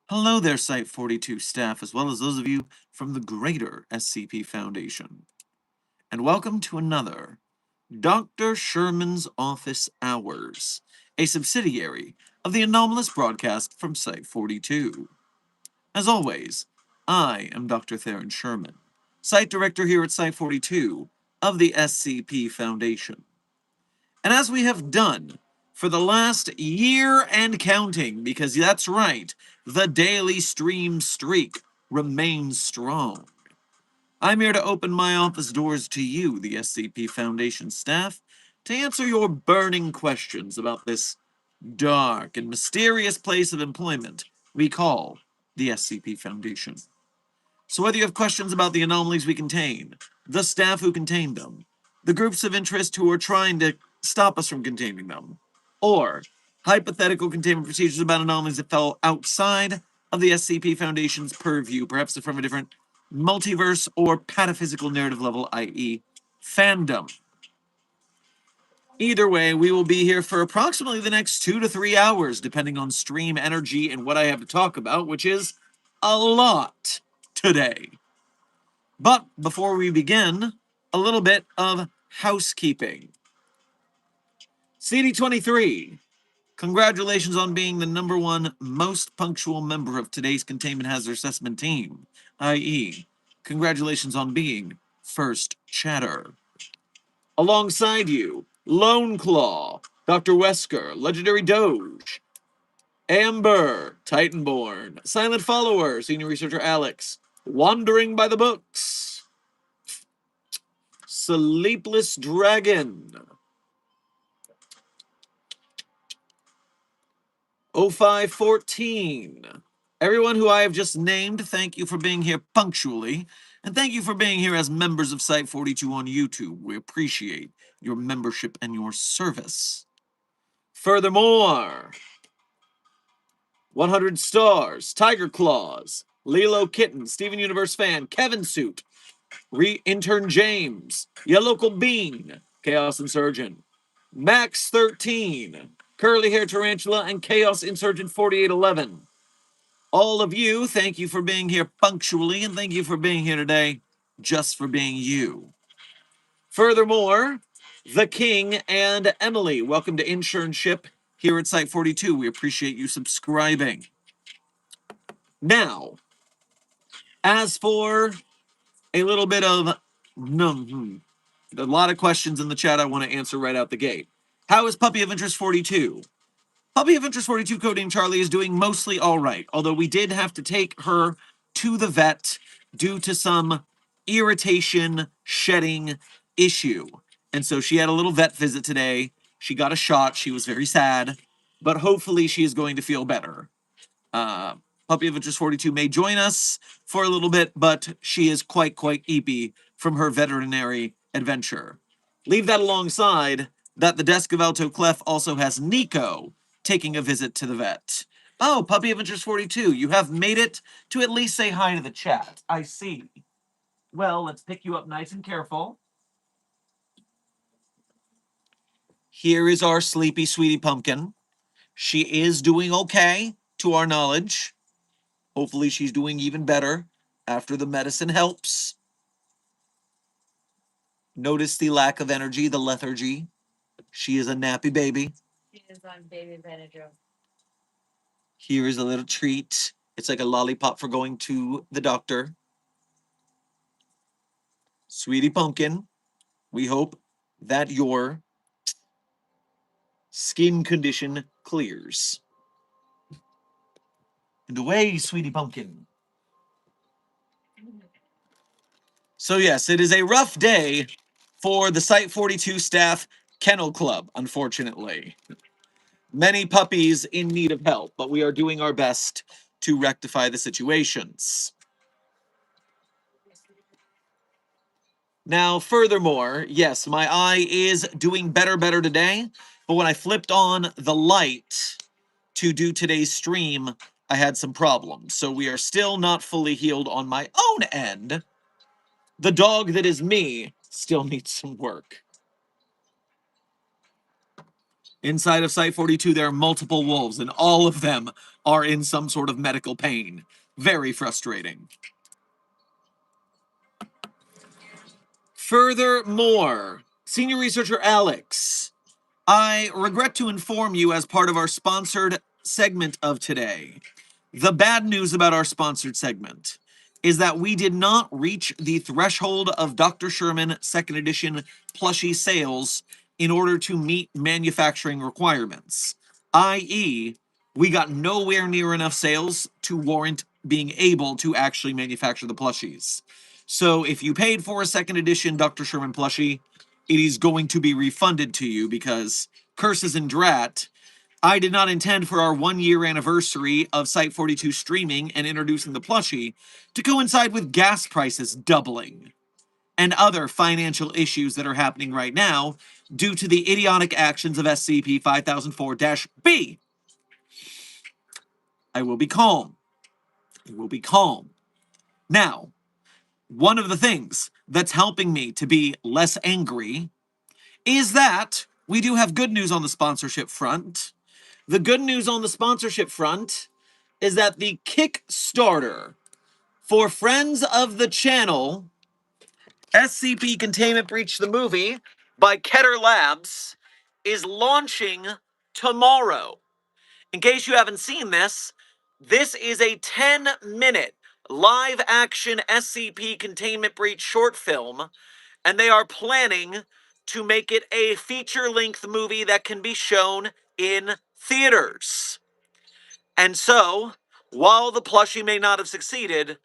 Hello there, Site42 staff, as well as those of you from the greater SCP Foundation. And welcome to another Dr. Sherman's Office Hours, a subsidiary of the anomalous broadcast from Site42. As always, I am Dr. Theron Sherman, Site Director here at Site42 of the SCP Foundation. And as we have done for the last year and counting, because that's right, the daily stream streak remains strong. I'm here to open my office doors to you, the SCP Foundation staff, to answer your burning questions about this dark and mysterious place of employment we call the SCP Foundation. So whether you have questions about the anomalies we contain, the staff who contain them, the groups of interest who are trying to stop us from containing them, or hypothetical containment procedures about anomalies that fell outside of the SCP Foundation's purview, perhaps from a different multiverse or pataphysical narrative level, i.e. fandom. Either way, we will be here for approximately the next 2 to 3 hours, depending on stream energy and what I have to talk about, which is a lot today. But before we begin, a little bit of housekeeping. CD23, congratulations on being the #1 most punctual member of today's Containment Hazard Assessment team, i.e., congratulations on being first chatter. Alongside you, Lone Claw, Dr. Wesker, Legendary Doge, Amber, Titanborn, Silent Follower, Senior Researcher Alex, Wandering by the Books, Sleepless Dragon, 0514. Everyone who I have just named, thank you for being here punctually, and thank you for being here as members of Site42 on YouTube. We appreciate your membership and your service. Furthermore, 100 stars, Tiger Claws, Lilo Kitten, Steven Universe Fan, Kevin Suit, Intern James, Yellow Bean, Chaos Insurgent, Max 13, Curly Hair Tarantula, and Chaos Insurgent 4811. All of you, thank you for being here punctually, and thank you for being here today just for being you. Furthermore, The King and Emily, welcome to internship here at Site42. We appreciate you subscribing. Now, as for a little bit of a lot of questions in the chat I want to answer right out the gate. How is Puppy of Interest 42? Puppy of Interest 42, codename Charlie, is doing mostly all right, although we did have to take her to the vet due to some irritation shedding issue. And so she had a little vet visit today. She got a shot. She was very sad, but hopefully she is going to feel better. Puppy of Interest 42 may join us for a little bit, but she is quite eepy from her veterinary adventure. Leave that alongside that the Desk of Alto Clef also has Nico taking a visit to the vet. Oh, Puppy of Interest 42, you have made it to at least say hi to the chat. I see. Well, let's pick you up nice and careful. Here is our sleepy sweetie pumpkin. She is doing okay, to our knowledge. Hopefully she's doing even better after the medicine helps. Notice the lack of energy, the lethargy. She is a nappy baby. She is on baby Benadryl. Here is a little treat. It's like a lollipop for going to the doctor. Sweetie Pumpkin, we hope that your skin condition clears. And away, Sweetie Pumpkin. So yes, it is a rough day for the Site 42 staff kennel club, unfortunately. Many puppies in need of help, but we are doing our best to rectify the situations. Now, furthermore, yes, my eye is doing better today, but when I flipped on the light to do today's stream, I had some problems. So we are still not fully healed on my own end. The dog that is me still needs some work. Inside of Site 42, there are multiple wolves, and all of them are in some sort of medical pain. Very frustrating. Furthermore, Senior Researcher Alex, I regret to inform you as part of our sponsored segment of today. The bad news about our sponsored segment is that we did not reach the threshold of Dr. Sherman 2nd Edition plushie sales in order to meet manufacturing requirements, i.e., we got nowhere near enough sales to warrant being able to actually manufacture the plushies. So if you paid for a 2nd Edition Dr. Sherman plushie, it is going to be refunded to you because, curses and drat, I did not intend for our 1-year anniversary of Site 42 streaming and introducing the plushie to coincide with gas prices doubling and other financial issues that are happening right now due to the idiotic actions of SCP 5004-B. I will be calm. I will be calm. Now, one of the things that's helping me to be less angry is that we do have good news on the sponsorship front. The good news on the sponsorship front is that the Kickstarter for friends of the channel, SCP Containment Breach the Movie by Keter Labs, is launching tomorrow. In case you haven't seen this, this is a 10-minute live-action SCP Containment Breach short film, and they are planning to make it a feature-length movie that can be shown in theaters. And so, while the plushie may not have succeeded,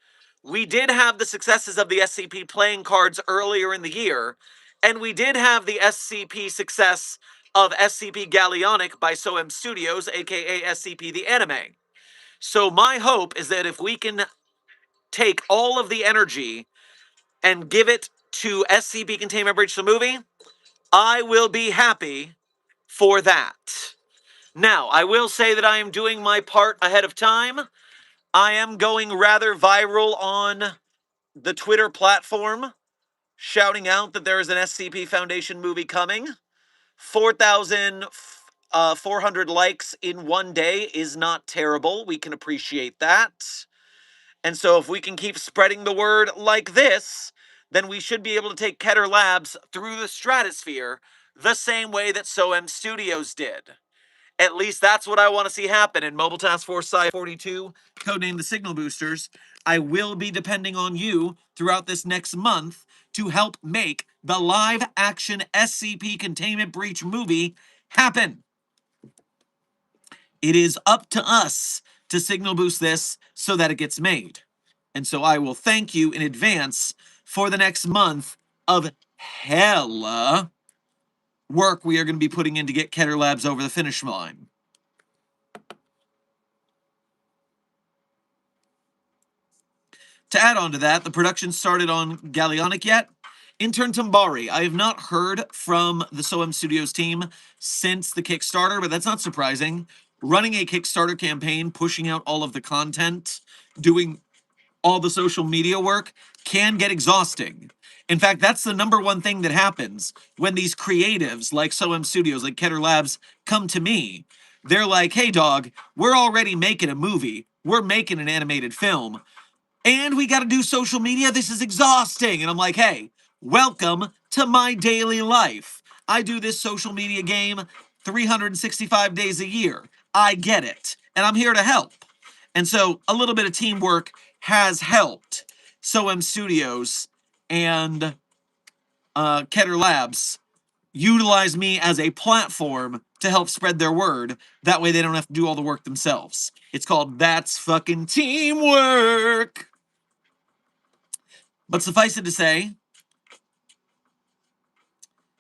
we did have the successes of the SCP playing cards earlier in the year, and we did have the SCP success of SCP Galleonic by SOM Studios, aka SCP the Anime. So my hope is that if we can take all of the energy and give it to SCP Containment Breach the movie, I will be happy for that. Now, I will say that I am doing my part ahead of time. I am going rather viral on the Twitter platform, shouting out that there is an SCP Foundation movie coming. 4,400 likes in one day is not terrible. We can appreciate that. And so if we can keep spreading the word like this, then we should be able to take Keter Labs through the stratosphere the same way that SOM Studios did. At least that's what I want to see happen in Mobile Task Force Site 42, codenamed the Signal Boosters. I will be depending on you throughout this next month to help make the live-action SCP Containment Breach movie happen. It is up to us to signal boost this so that it gets made. And so I will thank you in advance for the next month of hella work we are going to be putting in to get Keter Labs over the finish line. To add on to that, the production started on Galleonic yet. Intern Tambari, I have not heard from the SOM Studios team since the Kickstarter, but that's not surprising. Running a Kickstarter campaign, pushing out all of the content, doing all the social media work can get exhausting. In fact, that's the number one thing that happens when these creatives like SOM Studios, like Keter Labs, come to me. They're like, hey dog, we're already making a movie. We're making an animated film. And we got to do social media. This is exhausting. And I'm like, hey, Welcome to my daily life. I do this social media game 365 days a year. I get it, and I'm here to help. And so a little bit of teamwork has helped. SOM Studios and Keter Labs utilize me as a platform to help spread their word. That way they don't have to do all the work themselves. It's called That's Fucking Teamwork. But suffice it to say,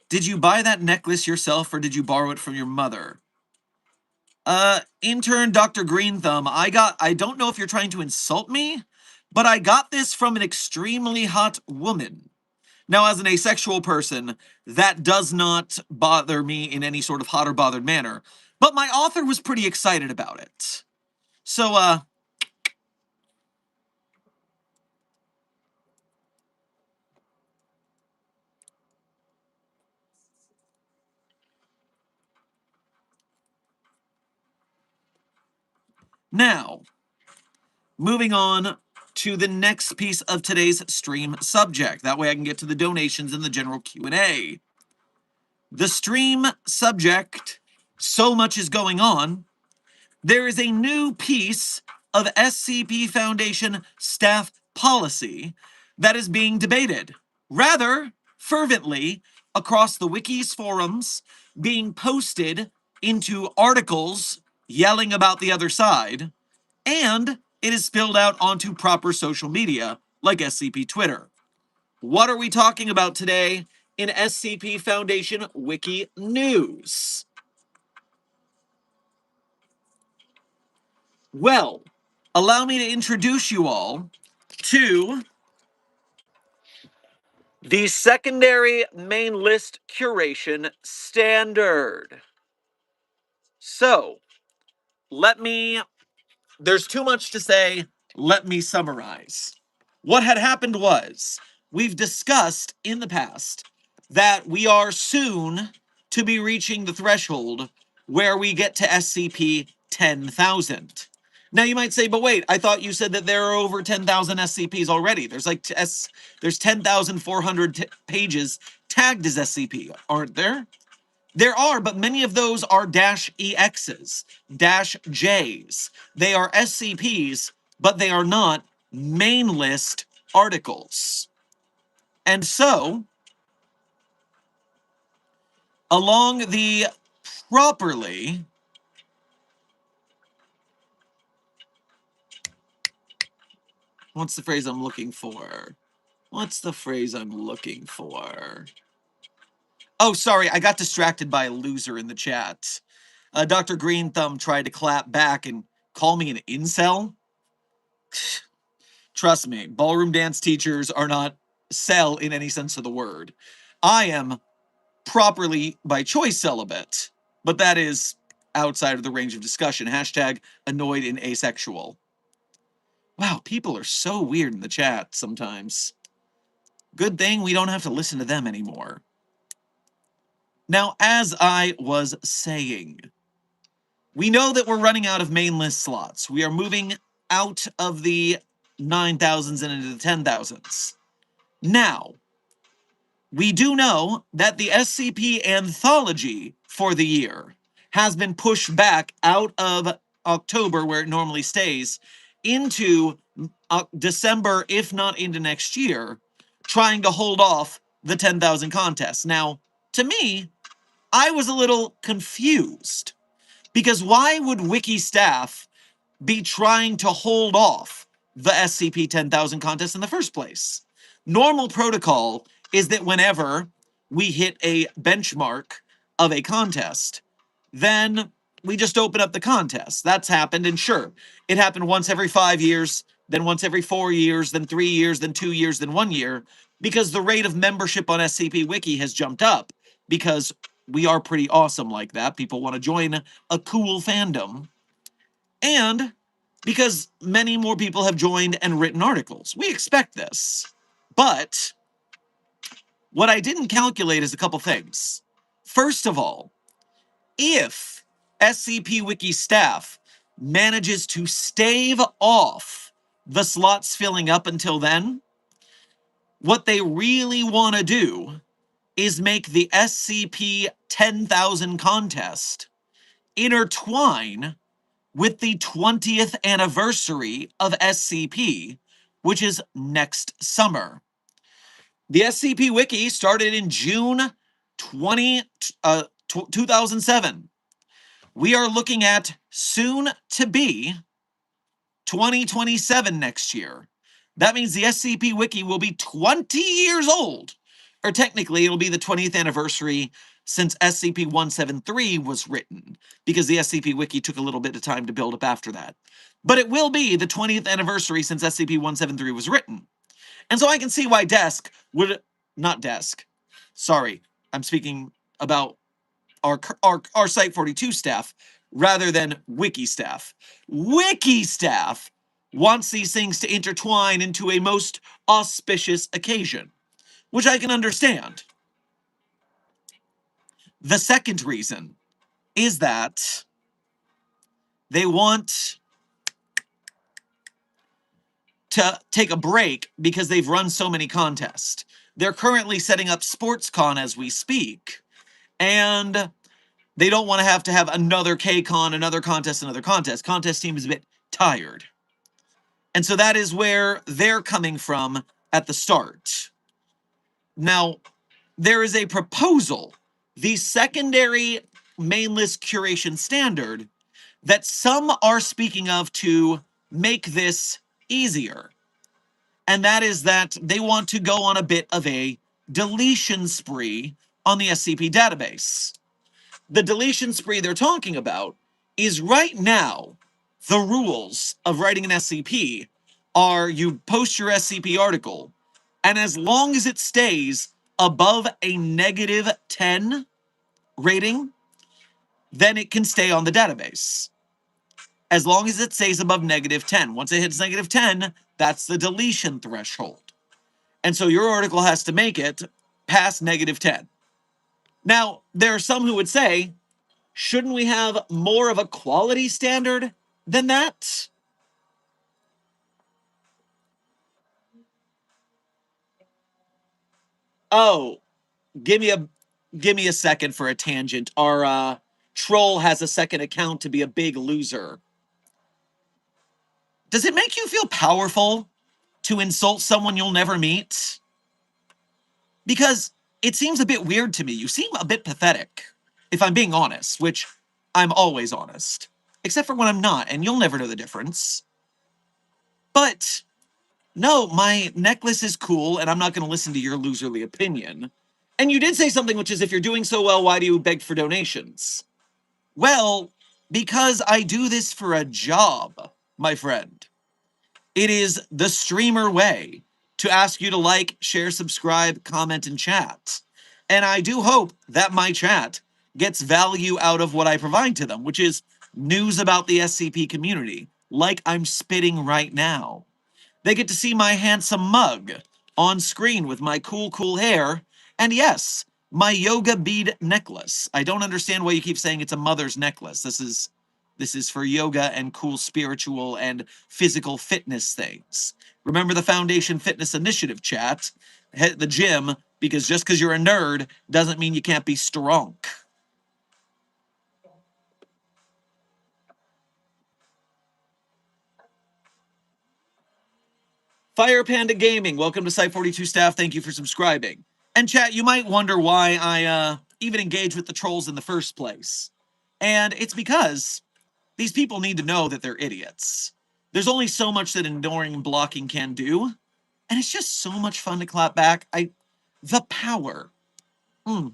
did you buy that necklace yourself or did you borrow it from your mother? Intern Dr. Green Thumb, I don't know if you're trying to insult me, but I got this from an extremely hot woman. Now, as an asexual person, that does not bother me in any sort of hot or bothered manner, but my author was pretty excited about it. So, now, moving on to the next piece of today's stream subject. That way I can get to the donations and the general Q&A. The stream subject, so much is going on. There is a new piece of SCP Foundation staff policy that is being debated, rather fervently, across the Wiki's forums, being posted into articles yelling about the other side, and it is spilled out onto proper social media like SCP Twitter. What are we talking about today in SCP Foundation Wiki News? Well, allow me to introduce you all to the secondary main list curation standard. So, there's too much to say. Let me summarize. What had happened was, we've discussed in the past that we are soon to be reaching the threshold where we get to SCP 10,000. Now you might say, but wait, I thought you said that there are over 10,000 SCPs already. There's 10,400 pages tagged as SCP, aren't there? There are, but many of those are -EXs, -Js. They are SCPs, but they are not main list articles. And so, along the properly what's the phrase I'm looking for? What's the phrase I'm looking for? Oh, sorry, I got distracted by a loser in the chat. Dr. Green Thumb tried to clap back and call me an incel. Trust me, ballroom dance teachers are not cel in any sense of the word. I am properly by choice celibate, but that is outside of the range of discussion. Hashtag annoyed and asexual. Wow, people are so weird in the chat sometimes. Good thing we don't have to listen to them anymore. Now, as I was saying, we know that we're running out of main list slots. We are moving out of the 9,000s and into the 10,000s. Now, we do know that the SCP anthology for the year has been pushed back out of October, where it normally stays, into December, if not into next year, trying to hold off the 10,000 contest. Now, to me, I was a little confused, because why would Wiki staff be trying to hold off the SCP 10,000 contest in the first place? Normal protocol is that whenever we hit a benchmark of a contest, then we just open up the contest. That's happened, and sure, it happened once every 5 years, then once every 4 years, then 3 years, then 2 years, then 1 year, because the rate of membership on SCP Wiki has jumped up, because we are pretty awesome like that. People want to join a cool fandom. And because many more people have joined and written articles. We expect this. But what I didn't calculate is a couple things. First of all, if SCP Wiki staff manages to stave off the slots filling up until then, what they really want to do is make the SCP 10,000 contest intertwine with the 20th anniversary of SCP, which is next summer. The SCP Wiki started in June 2007. We are looking at soon to be 2027 next year. That means the SCP Wiki will be 20 years old. Or technically, it'll be the 20th anniversary since SCP-173 was written, because the SCP Wiki took a little bit of time to build up after that. But it will be the 20th anniversary since SCP-173 was written. And so I can see why Desk would... Not Desk. Sorry, I'm speaking about our Site42 staff rather than Wiki staff. Wiki staff wants these things to intertwine into a most auspicious occasion, which I can understand. The second reason is that they want to take a break because they've run so many contests. They're currently setting up SportsCon as we speak, and they don't want to have another KCon, another contest, another contest. Contest team is a bit tired. And so that is where they're coming from at the start. Now, there is a proposal, the secondary main list curation standard, that some are speaking of to make this easier. And that is that they want to go on a bit of a deletion spree on the SCP database. The deletion spree they're talking about is right now, the rules of writing an SCP are you post your SCP article, and as long as it stays above a -10 rating, then it can stay on the database. As long as it stays above -10. Once it hits -10, that's the deletion threshold. And so your article has to make it past -10. Now, there are some who would say, shouldn't we have more of a quality standard than that? Oh, give me a second for a tangent. Our troll has a second account to be a big loser. Does it make you feel powerful to insult someone you'll never meet? Because it seems a bit weird to me. You seem a bit pathetic, if I'm being honest, which I'm always honest. Except for when I'm not, and you'll never know the difference. But no, my necklace is cool, and I'm not going to listen to your loserly opinion. And you did say something, which is, if you're doing so well, why do you beg for donations? Well, because I do this for a job, my friend. It is the streamer way to ask you to like, share, subscribe, comment, and chat. And I do hope that my chat gets value out of what I provide to them, which is news about the SCP community, like I'm spitting right now. They get to see my handsome mug on screen with my cool hair, and yes, my yoga bead necklace. I don't understand why you keep saying it's a mother's necklace. This is for yoga and cool spiritual and physical fitness things. Remember the Foundation Fitness Initiative, chat. Hit the gym, because just because you're a nerd doesn't mean you can't be strong. Fire Panda Gaming, welcome to Site42 staff. Thank you for subscribing. And chat, you might wonder why I even engage with the trolls in the first place. And it's because these people need to know that they're idiots. There's only so much that ignoring and blocking can do, and it's just so much fun to clap back. The power. You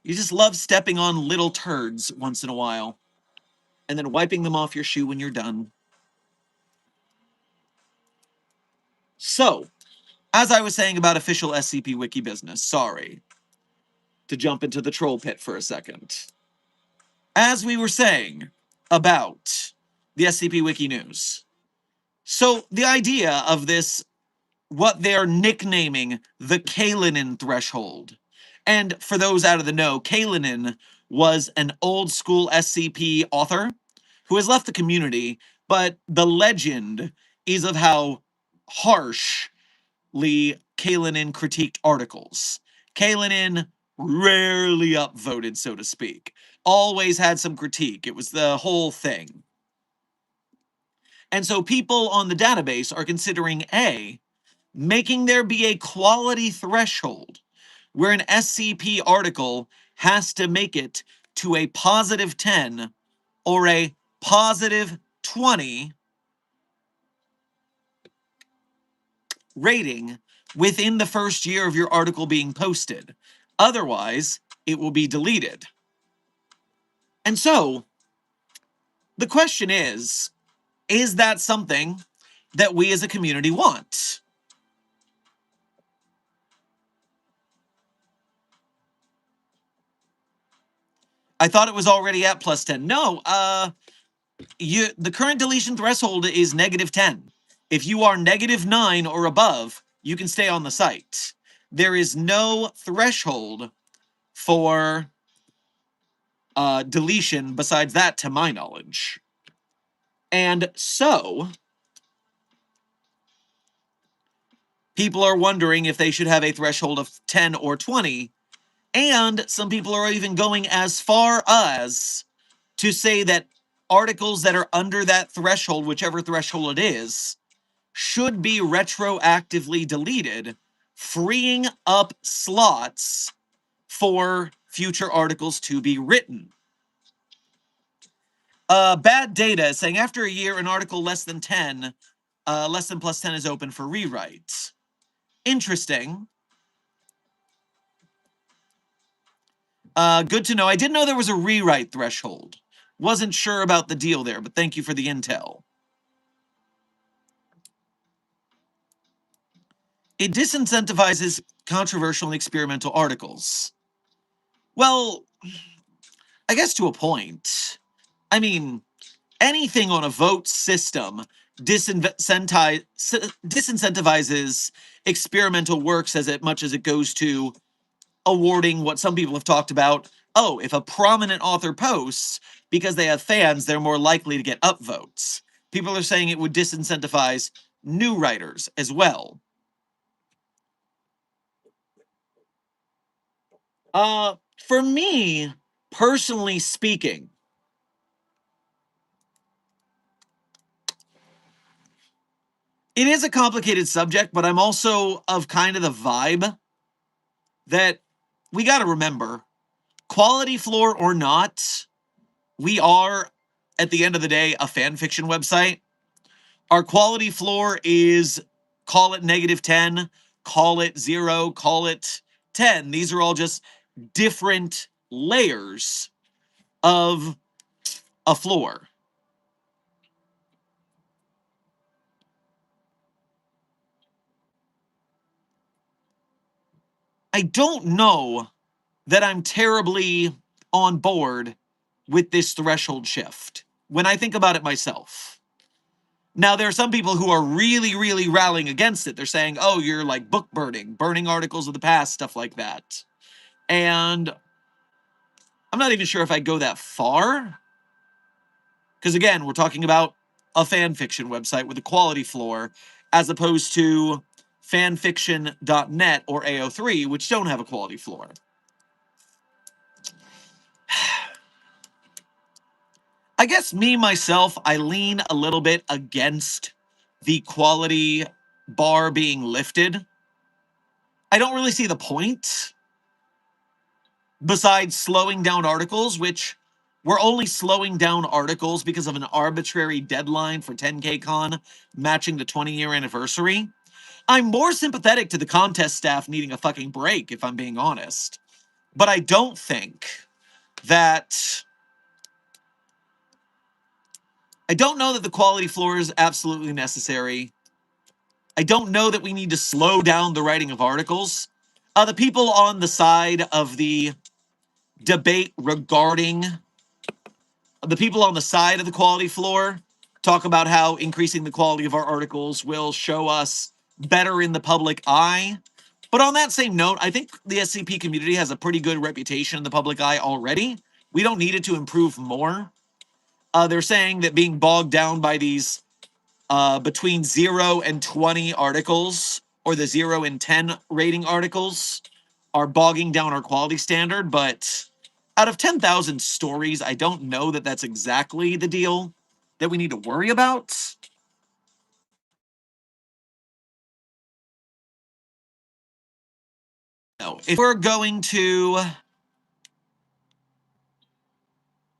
just love stepping on little turds once in a while, and then wiping them off your shoe when you're done. So, as I was saying about official SCP Wiki business, sorry to jump into the troll pit for a second. As we were saying about the SCP Wiki news. So, the idea of this, what they're nicknaming the Kalinin threshold. And for those out of the know, Kalinin was an old school SCP author who has left the community, but the legend is of how harsh Kalinin critiqued articles. Kalinin rarely upvoted, so to speak. Always had some critique. It was the whole thing. And so people on the database are considering A, making there be a quality threshold where an SCP article has to make it to a positive 10 or a positive 20 rating within the first year of your article being posted. Otherwise, it will be deleted. And so, the question is that something that we as a community want? I thought it was already at plus 10. No, the current deletion threshold is negative 10. If you are negative 9 or above, you can stay on the site. There is no threshold for deletion besides that, to my knowledge. And so, people are wondering if they should have a threshold of 10 or 20. And some people are even going as far as to say that articles that are under that threshold, whichever threshold it is, should be retroactively deleted, freeing up slots for future articles to be written. Bad Data is saying after a year, an article less than plus 10 is open for rewrite. Interesting. Good to know. I didn't know there was a rewrite threshold. Wasn't sure about the deal there, but thank you for the intel. It disincentivizes controversial and experimental articles. Well, I guess to a point. I mean, anything on a vote system disincentivizes experimental works as much as it goes to awarding what some people have talked about. Oh, if a prominent author posts, because they have fans, they're more likely to get upvotes. People are saying it would disincentivize new writers as well. For me, personally speaking, it is a complicated subject, but I'm also of kind of the vibe that we got to remember, quality floor or not, we are, at the end of the day, a fan fiction website. Our quality floor is, call it negative 10, call it 0, call it 10. These are all just different layers of a floor. I don't know that I'm terribly on board with this threshold shift when I think about it myself. Now, there are some people who are really, really rallying against it. They're saying, oh, you're like book burning articles of the past, stuff like that. And I'm not even sure if I'd go that far. Because again, we're talking about a fan fiction website with a quality floor, as opposed to fanfiction.net or AO3, which don't have a quality floor. I guess myself, I lean a little bit against the quality bar being lifted. I don't really see the point, besides slowing down articles, which we're only slowing down articles because of an arbitrary deadline for 10K Con matching the 20-year anniversary. I'm more sympathetic to the contest staff needing a fucking break, if I'm being honest. But I don't think that... I don't know that the quality floor is absolutely necessary. I don't know that we need to slow down the writing of articles. The people on the side of the debate regarding... The people on the side of the quality floor talk about how increasing the quality of our articles will show us better in the public eye. But on that same note, I think the SCP community has a pretty good reputation in the public eye already. We don't need it to improve more. They're saying that being bogged down by these between 0 and 20 articles, or the 0 and 10 rating articles are bogging down our quality standard, but out of 10,000 stories, I don't know that that's exactly the deal that we need to worry about. No, if we're going to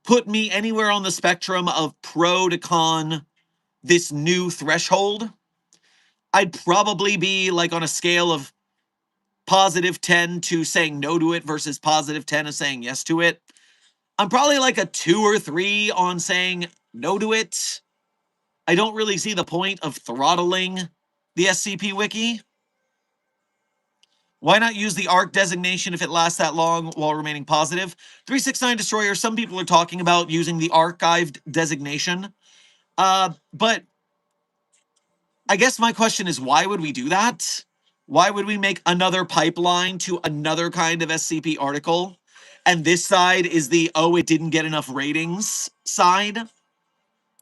put me anywhere on the spectrum of pro to con this new threshold, I'd probably be like on a scale of positive 10 to saying no to it versus positive 10 of saying yes to it. I'm probably like a 2 or 3 on saying no to it. I don't really see the point of throttling the SCP Wiki. Why not use the ARC designation if it lasts that long while remaining positive? 369 Destroyer, some people are talking about using the archived designation. But I guess my question is, why would we do that? Why would we make another pipeline to another kind of SCP article? And this side is the, oh, it didn't get enough ratings side.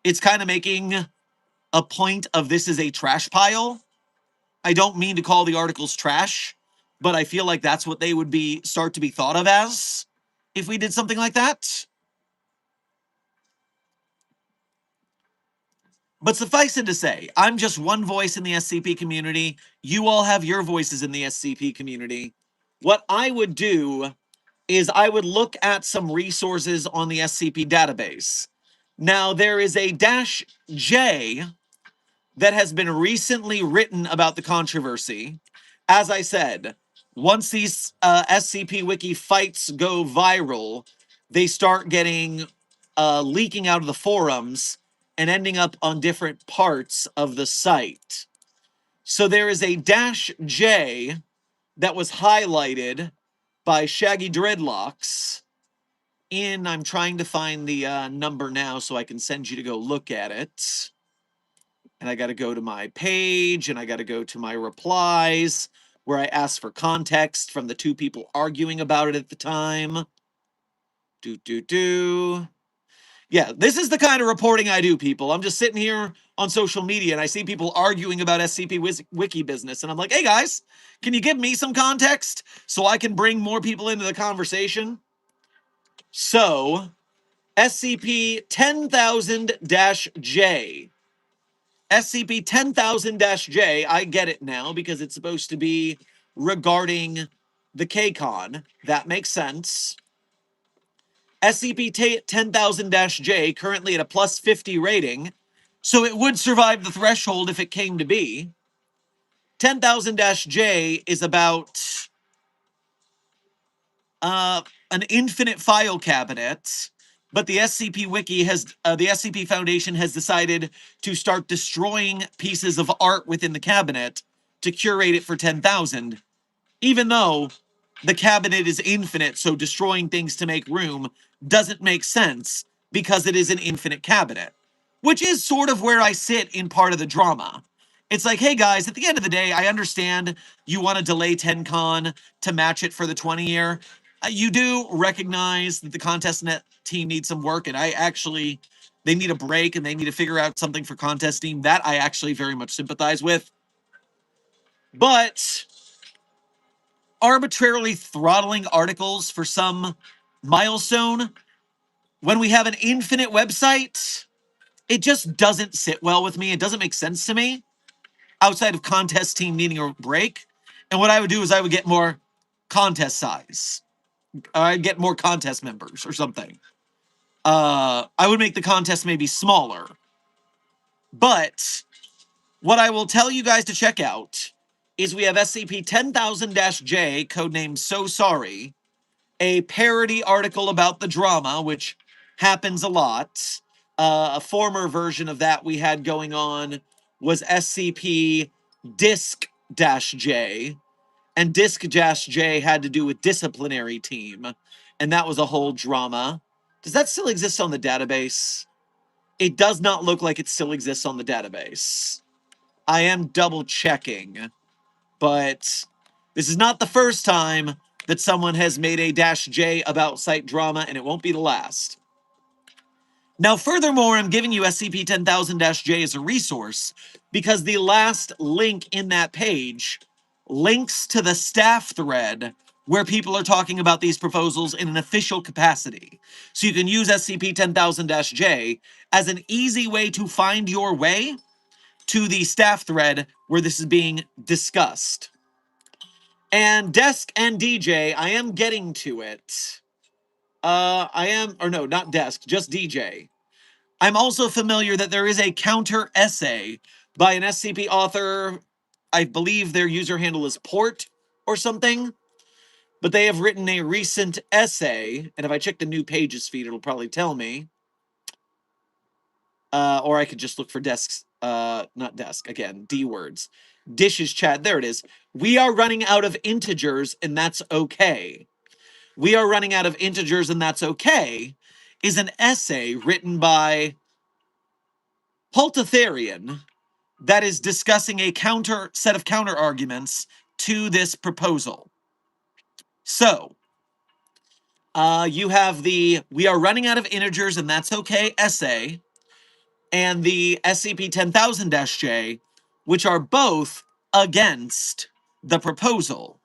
It's kind of making a point of this is a trash pile. I don't mean to call the articles trash, but I feel like that's what they would be start to be thought of as if we did something like that. But suffice it to say, I'm just one voice in the SCP community. You all have your voices in the SCP community. What I would do is I would look at some resources on the SCP database. Now, there is a -J that has been recently written about the controversy. As I said, once these SCP Wiki fights go viral, they start getting leaking out of the forums and ending up on different parts of the site. So there is a -J that was highlighted by Shaggy Dreadlocks I'm trying to find the number now so I can send you to go look at it. And I got to go to my page and I got to go to my replies where I asked for context from the 2 people arguing about it at the time. Yeah, this is the kind of reporting I do, people. I'm just sitting here on social media and I see people arguing about SCP Wiki business. And I'm like, hey guys, can you give me some context so I can bring more people into the conversation? So, SCP 10,000-J. SCP 10,000-J, I get it now because it's supposed to be regarding the KCON. That makes sense. SCP 10,000-J, currently at a +50 rating, so it would survive the threshold if it came to be. 10,000-J is about an infinite file cabinet, but the SCP Wiki the SCP Foundation has decided to start destroying pieces of art within the cabinet to curate it for 10,000, even though the cabinet is infinite, so destroying things to make room doesn't make sense because it is an infinite cabinet, which is sort of where I sit in part of the drama. It's like, hey guys, at the end of the day, I understand you want to delay 10Con to match it for the 20-year. You do recognize that the contest net team needs some work, and they need a break and they need to figure out something for contest team. That I actually very much sympathize with. But arbitrarily throttling articles for some milestone when we have an infinite website, it just doesn't sit well with me. It doesn't make sense to me outside of contest team needing a break. And what I would do is I would get more contest size. I'd get more contest members or something. I would make the contest maybe smaller. But what I will tell you guys to check out is we have SCP 10,000-J, codenamed So Sorry, a parody article about the drama, which happens a lot. A former version of that we had going on was SCP Disc-J, and Disc-J had to do with disciplinary team, and that was a whole drama. Does that still exist on the database? It does not look like it still exists on the database. I am double checking, but this is not the first time that someone has made a -J about site drama, and it won't be the last. Now, furthermore, I'm giving you SCP 10,000-J as a resource because the last link in that page links to the staff thread where people are talking about these proposals in an official capacity. So you can use SCP-10,000-J as an easy way to find your way to the staff thread where this is being discussed. And Desk and DJ, I am getting to it. Not Desk, just DJ. I'm also familiar that there is a counter essay by an SCP author. I believe their user handle is Port or something. But they have written a recent essay, and if I check the new pages feed, it'll probably tell me. Or I could just look for desks. Not desk, again, D words. Dishes chat, there it is. We are running out of integers, and that's okay. We are running out of integers, and that's okay is an essay written by Pultatherian that is discussing a set of counter arguments to this proposal. So, you have the "We are running out of integers and that's okay" essay, and the SCP-10,000-J, which are both against the proposal.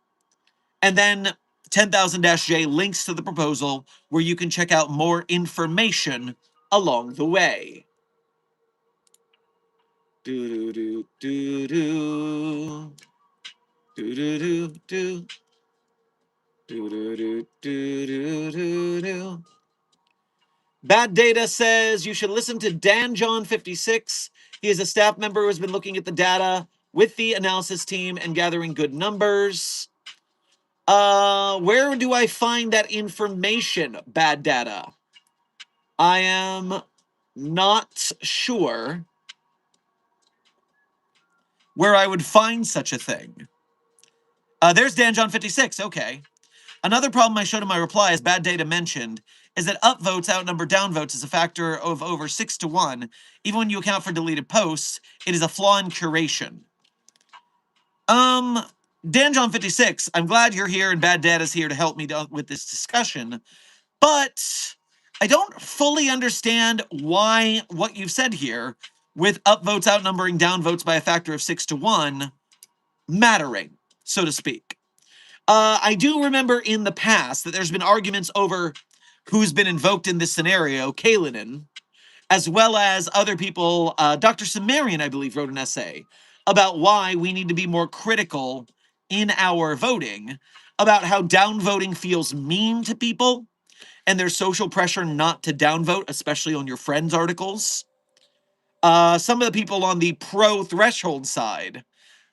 And then 10,000-J links to the proposal where you can check out more information along the way. Do do do do do do do do do do do do do do. Bad Data says you should listen to Dan John 56. He is a staff member who has been looking at the data with the analysis team and gathering good numbers. Where do I find that information, Bad Data? I am not sure where I would find such a thing. There's Dan John 56. Okay. Another problem I showed in my reply, as Bad Data mentioned, is that upvotes outnumber downvotes as a factor of over 6-1. Even when you account for deleted posts, it is a flaw in curation. Dan John 56, I'm glad you're here and Bad Data's here to help me with this discussion, but I don't fully understand why what you've said here, with upvotes outnumbering downvotes by a factor of 6-1, mattering, so to speak. I do remember in the past that there's been arguments over who's been invoked in this scenario, Kalinin, as well as other people. Dr. Sumerian, I believe, wrote an essay about why we need to be more critical in our voting, about how downvoting feels mean to people, and there's social pressure not to downvote, especially on your friends' articles. Some of the people on the pro-threshold side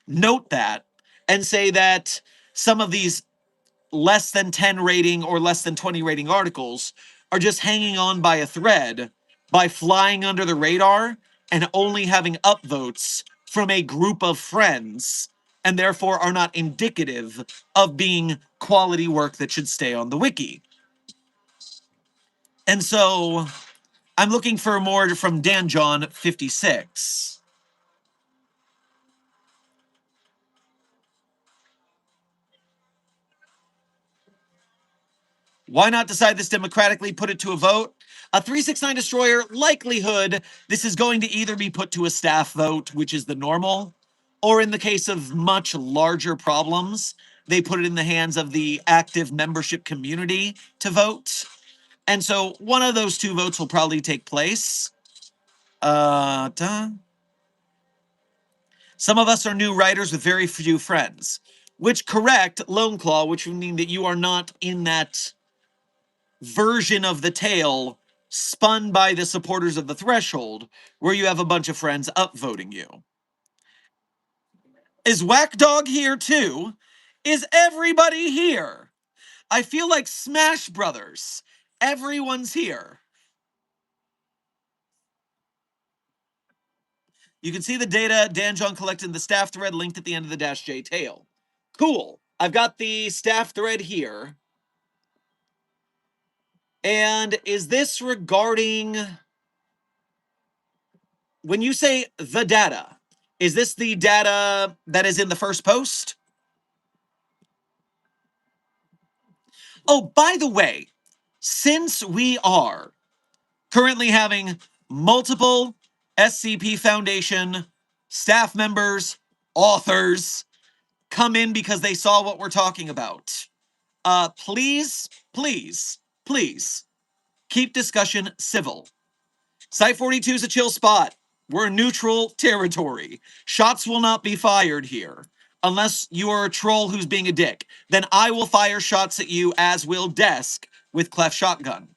note that and say that some of these less than 10 rating or less than 20 rating articles are just hanging on by a thread by flying under the radar and only having upvotes from a group of friends, and therefore are not indicative of being quality work that should stay on the wiki. And so I'm looking for more from Dan John 56. Why not decide this democratically, put it to a vote? A 369 destroyer, likelihood this is going to either be put to a staff vote, which is the normal, or in the case of much larger problems, they put it in the hands of the active membership community to vote. And so one of those two votes will probably take place. Some of us are new writers with very few friends. Which, correct, Lone Claw, which would mean that you are not in that version of the tale spun by the supporters of the Threshold, where you have a bunch of friends upvoting you. Is Whack Dog here too? Is everybody here? I feel like Smash Brothers. Everyone's here. You can see the data Dan John collected in the staff thread linked at the end of the -J tale. Cool. I've got the staff thread here. And is this regarding... When you say the data, is this the data that is in the first post? Oh, by the way, since we are currently having multiple SCP Foundation staff members, authors, come in because they saw what we're talking about. Please, please, please keep discussion civil. Site 42 is a chill spot. We're neutral territory. Shots will not be fired here. Unless you are a troll who's being a dick. Then I will fire shots at you, as will Desk with Clef Shotgun.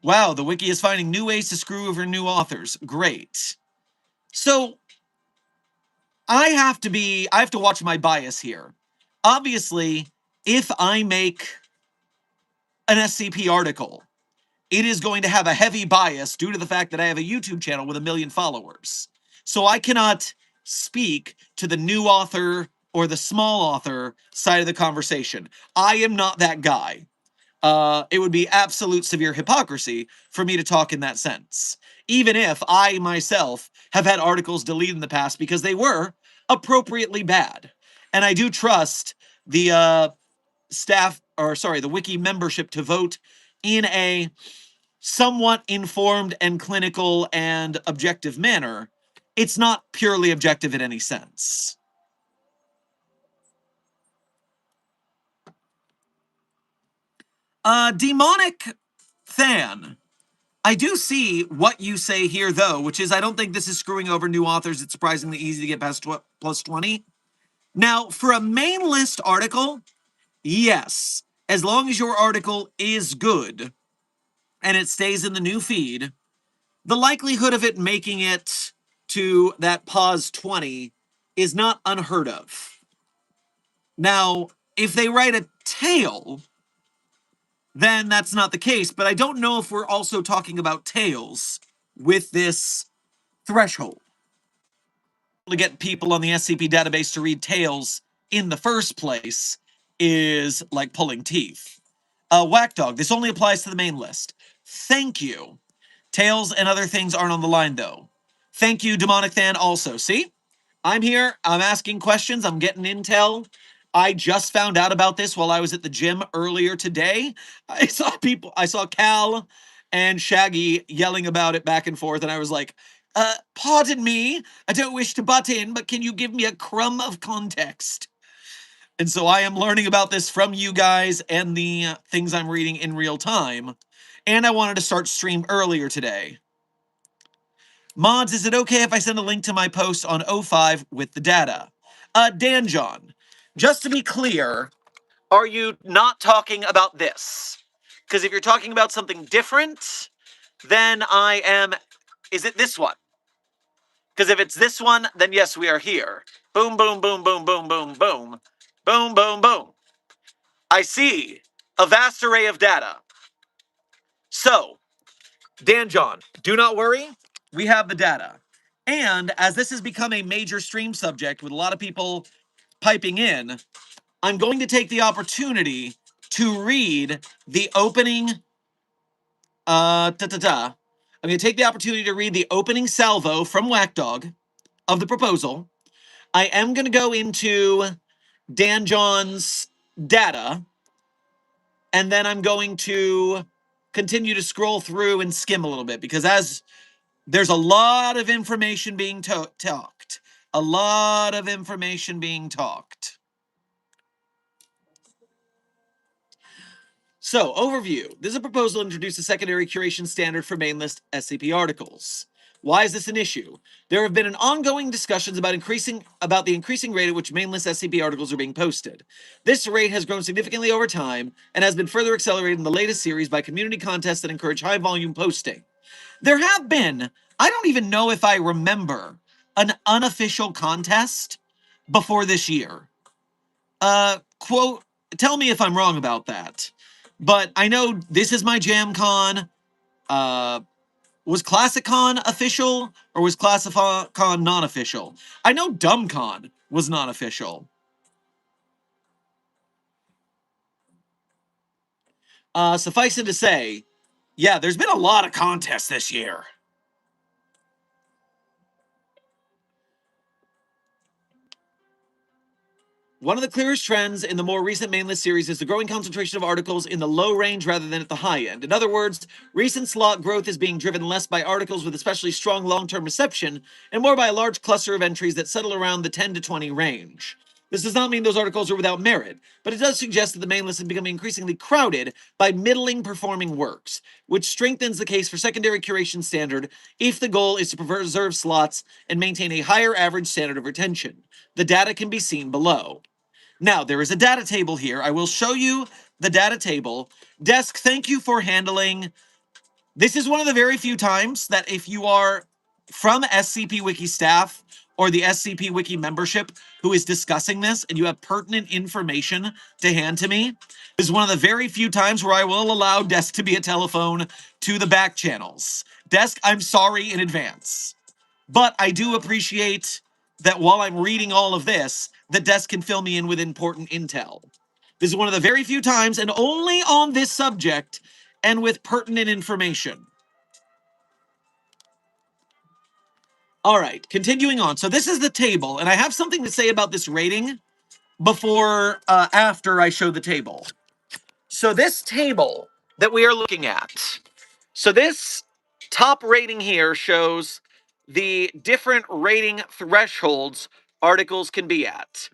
Wow, the wiki is finding new ways to screw over new authors. Great. So, I have to watch my bias here. Obviously, if I make an SCP article, it is going to have a heavy bias due to the fact that I have a YouTube channel with 1 million followers. So I cannot speak to the new author or the small author side of the conversation. I am not that guy. It would be absolute severe hypocrisy for me to talk in that sense. Even if I myself have had articles deleted in the past because they were appropriately bad. And I do trust the the wiki membership to vote in a somewhat informed and clinical and objective manner. It's not purely objective in any sense. Demonic Than. I do see what you say here, though, which is I don't think this is screwing over new authors. It's surprisingly easy to get past plus 20. Now, for a main list article, yes. As long as your article is good and it stays in the new feed, the likelihood of it making it to that pause 20 is not unheard of. Now, if they write a tale, then that's not the case, but I don't know if we're also talking about tales with this threshold. To get people on the SCP database to read tales in the first place is like pulling teeth. Whack Dog, this only applies to the main list. Thank you. Tales and other things aren't on the line, though. Thank you, Demonic Than, also. See? I'm here. I'm asking questions. I'm getting intel. I just found out about this while I was at the gym earlier today. I saw Cal and Shaggy yelling about it back and forth, and I was like, pardon me. I don't wish to butt in, but can you give me a crumb of context? And so I am learning about this from you guys and the things I'm reading in real time. And I wanted to start stream earlier today. Mods, is it okay if I send a link to my post on O5 with the data? Dan John, just to be clear, are you not talking about this? Because if you're talking about something different, then I am... Is it this one? Because if it's this one, then yes, we are here. Boom, boom, boom, boom, boom, boom, boom. Boom, boom, boom. I see a vast array of data. So, Dan John, do not worry. We have the data. And as this has become a major stream subject with a lot of people piping in, I'm going to take the opportunity to read the opening. I'm going to take the opportunity to read the opening salvo from Whack Dog of the proposal. I am going to go into Dan John's data, and then I'm going to continue to scroll through and skim a little bit, because as there's a lot of information being talked. A lot of information being talked. So, overview. This is a proposal to introduce a secondary curation standard for main list SCP articles. Why is this an issue? There have been an ongoing discussions about the increasing rate at which main list SCP articles are being posted. This rate has grown significantly over time and has been further accelerated in the latest series by community contests that encourage high volume posting. There have been, I don't even know if I remember, an unofficial contest before this year. Quote, tell me if I'm wrong about that. But I know This Is My Jam Con. Was ClassicCon official or was ClassicCon non-official? I know DumbCon was non-official. Suffice it to say, yeah, there's been a lot of contests this year. One of the clearest trends in the more recent main list series is the growing concentration of articles in the low range rather than at the high end. In other words, recent slot growth is being driven less by articles with especially strong long-term reception and more by a large cluster of entries that settle around the 10 to 20 range. This does not mean those articles are without merit, but it does suggest that the main list is becoming increasingly crowded by middling performing works, which strengthens the case for secondary curation standard if the goal is to preserve slots and maintain a higher average standard of retention. The data can be seen below. Now, there is a data table here. I will show you the data table. Desk, thank you for handling. This is one of the very few times that if you are from SCP Wiki staff or the SCP Wiki membership who is discussing this and you have pertinent information to hand to me, this is one of the very few times where I will allow Desk to be a telephone to the back channels. Desk, I'm sorry in advance. But I do appreciate that while I'm reading all of this, the desk can fill me in with important intel. This is one of the very few times, and only on this subject, and with pertinent information. All right, continuing on. So this is the table, and I have something to say about this rating after I show the table. So this table that we are looking at, so this top rating here shows the different rating thresholds articles can be at.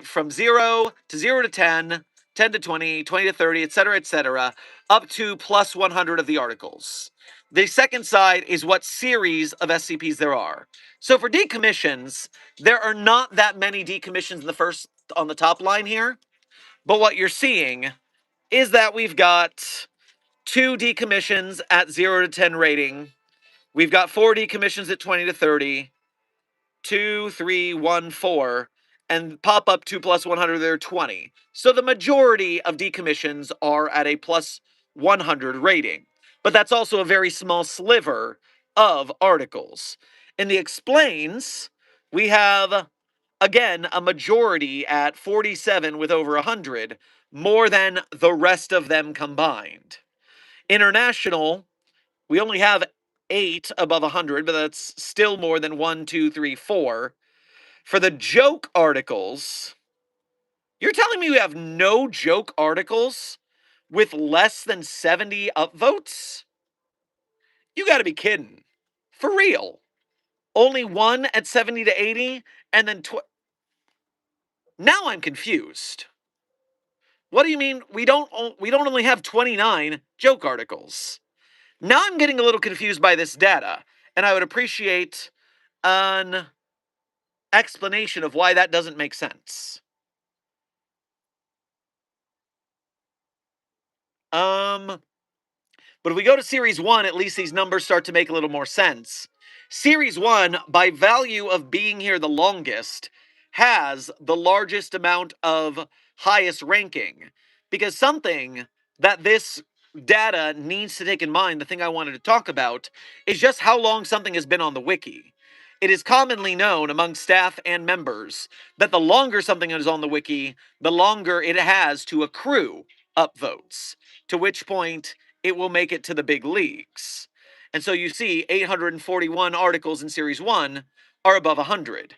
From 0 to 0 to 10, 10 to 20, 20 to 30, etc., up to plus 100 of the articles. The second side is what series of SCPs there are. So for decommissions, there are not that many decommissions in the first on the top line here. But what you're seeing is that we've got 2 decommissions at 0 to 10 rating. We've got 4 decommissions at 20 to 30. 2, 3, 1, 4. And pop up 2 plus 100, they're 20. So the majority of decommissions are at a plus 100 rating. But that's also a very small sliver of articles. In the explains, we have, again, a majority at 47 with over 100, more than the rest of them combined. International, we only have 8 above 100, but that's still more than 1, 2, 3, 4. For the joke articles, you're telling me we have no joke articles with less than 70 upvotes? You gotta be kidding. For real. Only 1 at 70 to 80, and then now I'm confused. What do you mean we don't only have 29 joke articles? Now I'm getting a little confused by this data, and I would appreciate an explanation of why that doesn't make sense. But if we go to Series 1, at least these numbers start to make a little more sense. Series 1, by value of being here the longest, has the largest amount of highest ranking. Because something that this data needs to take in mind, the thing I wanted to talk about, is just how long something has been on the wiki. It is commonly known among staff and members that the longer something is on the wiki, the longer it has to accrue upvotes. To which point it will make it to the big leagues. And so you see 841 articles in Series 1 are above 100.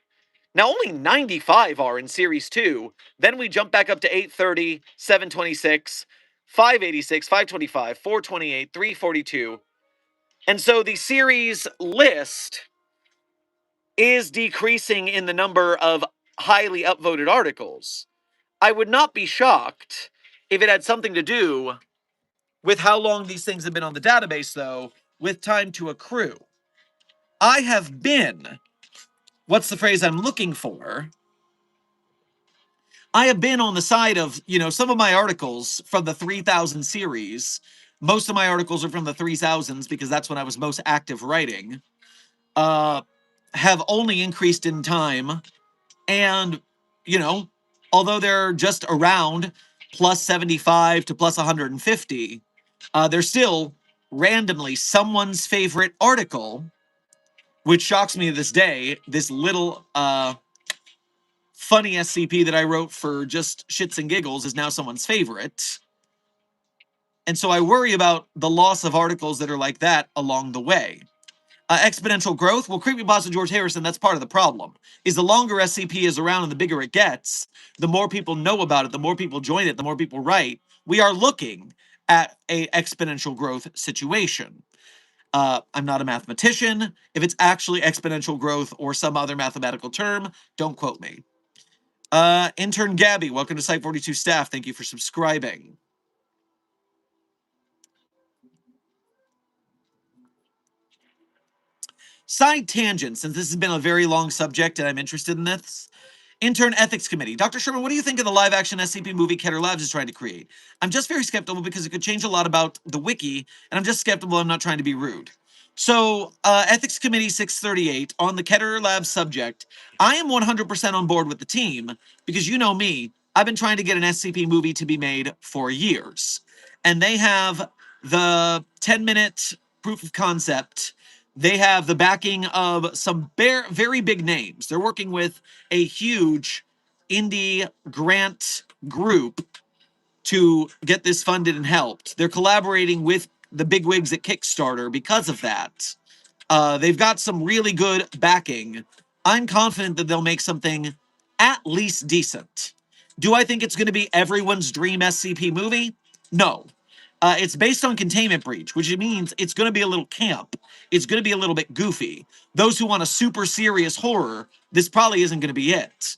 Now only 95 are in Series 2. Then we jump back up to 830, 726, 586, 525, 428, 342. And so the series list is decreasing in the number of highly upvoted articles. I would not be shocked if it had something to do with how long these things have been on the database, though, with time to accrue. I have been, what's the phrase I'm looking for? I have been on the side of, some of my articles from the 3000 series. Most of my articles are from the 3000s because that's when I was most active writing. Have only increased in time. And, although they're just around plus 75 to plus 150, they're still randomly someone's favorite article, which shocks me to this day. This little funny SCP that I wrote for just shits and giggles is now someone's favorite. And so I worry about the loss of articles that are like that along the way. Exponential growth. Well, creepypasta George Harrison, that's part of the problem. Is the longer SCP is around and the bigger it gets, the more people know about it, the more people join it, the more people write. We are looking at a exponential growth situation. I'm not a mathematician. If it's actually exponential growth or some other mathematical term, don't quote me. Intern Gabby, welcome to Site 42 staff. Thank you for subscribing. Side tangent, since this has been a very long subject and I'm interested in this. Intern Ethics Committee. Dr. Sherman, what do you think of the live-action SCP movie Keter Labs is trying to create? I'm just very skeptical because it could change a lot about the wiki, and I'm just skeptical. I'm not trying to be rude. So, Ethics Committee 638, on the Keter Labs subject, I am 100% on board with the team, because you know me, I've been trying to get an SCP movie to be made for years. And they have the 10-minute proof of concept. They have the backing of some very big names. They're working with a huge indie grant group to get this funded and helped. They're collaborating with the bigwigs at Kickstarter because of that. They've got some really good backing. I'm confident that they'll make something at least decent. Do I think it's going to be everyone's dream SCP movie? No. It's based on Containment Breach, which means it's going to be a little camp. It's going to be a little bit goofy. Those who want a super serious horror, this probably isn't going to be it.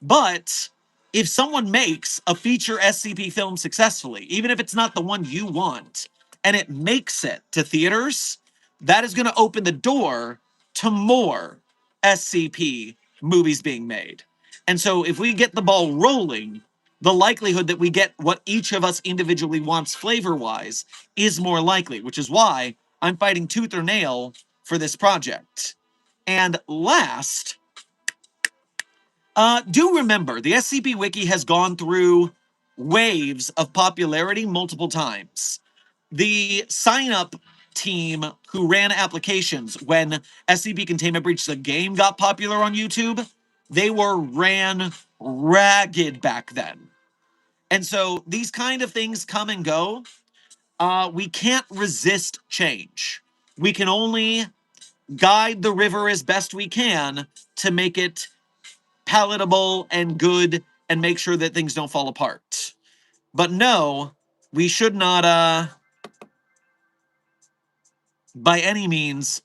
But if someone makes a feature SCP film successfully, even if it's not the one you want, and it makes it to theaters, that is going to open the door to more SCP movies being made. And so if we get the ball rolling, the likelihood that we get what each of us individually wants flavor-wise is more likely, which is why I'm fighting tooth or nail for this project. And last, do remember, the SCP Wiki has gone through waves of popularity multiple times. The sign-up team who ran applications when SCP Containment Breach the game got popular on YouTube, they were ran ragged back then. And so these kind of things come and go. We can't resist change. We can only guide the river as best we can to make it palatable and good and make sure that things don't fall apart. But no, we should not, by any means,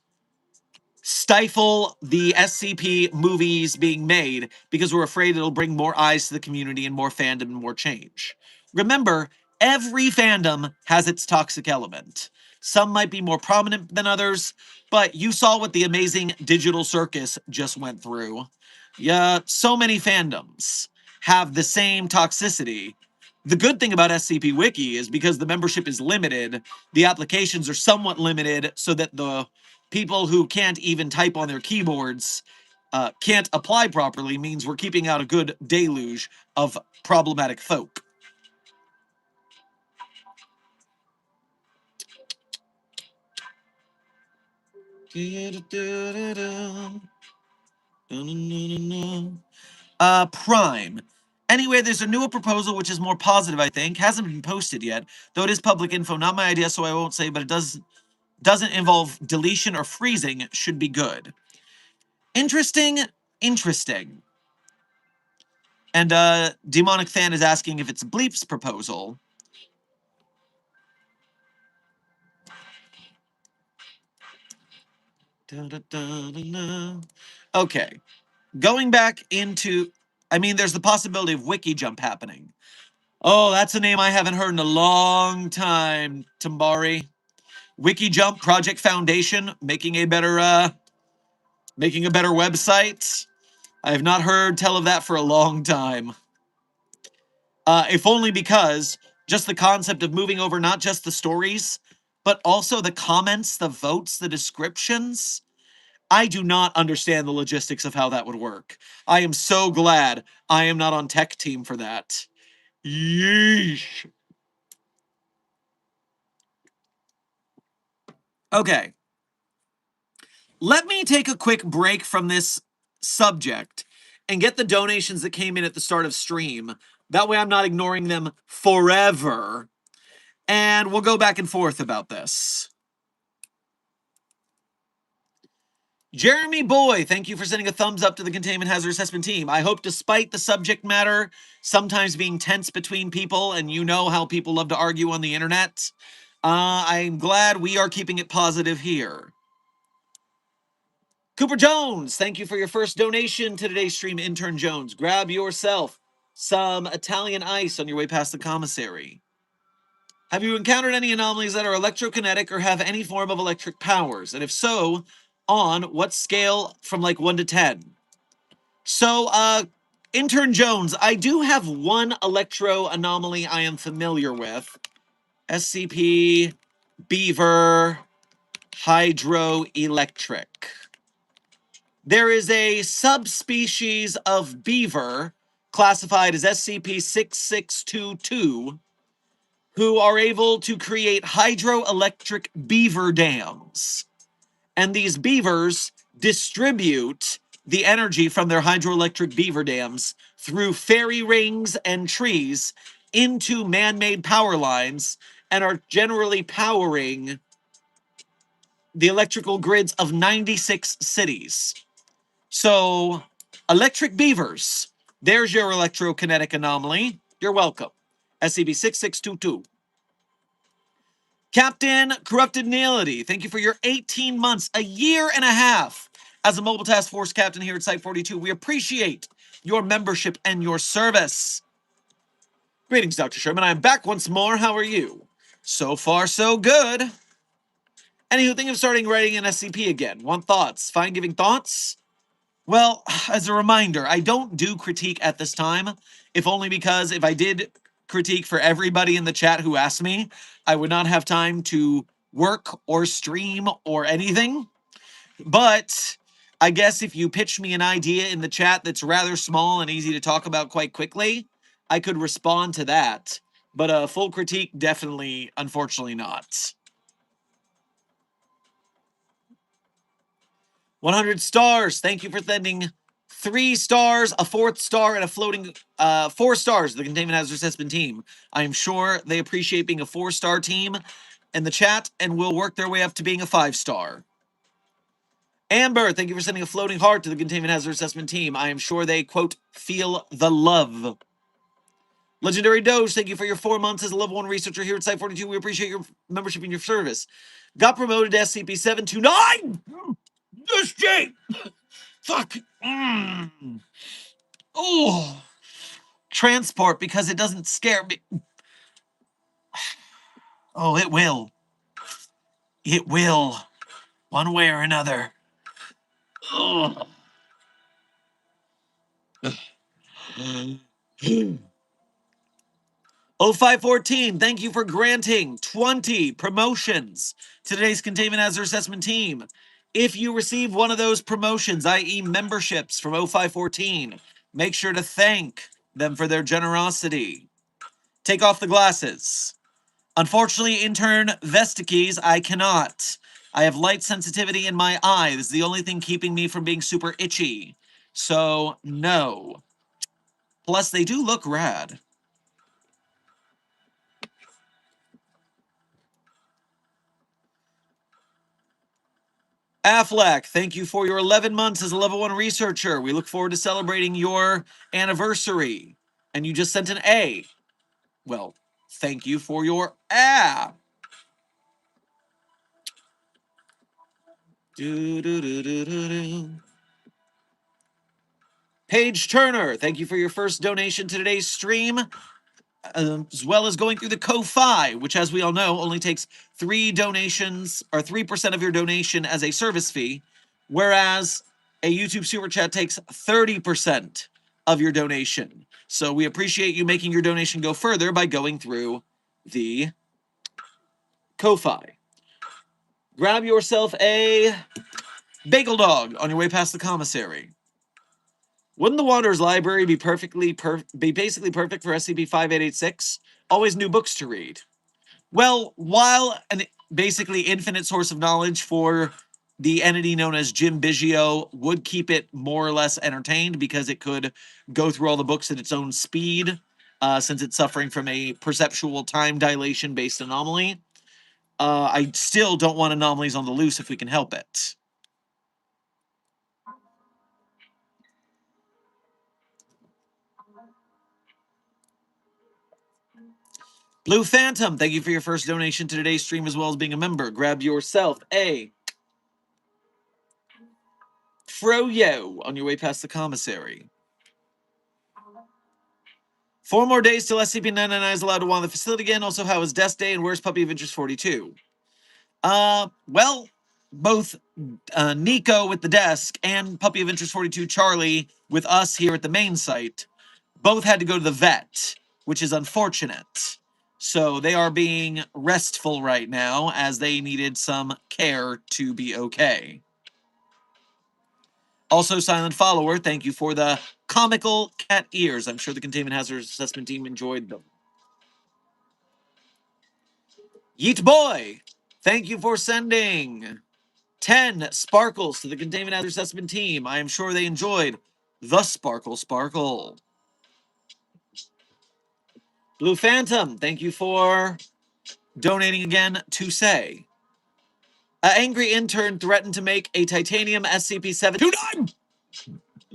stifle the SCP movies being made because we're afraid it'll bring more eyes to the community and more fandom and more change. Remember, every fandom has its toxic element. Some might be more prominent than others, but you saw what the amazing digital circus just went through. Yeah, so many fandoms have the same toxicity. The good thing about SCP Wiki is because the membership is limited, the applications are somewhat limited so that the people who can't even type on their keyboards can't apply properly, means we're keeping out a good deluge of problematic folk. Prime. Anyway, there's a newer proposal which is more positive, I think. Hasn't been posted yet, though it is public info. Not my idea, so I won't say, but it doesn't involve deletion or freezing. Should be good. Interesting. And Demonic Fan is asking if it's Bleep's proposal. Okay. Going back into, I mean, there's the possibility of Wiki Jump happening. Oh, that's a name I haven't heard in a long time, Tambari. Wiki Jump Project Foundation making a better website. I have not heard tell of that for a long time. If only because just the concept of moving over not just the stories, but also the comments, the votes, the descriptions. I do not understand the logistics of how that would work. I am so glad I am not on tech team for that. Yeesh. Okay. Let me take a quick break from this subject and get the donations that came in at the start of stream. That way I'm not ignoring them forever. And we'll go back and forth about this. Jeremy Boy, thank you for sending a thumbs up to the Containment Hazard Assessment team. I hope despite the subject matter sometimes being tense between people, and you know how people love to argue on the internet, I'm glad we are keeping it positive here. Cooper Jones, thank you for your first donation to today's stream, Intern Jones. Grab yourself some Italian ice on your way past the commissary. Have you encountered any anomalies that are electrokinetic or have any form of electric powers? And if so, on what scale from like 1 to 10? So, Intern Jones, I do have one electro anomaly I am familiar with. SCP Beaver Hydroelectric. There is a subspecies of beaver classified as SCP-6622 who are able to create hydroelectric beaver dams. And these beavers distribute the energy from their hydroelectric beaver dams through fairy rings and trees into man-made power lines and are generally powering the electrical grids of 96 cities. So, electric beavers, there's your electrokinetic anomaly. You're welcome. SCP-6622. Captain Corrupted Nility, thank you for your 18 months, a year and a half as a Mobile Task Force Captain here at Site-42. We appreciate your membership and your service. Greetings, Dr. Sherman. I am back once more. How are you? So far, so good. Anywho, think of starting writing an SCP again. Want thoughts? Fine giving thoughts? Well, as a reminder, I don't do critique at this time, if only because if I did critique for everybody in the chat who asked me, I would not have time to work or stream or anything. But I guess if you pitch me an idea in the chat that's rather small and easy to talk about quite quickly, I could respond to that. But a full critique, definitely, unfortunately not. 100 stars. Thank you for sending 3 stars, a 4th star, and a floating 4 stars to the Containment Hazard Assessment team. I am sure they appreciate being a 4-star team in the chat and will work their way up to being a 5-star. Amber, thank you for sending a floating heart to the Containment Hazard Assessment team. I am sure they, quote, feel the love. Legendary Doge, thank you for your 4 months as a level 1 researcher here at Site-42. We appreciate your membership and your service. Got promoted to SCP-729! This Jake! Fuck! Oh! Transport because it doesn't scare me. Oh, it will. It will. One way or another. Oh. 0514, thank you for granting 20 promotions to today's Containment Hazard Assessment team. If you receive one of those promotions, i.e. memberships from 0514, make sure to thank them for their generosity. Take off the glasses. Unfortunately, intern Vestikes, I cannot. I have light sensitivity in my eye. This is the only thing keeping me from being super itchy. So, no. Plus, they do look rad. Affleck, thank you for your 11 months as a level 1 researcher. We look forward to celebrating your anniversary. And you just sent an A. Well, thank you for your A. Paige Turner, thank you for your first donation to today's stream, as well as going through the Ko-Fi, which, as we all know, only takes 3 donations, or 3% of your donation as a service fee, whereas a YouTube Super Chat takes 30% of your donation. So we appreciate you making your donation go further by going through the Ko-Fi. Grab yourself a bagel dog on your way past the commissary. Wouldn't the Wanderer's Library be basically perfect for SCP-5886? Always new books to read. Well, while an basically infinite source of knowledge for the entity known as Jim Biggio would keep it more or less entertained because it could go through all the books at its own speed, since it's suffering from a perceptual time dilation-based anomaly, I still don't want anomalies on the loose if we can help it. Blue Phantom, thank you for your first donation to today's stream as well as being a member. Grab yourself a Froyo on your way past the commissary. 4 more days till SCP-999 is allowed to wander the facility again. Also, how is Death Day and where's Puppy of Interest 42? Well, both Nico with the desk and Puppy of Interest 42 Charlie with us here at the main site both had to go to the vet, which is unfortunate. So they are being restful right now as they needed some care to be okay. Also, Silent Follower, thank you for the comical cat ears. I'm sure the Containment Hazard Assessment team enjoyed them. Yeet Boy, thank you for sending 10 sparkles to the Containment Hazard Assessment team. I am sure they enjoyed the Sparkle Sparkle. Blue Phantom, thank you for donating again to say. An angry intern threatened to make a titanium SCP-729.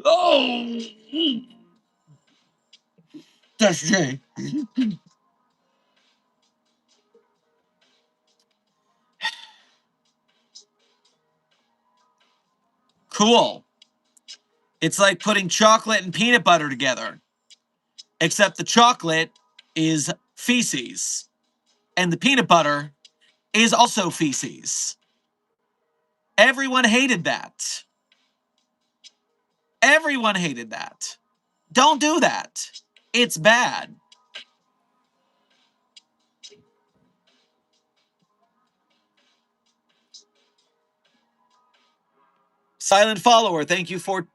Oh! That's Jay. Cool. It's like putting chocolate and peanut butter together. Except the chocolate is feces. And the peanut butter is also feces. Everyone hated that. Everyone hated that. Don't do that. It's bad. Silent Follower, thank you for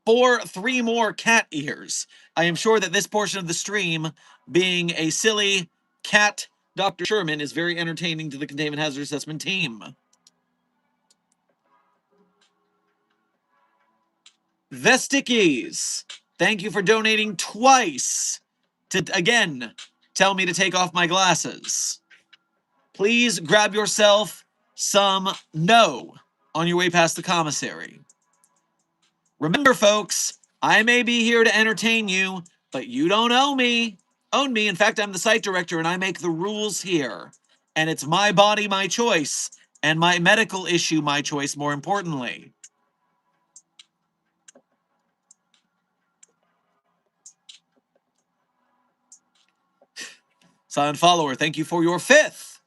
3 more cat ears. I am sure that this portion of the stream, being a silly cat Dr. Sherman, is very entertaining to the Containment Hazard Assessment team. Vestickies, thank you for donating twice to, again, tell me to take off my glasses. Please grab yourself some no on your way past the commissary. Remember, folks, I may be here to entertain you, but you don't own me. In fact, I'm the site director and I make the rules here. And it's my body, my choice, and my medical issue, my choice, more importantly. Silent Follower, thank you for your 5th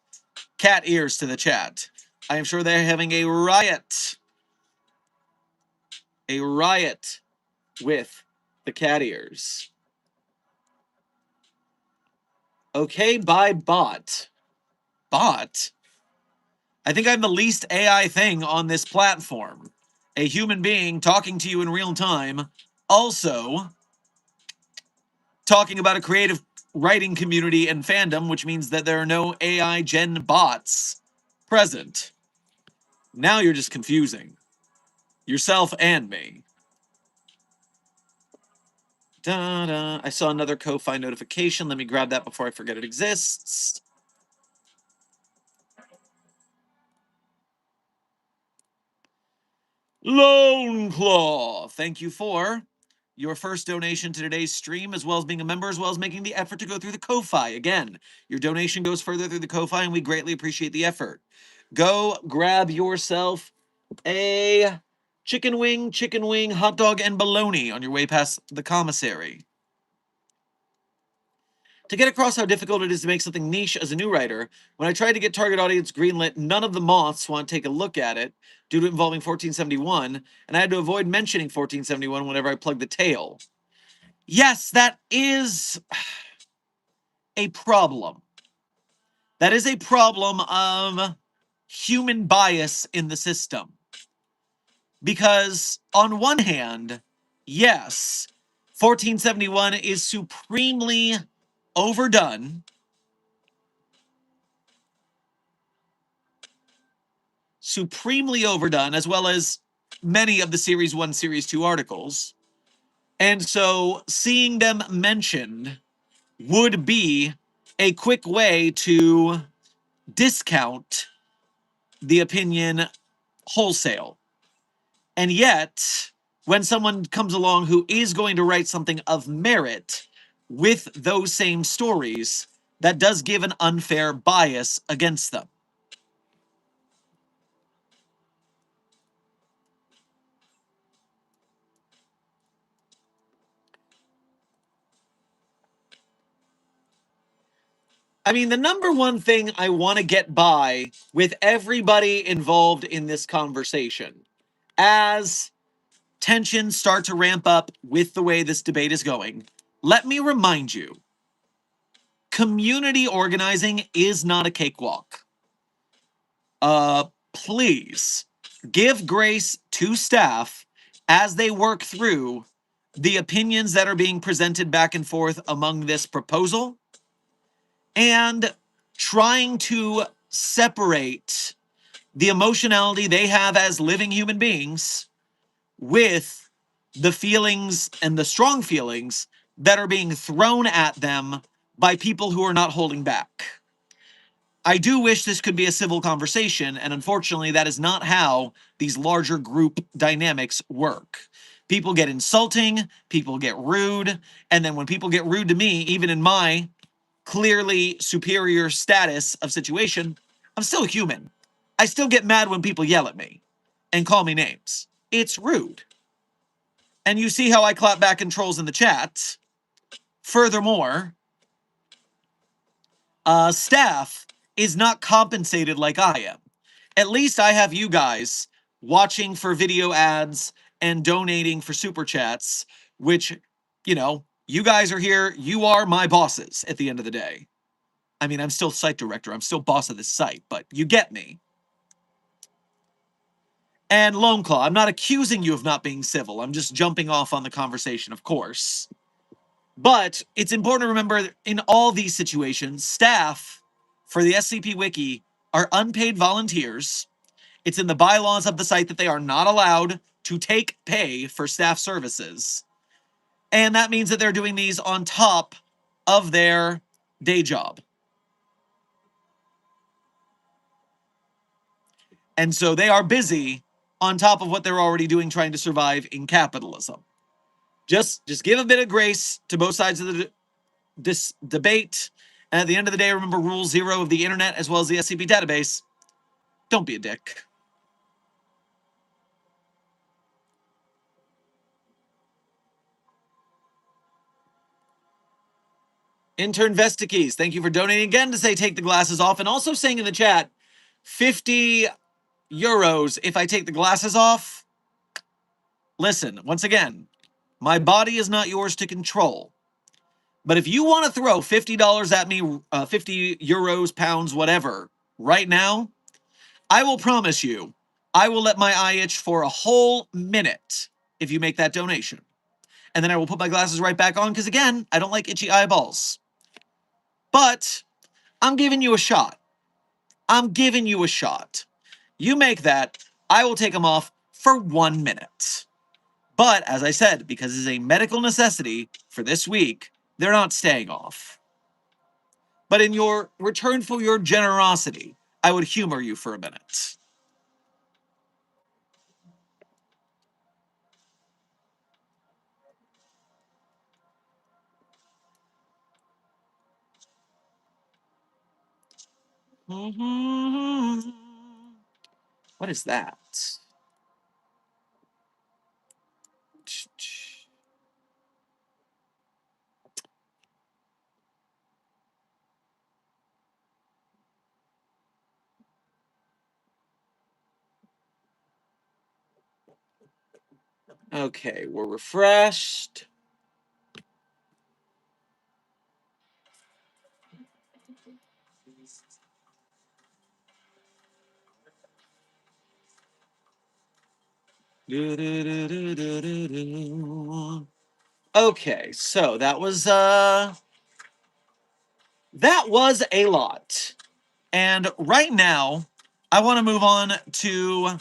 cat ears to the chat. I am sure they're having a riot. A riot with the cat ears. Okay, bye, bot. Bot? I think I'm the least AI thing on this platform. A human being talking to you in real time, also talking about a creative writing community and fandom, which means that there are no AI gen bots present. Now you're just confusing yourself and me. Da-da. I saw another Ko-Fi notification. Let me grab that before I forget it exists. Lone Claw, thank you for your first donation to today's stream, as well as being a member, as well as making the effort to go through the Ko-Fi. Again, your donation goes further through the Ko-Fi, and we greatly appreciate the effort. Go grab yourself a chicken wing, hot dog, and bologna on your way past the commissary. To get across how difficult it is to make something niche as a new writer, when I tried to get target audience greenlit, none of the moths want to take a look at it due to it involving 1471, and I had to avoid mentioning 1471 whenever I plugged the tail. Yes, that is a problem. That is a problem of human bias in the system. Because on one hand, yes, 1471 is supremely overdone. Supremely overdone, as well as many of the Series 1, Series 2 articles. And so seeing them mentioned would be a quick way to discount the opinion wholesale. And yet, when someone comes along who is going to write something of merit with those same stories, that does give an unfair bias against them. I mean, the number one thing I want to get by with everybody involved in this conversation, as tensions start to ramp up with the way this debate is going, let me remind you, community organizing is not a cakewalk. Please give grace to staff as they work through the opinions that are being presented back and forth among this proposal, and trying to separate the emotionality they have as living human beings with the feelings and the strong feelings that are being thrown at them by people who are not holding back. I do wish this could be a civil conversation, and unfortunately, that is not how these larger group dynamics work. People get insulting, people get rude, and then when people get rude to me, even in my clearly superior status of situation, I'm still a human. I still get mad when people yell at me and call me names. It's rude. And you see how I clap back and trolls in the chat. Furthermore, staff is not compensated like I am. At least I have you guys watching for video ads and donating for super chats, which, you know, you guys are here. You are my bosses at the end of the day. I mean, I'm still site director. I'm still boss of this site, but you get me. And Lone Claw, I'm not accusing you of not being civil. I'm just jumping off on the conversation, of course. But it's important to remember in all these situations, staff for the SCP Wiki are unpaid volunteers. It's in the bylaws of the site that they are not allowed to take pay for staff services. And that means that they're doing these on top of their day job. And so they are busy on top of what they're already doing trying to survive in capitalism. Just give a bit of grace to both sides of this debate. And at the end of the day, remember rule 0 of the internet as well as the SCP database. Don't be a dick. Intern Vestikis, thank you for donating again to say take the glasses off, and also saying in the chat, 50 euros if I take the glasses off. Listen, once again, my body is not yours to control. But if you want to throw $50 at me, 50 euros, pounds, whatever, right now, I will promise you, I will let my eye itch for a whole minute if you make that donation. And then I will put my glasses right back on because, again, I don't like itchy eyeballs. But I'm giving you a shot. I'm giving you a shot. You make that, I will take them off for 1 minute. But, as I said, because it's a medical necessity for this week, they're not staying off. But in your return for your generosity, I would humor you for a minute. What is that? Okay, we're refreshed. Okay, so that was a lot. And right now, I want to move on to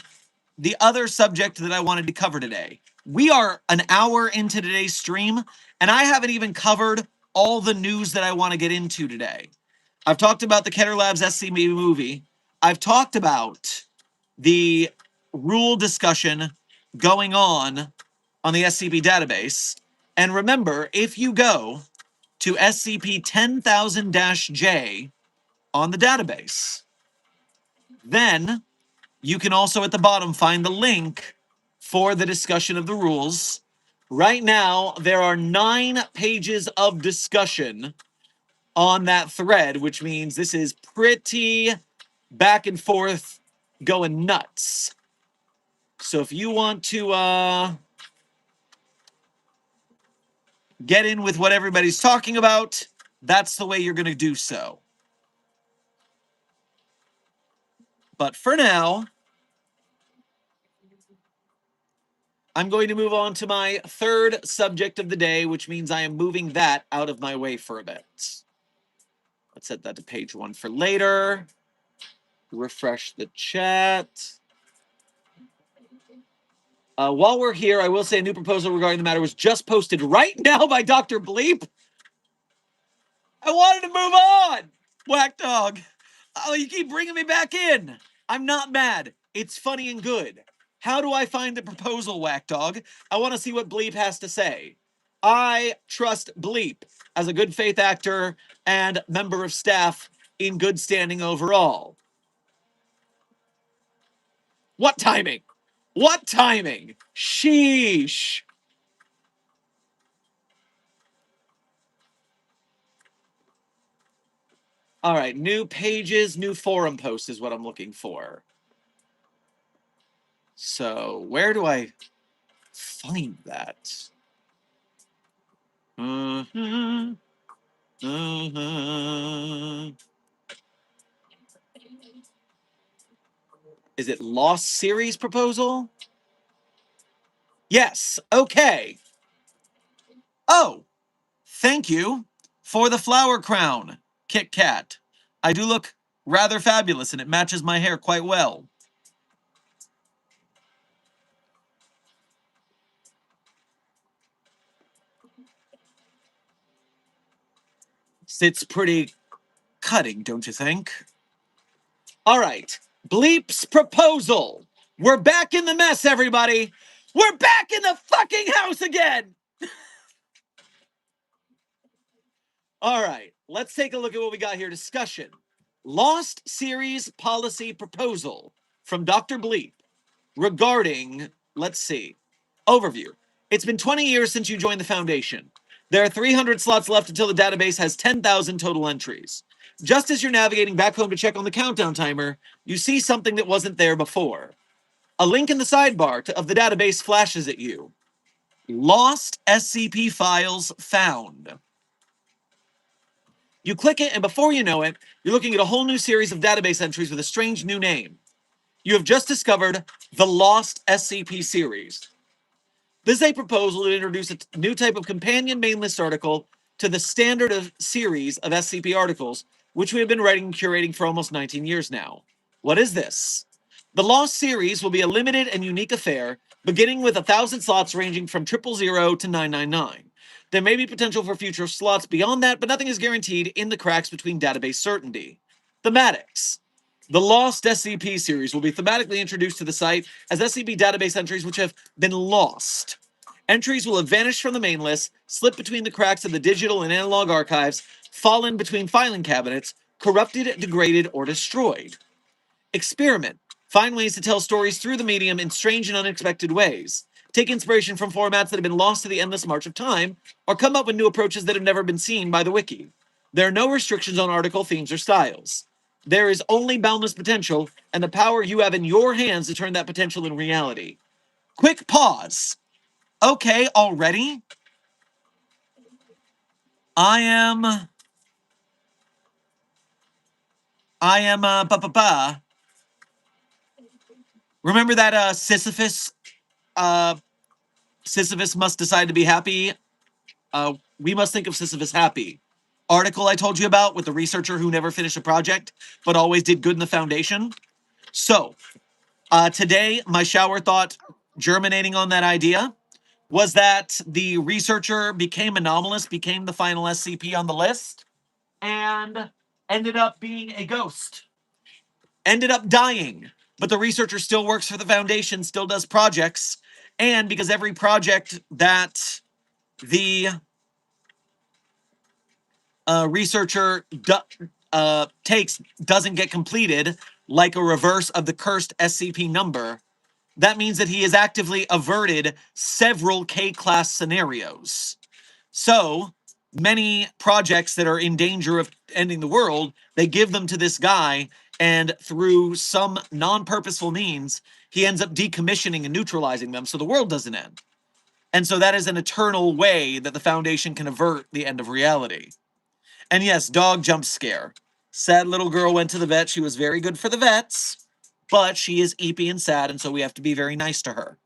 the other subject that I wanted to cover today. We are an hour into today's stream, and I haven't even covered all the news that I want to get into today. I've talked about the Keter Labs SCP movie. I've talked about the rule discussion going on the SCP database. And remember, if you go to SCP-10,000-J on the database. Then you can also at the bottom find the link for the discussion of the rules. Right now, there are 9 pages of discussion on that thread, which means this is pretty back and forth going nuts. So if you want to get in with what everybody's talking about, that's the way you're going to do so. But for now, I'm going to move on to my third subject of the day, which means I am moving that out of my way for a bit. Let's set that to page 1 for later. Refresh the chat. While we're here, I will say a new proposal regarding the matter was just posted right now by Dr. Bleep. I wanted to move on, Whack Dog. Oh, you keep bringing me back in. I'm not mad. It's funny and good. How do I find the proposal, Whack Dog? I want to see what Bleep has to say. I trust Bleep as a good faith actor and member of staff in good standing overall. What timing? What timing? Sheesh. All right, new pages, new forum post is what I'm looking for. So where do I find that? Is it Lost Series proposal? Yes, okay. Oh, thank you for the flower crown, Kit Kat. I do look rather fabulous and it matches my hair quite well. It's pretty cutting, don't you think? All right, Bleep's proposal. We're back in the mess, everybody. We're back in the fucking house again. All right, let's take a look at what we got here. Discussion. Lost Series Policy Proposal from Dr. Bleep regarding, let's see, overview. It's been 20 years since you joined the Foundation. There are 300 slots left until the database has 10,000 total entries. Just as you're navigating back home to check on the countdown timer, you see something that wasn't there before. A link in the sidebar of the database flashes at you. Lost SCP files found. You click it, and before you know it, you're looking at a whole new series of database entries with a strange new name. You have just discovered the Lost SCP series. This is a proposal to introduce a new type of companion main list article to the standard of series of SCP articles, which we have been writing and curating for almost 19 years now. What is this? The Lost series will be a limited and unique affair, beginning with 1,000 slots ranging from 000 to 999. There may be potential for future slots beyond that, but nothing is guaranteed in the cracks between database certainty. Thematics. The Lost SCP series will be thematically introduced to the site as SCP database entries which have been lost. Entries will have vanished from the main list, slipped between the cracks of the digital and analog archives, fallen between filing cabinets, corrupted, degraded, or destroyed. Experiment. Find ways to tell stories through the medium in strange and unexpected ways. Take inspiration from formats that have been lost to the endless march of time, or come up with new approaches that have never been seen by the wiki. There are no restrictions on article themes or styles. There is only boundless potential, and the power you have in your hands to turn that potential in reality. Quick pause. Okay, already? I am, Remember that, Sisyphus must decide to be happy? We must think of Sisyphus happy. Article I told you about with the researcher who never finished a project, but always did good in the Foundation. So, today, my shower thought germinating on that idea was that the researcher became anomalous, became the final SCP on the list, and ended up being a ghost. Ended up dying. But the researcher still works for the Foundation, still does projects, and because every project that the researcher doesn't get completed, like a reverse of the cursed SCP number, that means that he has actively averted several K-class scenarios. So many projects that are in danger of ending the world, they give them to this guy, and through some non-purposeful means, he ends up decommissioning and neutralizing them so the world doesn't end. And so that is an eternal way that the Foundation can avert the end of reality. And yes, dog jump scare. Sad little girl went to the vet. She was very good for the vets, but she is eepy and sad, and so we have to be very nice to her.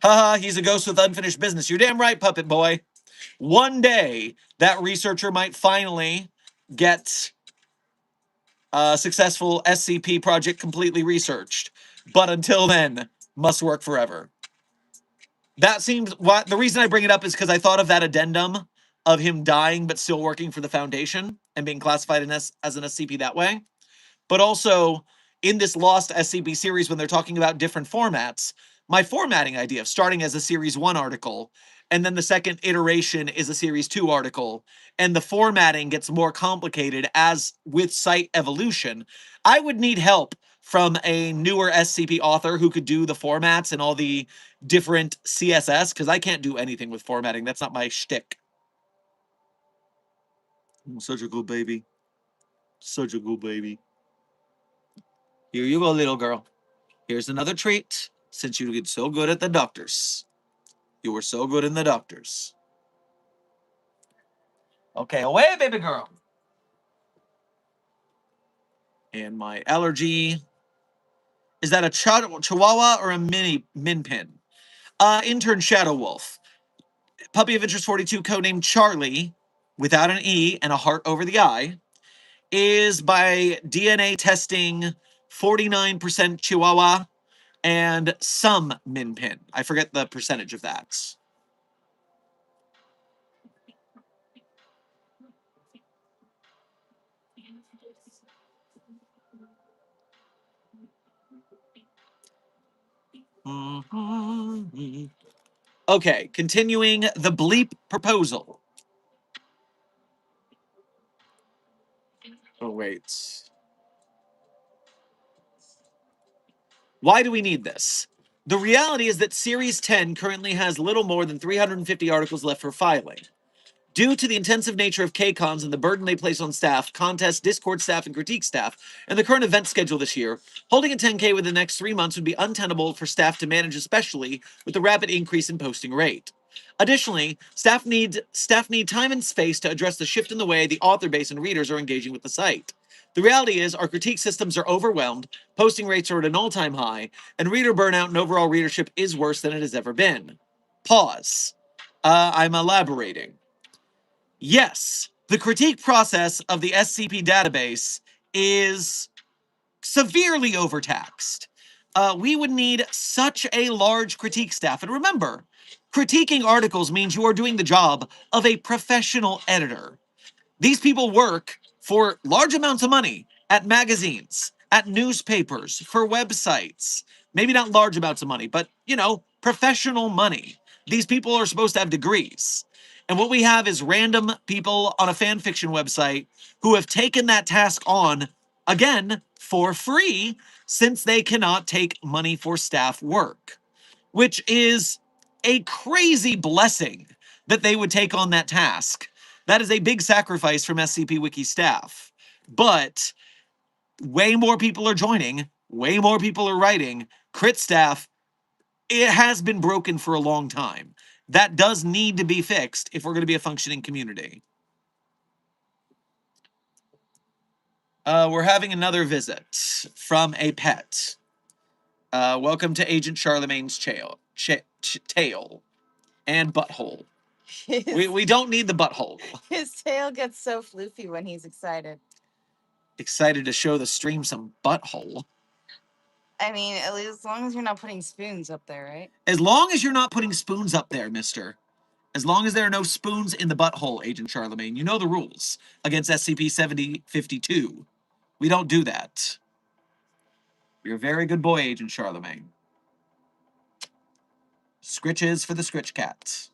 Haha, he's a ghost with unfinished business. You're damn right, puppet boy. One day, that researcher might finally get a successful SCP project completely researched. But until then, must work forever. That seems what the reason I bring it up is because I thought of that addendum of him dying but still working for the Foundation and being classified as an SCP that way. But also in this Lost SCP series, when they're talking about different formats, my formatting idea of starting as a Series 1 article, and then the second iteration is a Series 2 article, and the formatting gets more complicated as with site evolution, I would need help from a newer SCP author who could do the formats and all the different CSS, because I can't do anything with formatting. That's not my shtick. Such a good baby. Such a good baby. Here you go, little girl. Here's another treat, since you get so good at the doctors. You were so good in the doctors. Okay, away, baby girl. And my allergy. Is that a Chihuahua or a Min Pin? Intern Shadow Wolf. Puppy of Interest 42, codenamed Charlie, without an E and a heart over the I, is by DNA testing 49% Chihuahua and some Min Pin. I forget the percentage of that. Okay, continuing the bleep proposal. Oh, wait. Why do we need this? The reality is that Series 10 currently has little more than 350 articles left for filing. Due to the intensive nature of KCONs and the burden they place on staff, contests, Discord staff, and critique staff, and the current event schedule this year, holding a 10K within the next 3 months would be untenable for staff to manage, especially with the rapid increase in posting rate. Additionally, staff need time and space to address the shift in the way the author base and readers are engaging with the site. The reality is, our critique systems are overwhelmed, posting rates are at an all-time high, and reader burnout and overall readership is worse than it has ever been. Pause. I'm elaborating. Yes, the critique process of the SCP database is severely overtaxed. We would need such a large critique staff. And remember, critiquing articles means you are doing the job of a professional editor. These people work for large amounts of money at magazines, at newspapers, for websites. Maybe not large amounts of money, but, professional money. These people are supposed to have degrees. And what we have is random people on a fan fiction website who have taken that task on, again, for free, since they cannot take money for staff work, which is a crazy blessing that they would take on that task. That is a big sacrifice from SCP Wiki staff. But way more people are joining, way more people are writing. Crit staff, it has been broken for a long time. That does need to be fixed if we're going to be a functioning community. We're having another visit from a pet. Welcome to Agent Charlemagne's tail and butthole. We don't need the butthole. His tail gets so floofy when he's excited. Excited to show the stream some butthole. I mean, at least as long as you're not putting spoons up there, right? As long as you're not putting spoons up there, mister. As long as there are no spoons in the butthole, Agent Charlemagne. You know the rules against SCP-7052. We don't do that. You're a very good boy, Agent Charlemagne. Scritches for the Scritch Cat.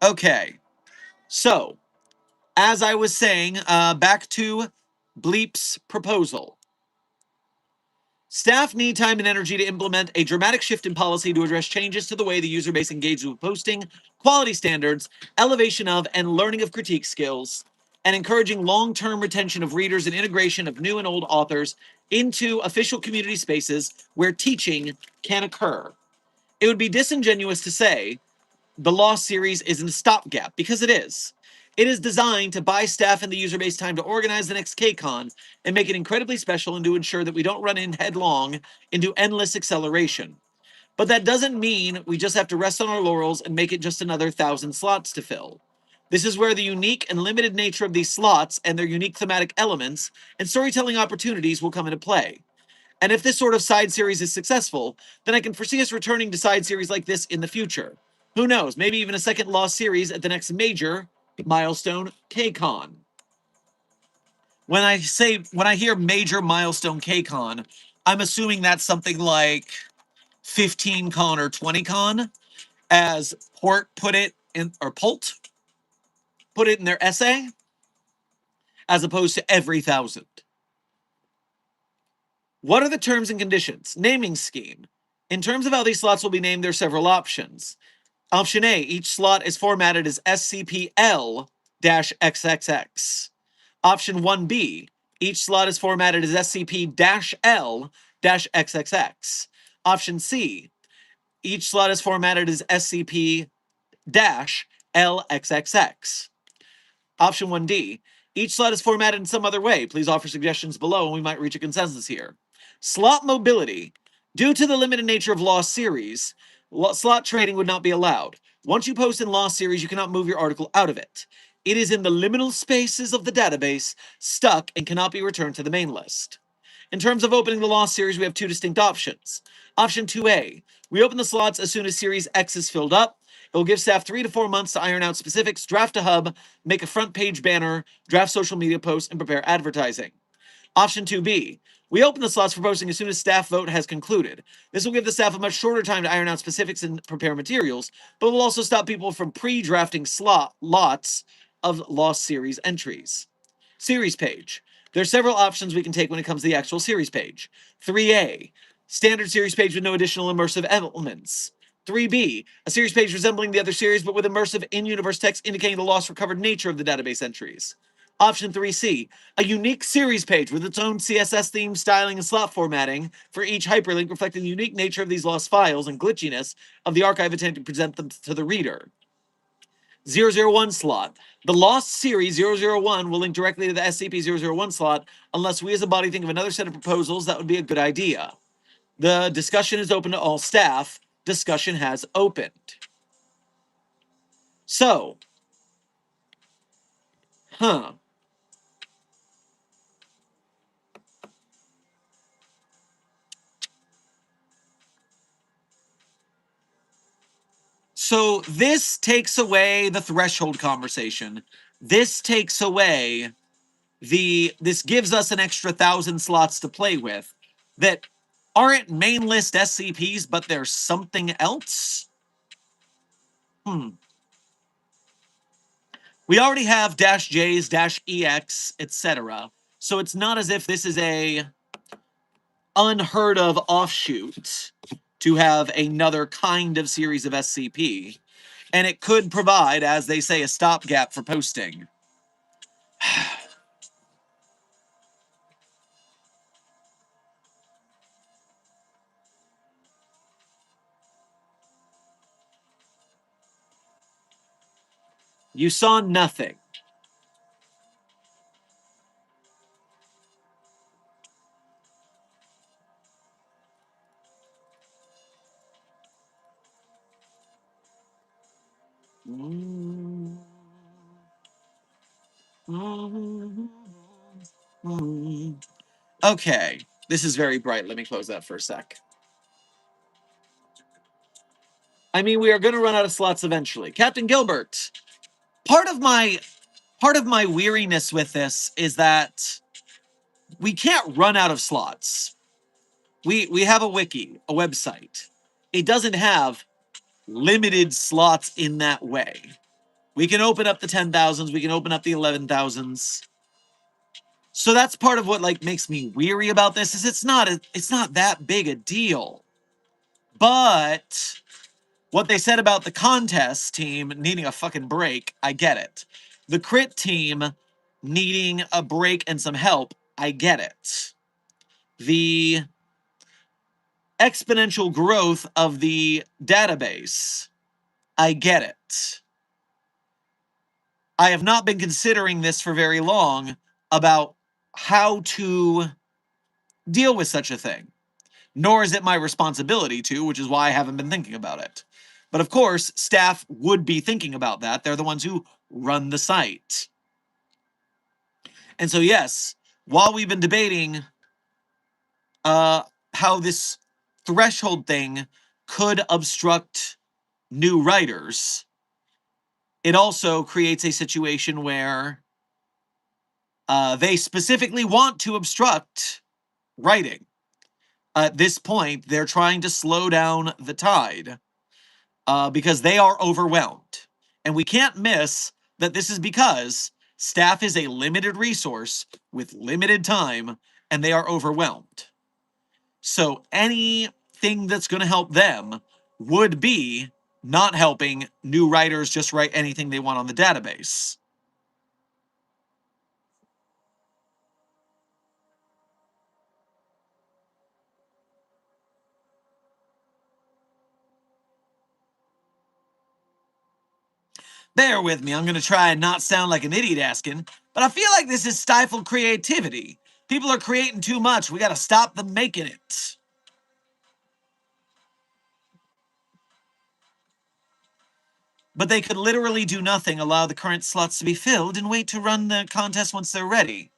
Okay, so as I was saying, back to Bleep's proposal. Staff need time and energy to implement a dramatic shift in policy to address changes to the way the user base engages with posting, quality standards, elevation of and learning of critique skills, and encouraging long-term retention of readers and integration of new and old authors into official community spaces where teaching can occur. It would be disingenuous to say the Lost series is a stopgap, because it is. It is designed to buy staff and the user base time to organize the next KCON and make it incredibly special and to ensure that we don't run in headlong into endless acceleration. But that doesn't mean we just have to rest on our laurels and make it just another 1,000 slots to fill. This is where the unique and limited nature of these slots and their unique thematic elements and storytelling opportunities will come into play. And if this sort of side series is successful, then I can foresee us returning to side series like this in the future. Who knows, maybe even a second Lost series at the next major milestone KCON. When I hear major milestone KCON, I'm assuming that's something like 15 con or 20 con, as Port put it in, or Pult put it in their essay, as opposed to every 1,000. What are the terms and conditions? Naming scheme. In terms of how these slots will be named, there are several options. Option A, each slot is formatted as SCP-L-XXX. Option 1B, each slot is formatted as SCP-L-XXX. Option C, each slot is formatted as SCP-LXXX. Option 1D, each slot is formatted in some other way. Please offer suggestions below and we might reach a consensus here. Slot mobility. Due to the limited nature of Lost series, slot trading would not be allowed. Once you post in Lost series, you cannot move your article out of it. It is in the liminal spaces of the database, stuck, and cannot be returned to the main list. In terms of opening the Lost series, we have two distinct options. Option 2A, we open the slots as soon as Series X is filled up. It will give staff 3 to 4 months to iron out specifics, draft a hub, make a front page banner, draft social media posts, and prepare advertising. Option 2B, we open the slots for posting as soon as staff vote has concluded. This will give the staff a much shorter time to iron out specifics and prepare materials, but will also stop people from pre-drafting lots of Lost series entries. Series page. There are several options we can take when it comes to the actual series page. 3A, standard series page with no additional immersive elements. 3B, a series page resembling the other series but with immersive in-universe text indicating the lost recovered nature of the database entries. Option 3C, a unique series page with its own CSS theme, styling, and slot formatting for each hyperlink reflecting the unique nature of these lost files and glitchiness of the archive intended to present them to the reader. 001 slot. The Lost series 001 will link directly to the SCP-001 slot unless we as a body think of another set of proposals that would be a good idea. The discussion is open to all staff. Discussion has opened. So, So this takes away the threshold conversation. This takes away this gives us an extra 1,000 slots to play with that aren't main list SCPs, but there's something else. We already have -Js, -EX, etc. So it's not as if this is a unheard of offshoot to have another kind of series of SCP. And it could provide, as they say, a stopgap for posting. You saw nothing. Okay, this is very bright. Let me close that for a sec. I mean, we are going to run out of slots eventually. Captain Gilbert, part of my weariness with this is that we can't run out of slots. We have a wiki, a website. It doesn't have limited slots in that way. We can open up the 10,000s, we can open up the 11,000s. So that's part of what like makes me weary about this is it's not that big a deal. But what they said about the contest team needing a fucking break, I get it. The crit team needing a break and some help, I get it. The exponential growth of the database, I get it. I have not been considering this for very long about how to deal with such a thing. Nor is it my responsibility to, which is why I haven't been thinking about it. But of course, staff would be thinking about that. They're the ones who run the site. And so, yes, while we've been debating how this threshold thing could obstruct new writers, it also creates a situation where they specifically want to obstruct writing. At this point, they're trying to slow down the tide because they are overwhelmed. And we can't miss that this is because staff is a limited resource with limited time and they are overwhelmed. So anything that's going to help them would be not helping new writers just write anything they want on the database. Bear with me, I'm going to try and not sound like an idiot asking, but I feel like this is stifled creativity. People are creating too much. We got to stop them making it. But they could literally do nothing, allow the current slots to be filled, and wait to run the contest once they're ready.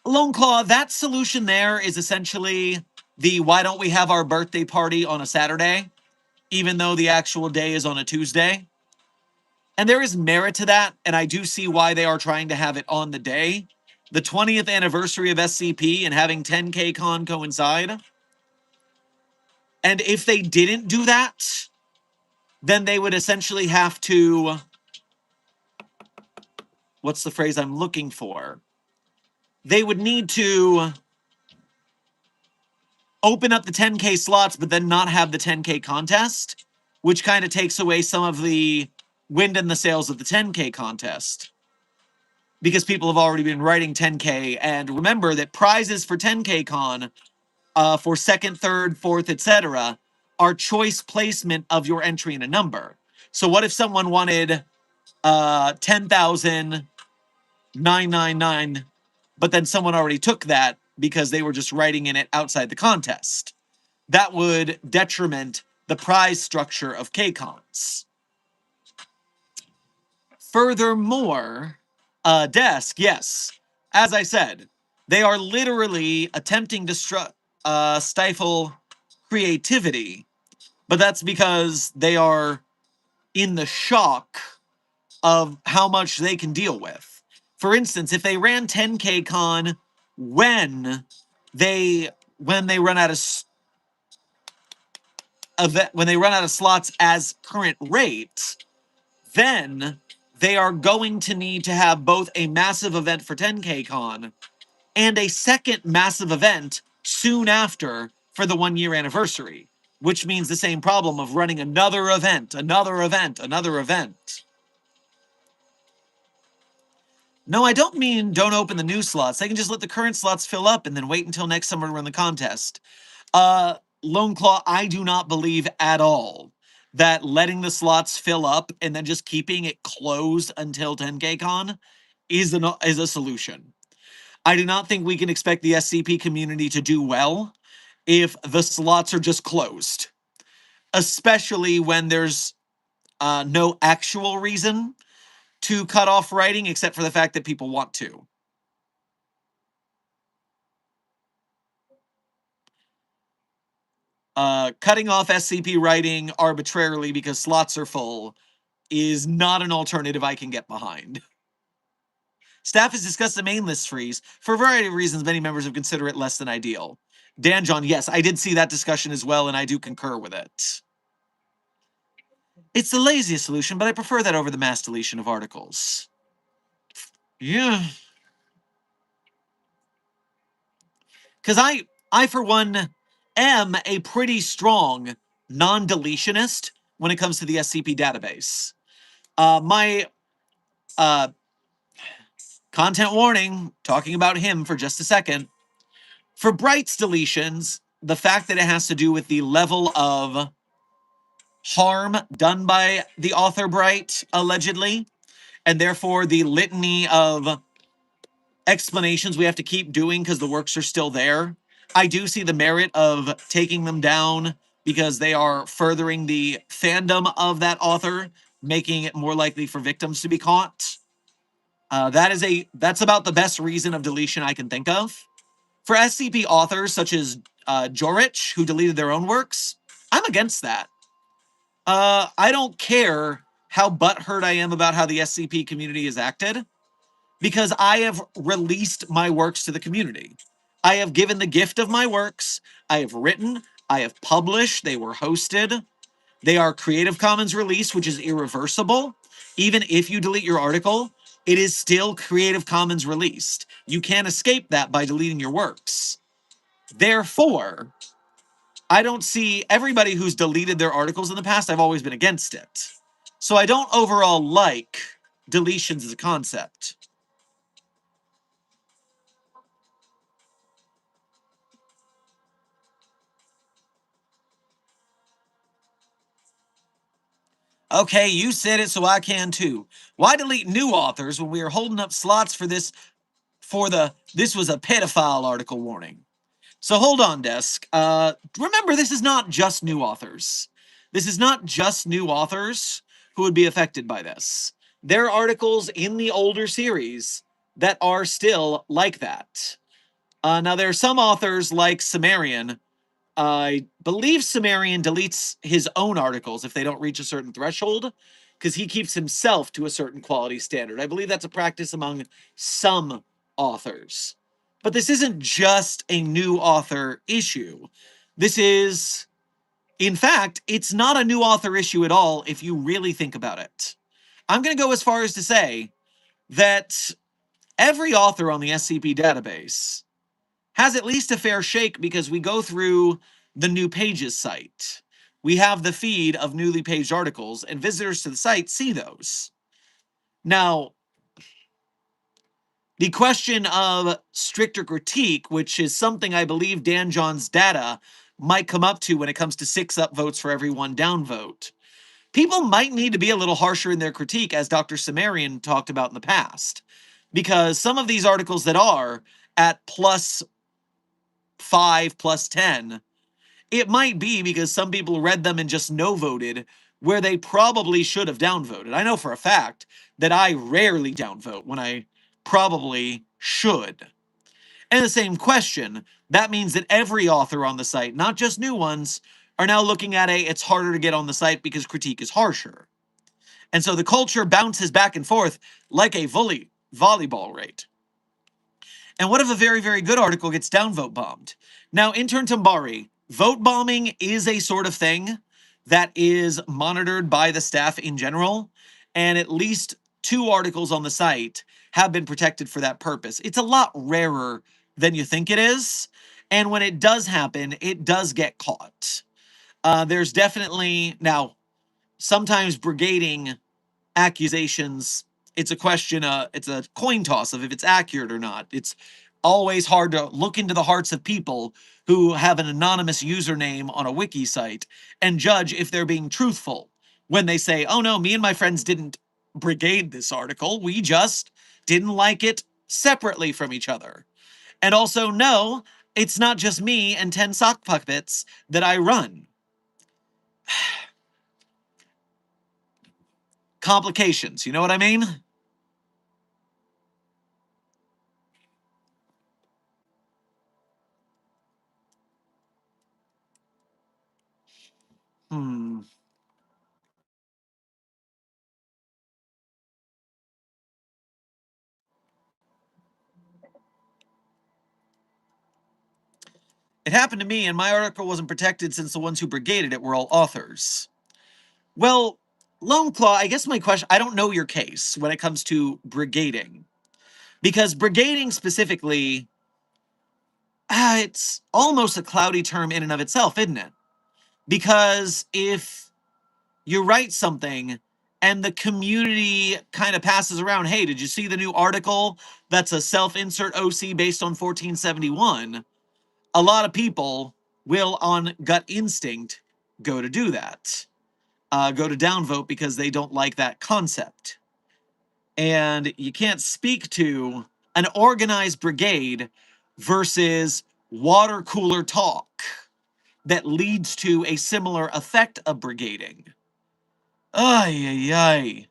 Lone Claw, that solution there is essentially the why don't we have our birthday party on a Saturday, even though the actual day is on a Tuesday. And there is merit to that, and I do see why they are trying to have it on the day. The 20th anniversary of SCP and having 10K Con coincide. And if they didn't do that, then they would essentially have to... What's the phrase I'm looking for? They would need to open up the 10K slots, but then not have the 10K contest, which kind of takes away some of the wind in the sails of the 10K contest. Because people have already been writing 10K, and remember that prizes for 10K Con, for second, third, fourth, etc., are choice placement of your entry in a number. So what if someone wanted 10,999, but then someone already took that because they were just writing in it outside the contest? That would detriment the prize structure of K-Cons. Furthermore, desk, yes. As I said, they are literally attempting to stifle creativity, but that's because they are in the shock of how much they can deal with. For instance, if they ran 10K Con when they run out of slots as current rate, then they are going to need to have both a massive event for 10K Con and a second massive event soon after for the 1-year anniversary, which means the same problem of running another event, another event, another event. No, I don't mean don't open the new slots. They can just let the current slots fill up and then wait until next summer to run the contest. Lone Claw, I do not believe at all that letting the slots fill up and then just keeping it closed until 10K Con is a solution. I do not think we can expect the SCP community to do well if the slots are just closed, especially when there's no actual reason to cut off writing except for the fact that people want to. Cutting off SCP writing arbitrarily because slots are full is not an alternative I can get behind. Staff has discussed the main list freeze. For a variety of reasons, many members have considered it less than ideal. Dan John, yes, I did see that discussion as well, and I do concur with it. It's the laziest solution, but I prefer that over the mass deletion of articles. Yeah. Because I, for one, am a pretty strong non-deletionist when it comes to the SCP database. My content warning, talking about him for just a second. For Bright's deletions, the fact that it has to do with the level of harm done by the author Bright, allegedly, and therefore the litany of explanations we have to keep doing because the works are still there. I do see the merit of taking them down because they are furthering the fandom of that author, making it more likely for victims to be caught. That's about the best reason of deletion I can think of. For SCP authors such as Jorich, who deleted their own works, I'm against that. I don't care how butthurt I am about how the SCP community has acted, because I have released my works to the community. I have given the gift of my works. I have written. I have published. They were hosted. They are Creative Commons release, which is irreversible. Even if you delete your article, it is still Creative Commons released. You can't escape that by deleting your works. Therefore, I don't see everybody who's deleted their articles in the past, I've always been against it. So I don't overall like deletions as a concept. Okay, you said it, so I can too. Why delete new authors when we are holding up slots for this this was a pedophile article warning? So hold on, Desk. Remember, this is not just new authors. This is not just new authors who would be affected by this. There are articles in the older series that are still like that. Now, there are some authors like Sumerian. I believe Sumerian deletes his own articles if they don't reach a certain threshold, because he keeps himself to a certain quality standard. I believe that's a practice among some authors. But this isn't just a new author issue. This is, in fact, it's not a new author issue at all if you really think about it. I'm going to go as far as to say that every author on the SCP database has at least a fair shake because we go through the new pages site. We have the feed of newly paged articles, and visitors to the site see those. Now, the question of stricter critique, which is something I believe Dan John's data might come up to when it comes to 6 upvotes for every 1 downvote. People might need to be a little harsher in their critique, as Dr. Sumerian talked about in the past, because some of these articles that are at +5, +10, it might be because some people read them and just no voted where they probably should have downvoted. I know for a fact that I rarely downvote when I probably should. And the same question, that means that every author on the site, not just new ones, are now looking at it's harder to get on the site because critique is harsher. And so the culture bounces back and forth like a volleyball rate. And what if a very, very good article gets downvote bombed? Now, intern Tambari, vote bombing is a sort of thing that is monitored by the staff in general, and at least 2 articles on the site have been protected for that purpose. It's a lot rarer than you think it is, and when it does happen, it does get caught. There's definitely, now, sometimes brigading accusations, it's a question, it's a coin toss of if it's accurate or not. It's always hard to look into the hearts of people who have an anonymous username on a wiki site and judge if they're being truthful when they say, oh no, me and my friends didn't brigade this article, we just didn't like it separately from each other. And also, no, it's not just me and 10 sock puppets that I run. Complications, you know what I mean? Hmm. It happened to me, and my article wasn't protected since the ones who brigaded it were all authors. Well, Lone Claw, I guess my question, I don't know your case when it comes to brigading. Because brigading specifically, it's almost a cloudy term in and of itself, isn't it? Because if you write something and the community kind of passes around, hey, did you see the new article that's a self-insert OC based on 1471? A lot of people will, on gut instinct, go to do that. Go to downvote because they don't like that concept. And you can't speak to an organized brigade versus water cooler talk that leads to a similar effect of brigading. Ay, ay, ay.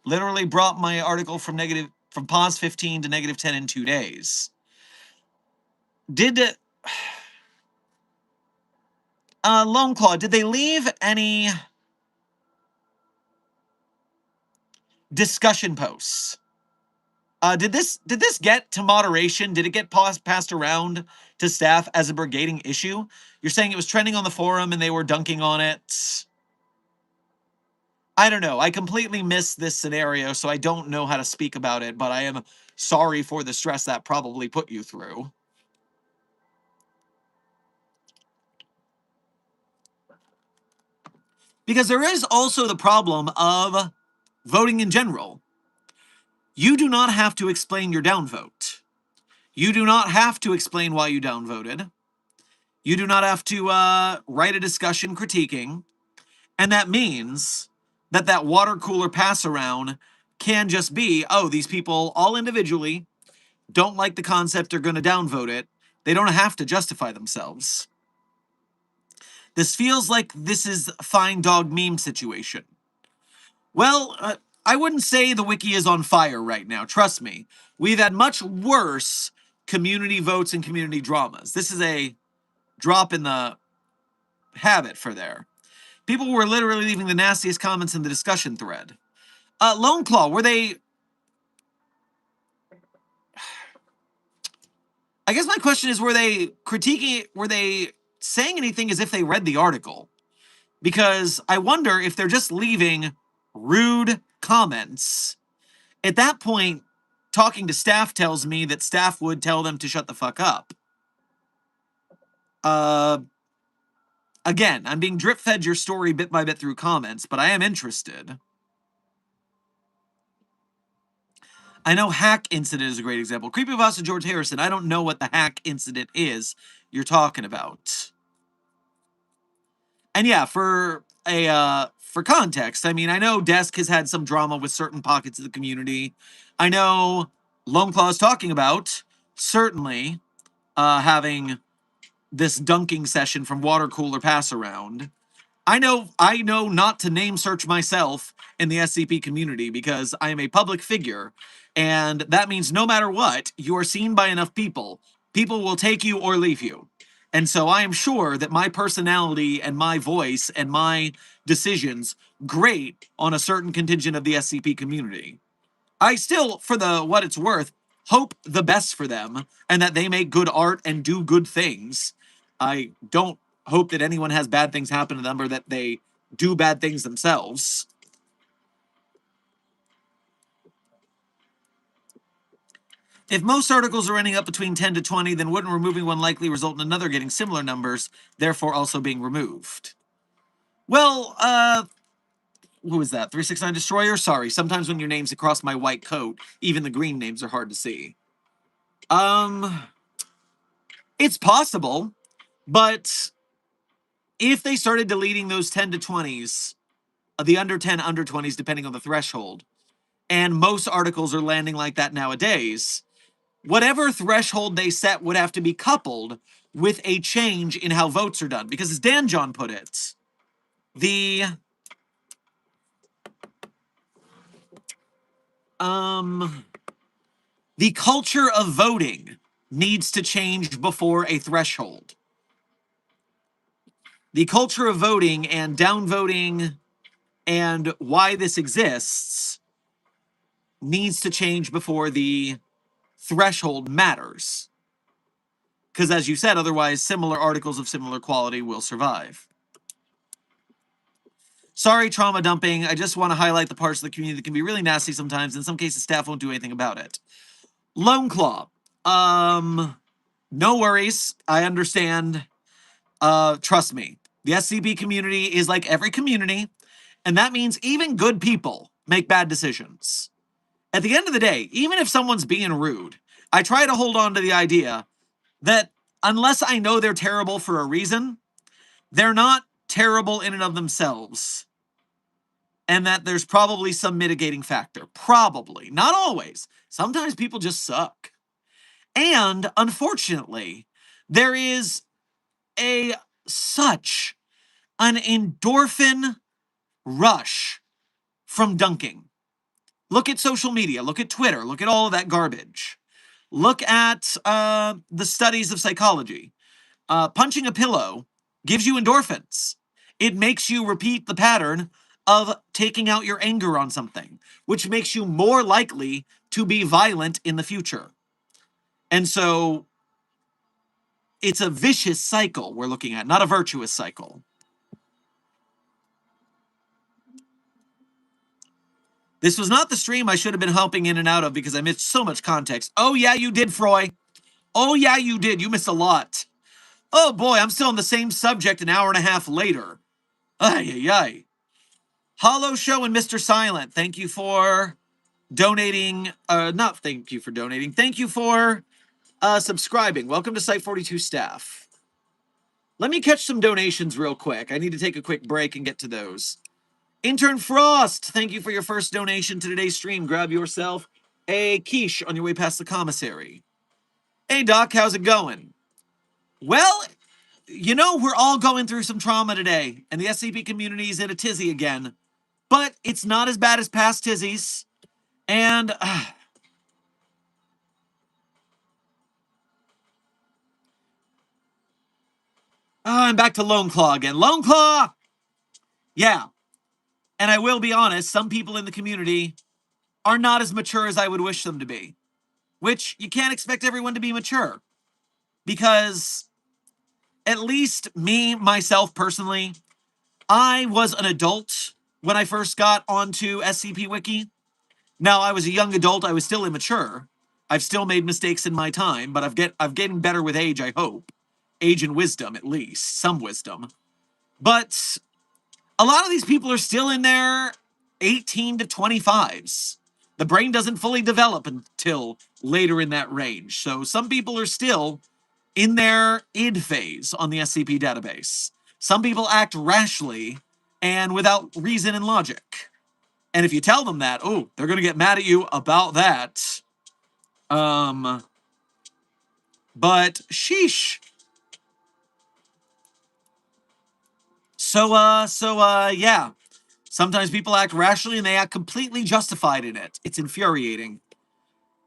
Literally brought my article from pause 15 to negative 10 in 2 days. Did Lone Claw, did they leave any discussion posts? Did this get to moderation? Did it get passed around to staff as a brigading issue? You're saying it was trending on the forum and they were dunking on it. I don't know. I completely missed this scenario, so I don't know how to speak about it, but I am sorry for the stress that probably put you through. Because there is also the problem of voting in general. You do not have to explain your downvote. You do not have to explain why you downvoted. You do not have to write a discussion critiquing. And that means that that water cooler pass around can just be, oh, these people all individually don't like the concept, they're going to downvote it. They don't have to justify themselves. This feels like this is a fine dog meme situation. Well, I wouldn't say the wiki is on fire right now, trust me. We've had much worse community votes and community dramas. This is a drop in the habit for there. People were literally leaving the nastiest comments in the discussion thread. Lone Claw, were they... I guess my question is, were they critiquing, were they saying anything as if they read the article? Because I wonder if they're just leaving rude comments. At that point, talking to staff tells me that staff would tell them to shut the fuck up. Again, I'm being drip-fed your story bit by bit through comments, but I am interested. I know hack incident is a great example. Creepypasta George Harrison, I don't know what the hack incident is you're talking about. And yeah, for context, I mean, I know Desk has had some drama with certain pockets of the community. I know Lone Claw is talking about certainly having this dunking session from water cooler pass around. I know not to name search myself in the SCP community because I am a public figure, and that means no matter what, you are seen by enough people. People will take you or leave you. And so I am sure that my personality and my voice and my decisions grate on a certain contingent of the SCP community. I still, for the what it's worth, hope the best for them and that they make good art and do good things. I don't hope that anyone has bad things happen to them or that they do bad things themselves. If most articles are ending up between 10 to 20, then wouldn't removing one likely result in another getting similar numbers, therefore also being removed? Well, who is that? 369 Destroyer? Sorry, sometimes when your name's across my white coat, even the green names are hard to see. It's possible, but if they started deleting those 10 to 20s, the under 10, under 20s, depending on the threshold, and most articles are landing like that nowadays, whatever threshold they set would have to be coupled with a change in how votes are done. Because as Dan John put it, the culture of voting needs to change before a threshold. The culture of voting and downvoting and why this exists needs to change before the threshold matters. Because as you said, otherwise similar articles of similar quality will survive. Sorry, trauma dumping. I just want to highlight the parts of the community that can be really nasty sometimes. In some cases, staff won't do anything about it. Lone Claw. No worries. I understand. Trust me. The SCP community is like every community, and that means even good people make bad decisions. At the end of the day, even if someone's being rude, I try to hold on to the idea that unless I know they're terrible for a reason, they're not terrible in and of themselves. And that there's probably some mitigating factor. Probably. Not always. Sometimes people just suck. And unfortunately, there is such an endorphin rush from dunking. Look at social media. Look at Twitter. Look at all of that garbage. Look at the studies of psychology. Punching a pillow gives you endorphins. It makes you repeat the pattern of taking out your anger on something, which makes you more likely to be violent in the future. And so it's a vicious cycle we're looking at, not a virtuous cycle. This was not the stream I should have been helping in and out of because I missed so much context. Oh, yeah, you did, Froy. Oh, yeah, you did. You missed a lot. Oh, boy, I'm still on the same subject an hour and a half later. Ay, ay, ay. Hollow Show and Mr. Silent, thank you for donating. Not thank you for donating. Thank you for subscribing. Welcome to Site 42 staff. Let me catch some donations real quick. I need to take a quick break and get to those. Intern Frost, thank you for your first donation to today's stream. Grab yourself a quiche on your way past the commissary. Hey, Doc, how's it going? Well, you know, we're all going through some trauma today, and the SCP community is in a tizzy again. But it's not as bad as past tizzies. And I'm back to Lone Claw again. Lone Claw! Yeah. And I will be honest, some people in the community are not as mature as I would wish them to be. Which, you can't expect everyone to be mature. Because, at least me, myself, personally, I was an adult when I first got onto SCP Wiki. Now, I was a young adult, I was still immature. I've still made mistakes in my time, but I've getting better with age, I hope. Age and wisdom, at least. Some wisdom. But a lot of these people are still in their 18 to 25s. The brain doesn't fully develop until later in that range. So some people are still in their id phase on the SCP database. Some people act rashly and without reason and logic. And if you tell them that, oh, they're going to get mad at you about that. But sheesh. Yeah. Sometimes people act rationally and they act completely justified in it. It's infuriating.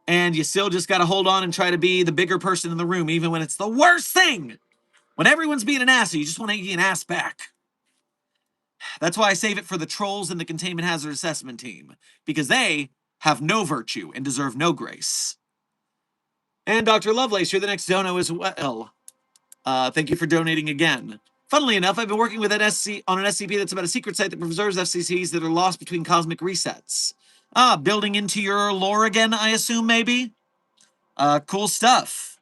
And you still just got to hold on and try to be the bigger person in the room, even when it's the worst thing. When everyone's being an ass, you just want to get an ass back. That's why I save it for the trolls and the containment hazard assessment team, because they have no virtue and deserve no grace. And Dr. Lovelace, you're the next dono as well. Thank you for donating again. Funnily enough, I've been working with on an SCP that's about a secret site that preserves FCCs that are lost between cosmic resets. Building into your lore again, I assume, maybe? Cool stuff.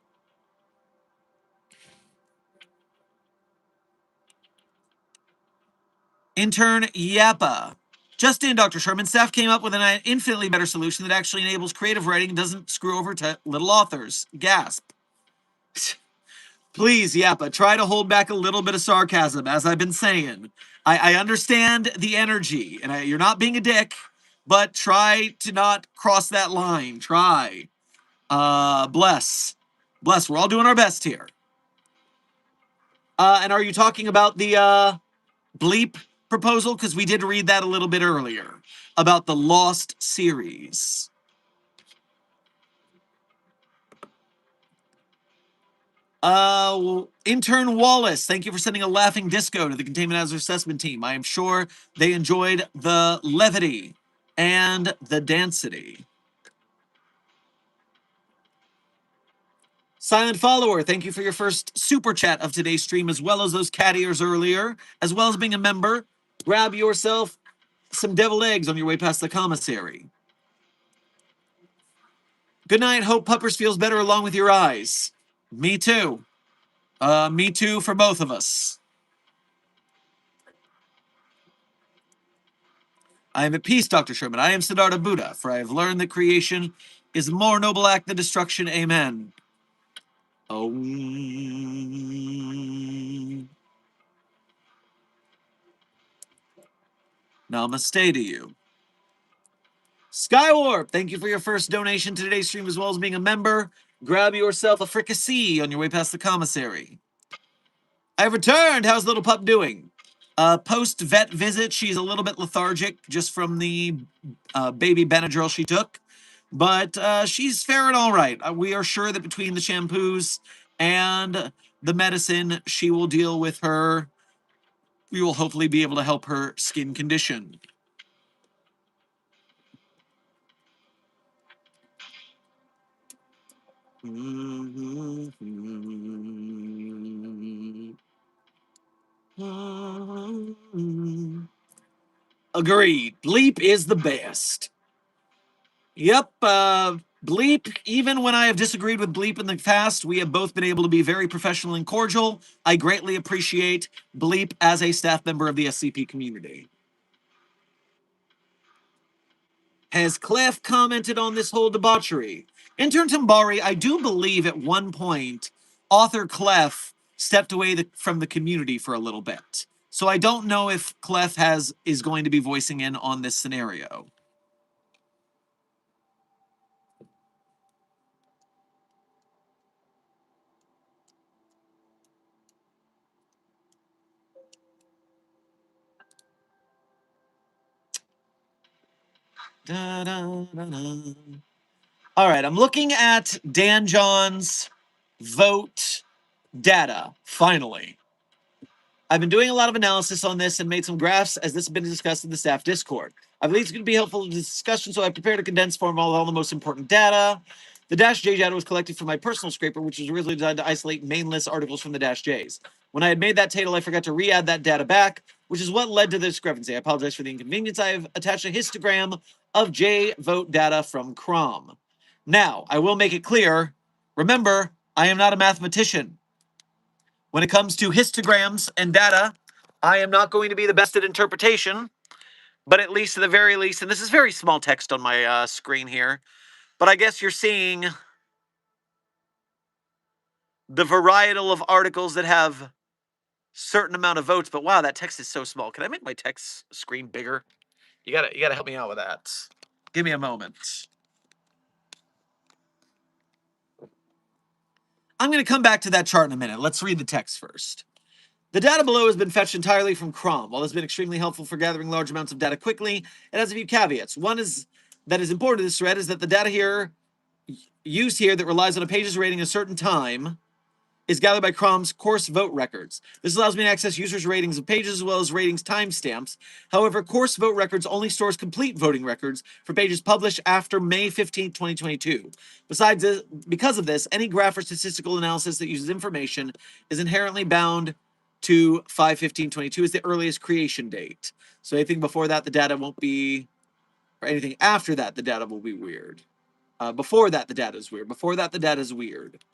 Intern Yappa. Just in, Dr. Sherman, staff came up with an infinitely better solution that actually enables creative writing and doesn't screw over little authors. Gasp. Please, Yappa, try to hold back a little bit of sarcasm, as I've been saying. I understand the energy, and you're not being a dick, but try to not cross that line. Try. Bless. Bless, we're all doing our best here. And are you talking about the, bleep proposal? Because we did read that a little bit earlier, about the Lost series. Intern Wallace, thank you for sending a laughing disco to the Containment Hazard Assessment team. I am sure they enjoyed the levity and the dancity. Silent Follower, thank you for your first super chat of today's stream, as well as those cat ears earlier, as well as being a member. Grab yourself some deviled eggs on your way past the commissary. Good night. Hope Puppers feels better along with your eyes. Me too. Me too for both of us. I am at peace, Dr. Sherman. I am Siddhartha Buddha, for I have learned that creation is a more noble act than destruction. Amen. Oh. Namaste to you. Skywarp, thank you for your first donation to today's stream, as well as being a member. Grab yourself a fricassee on your way past the commissary. I've returned. How's little pup doing? Post-vet visit, she's a little bit lethargic just from the baby Benadryl she took. But she's faring all right. We are sure that between the shampoos and the medicine, she will deal with her. We will hopefully be able to help her skin condition. Agreed. Bleep is the best. Yep, Bleep, even when I have disagreed with Bleep in the past, we have both been able to be very professional and cordial. I greatly appreciate Bleep as a staff member of the SCP community. Has Clef commented on this whole debauchery? Intern Tambari, I do believe at one point, author Clef stepped away from the community for a little bit. So I don't know if Clef is going to be voicing in on this scenario. Da, da, da, da. All right, I'm looking at Dan John's vote data, finally. I've been doing a lot of analysis on this and made some graphs as this has been discussed in the staff Discord. I believe it's going to be helpful in the discussion, so I've prepared a condensed form of all the most important data. The Dash J data was collected from my personal scraper, which was originally designed to isolate main list articles from the Dash Js. When I had made that table, I forgot to re-add that data back, which is what led to the discrepancy. I apologize for the inconvenience. I have attached a histogram of J vote data from Crom. Now, I will make it clear, remember, I am not a mathematician. When it comes to histograms and data, I am not going to be the best at interpretation, but at least at the very least, and this is very small text on my screen here, but I guess you're seeing the varietal of articles that have certain amount of votes, but wow, that text is so small. Can I make my text screen bigger? You gotta help me out with that. Give me a moment. I'm going to come back to that chart in a minute. Let's read the text first. The data below has been fetched entirely from Crom. While this has been extremely helpful for gathering large amounts of data quickly, it has a few caveats. One is that is important to this thread is that the data here used here that relies on a page's rating a certain time is gathered by Crom's course vote records. This allows me to access users' ratings of pages as well as ratings timestamps. However, course vote records only stores complete voting records for pages published after May 15, 2022. Besides this, because of this, any graph or statistical analysis that uses information is inherently bound to 5/15/22 as the earliest creation date. So anything before that, the data won't be, or anything after that, the data will be weird. Before that, the data is weird. Before that, the data is weird.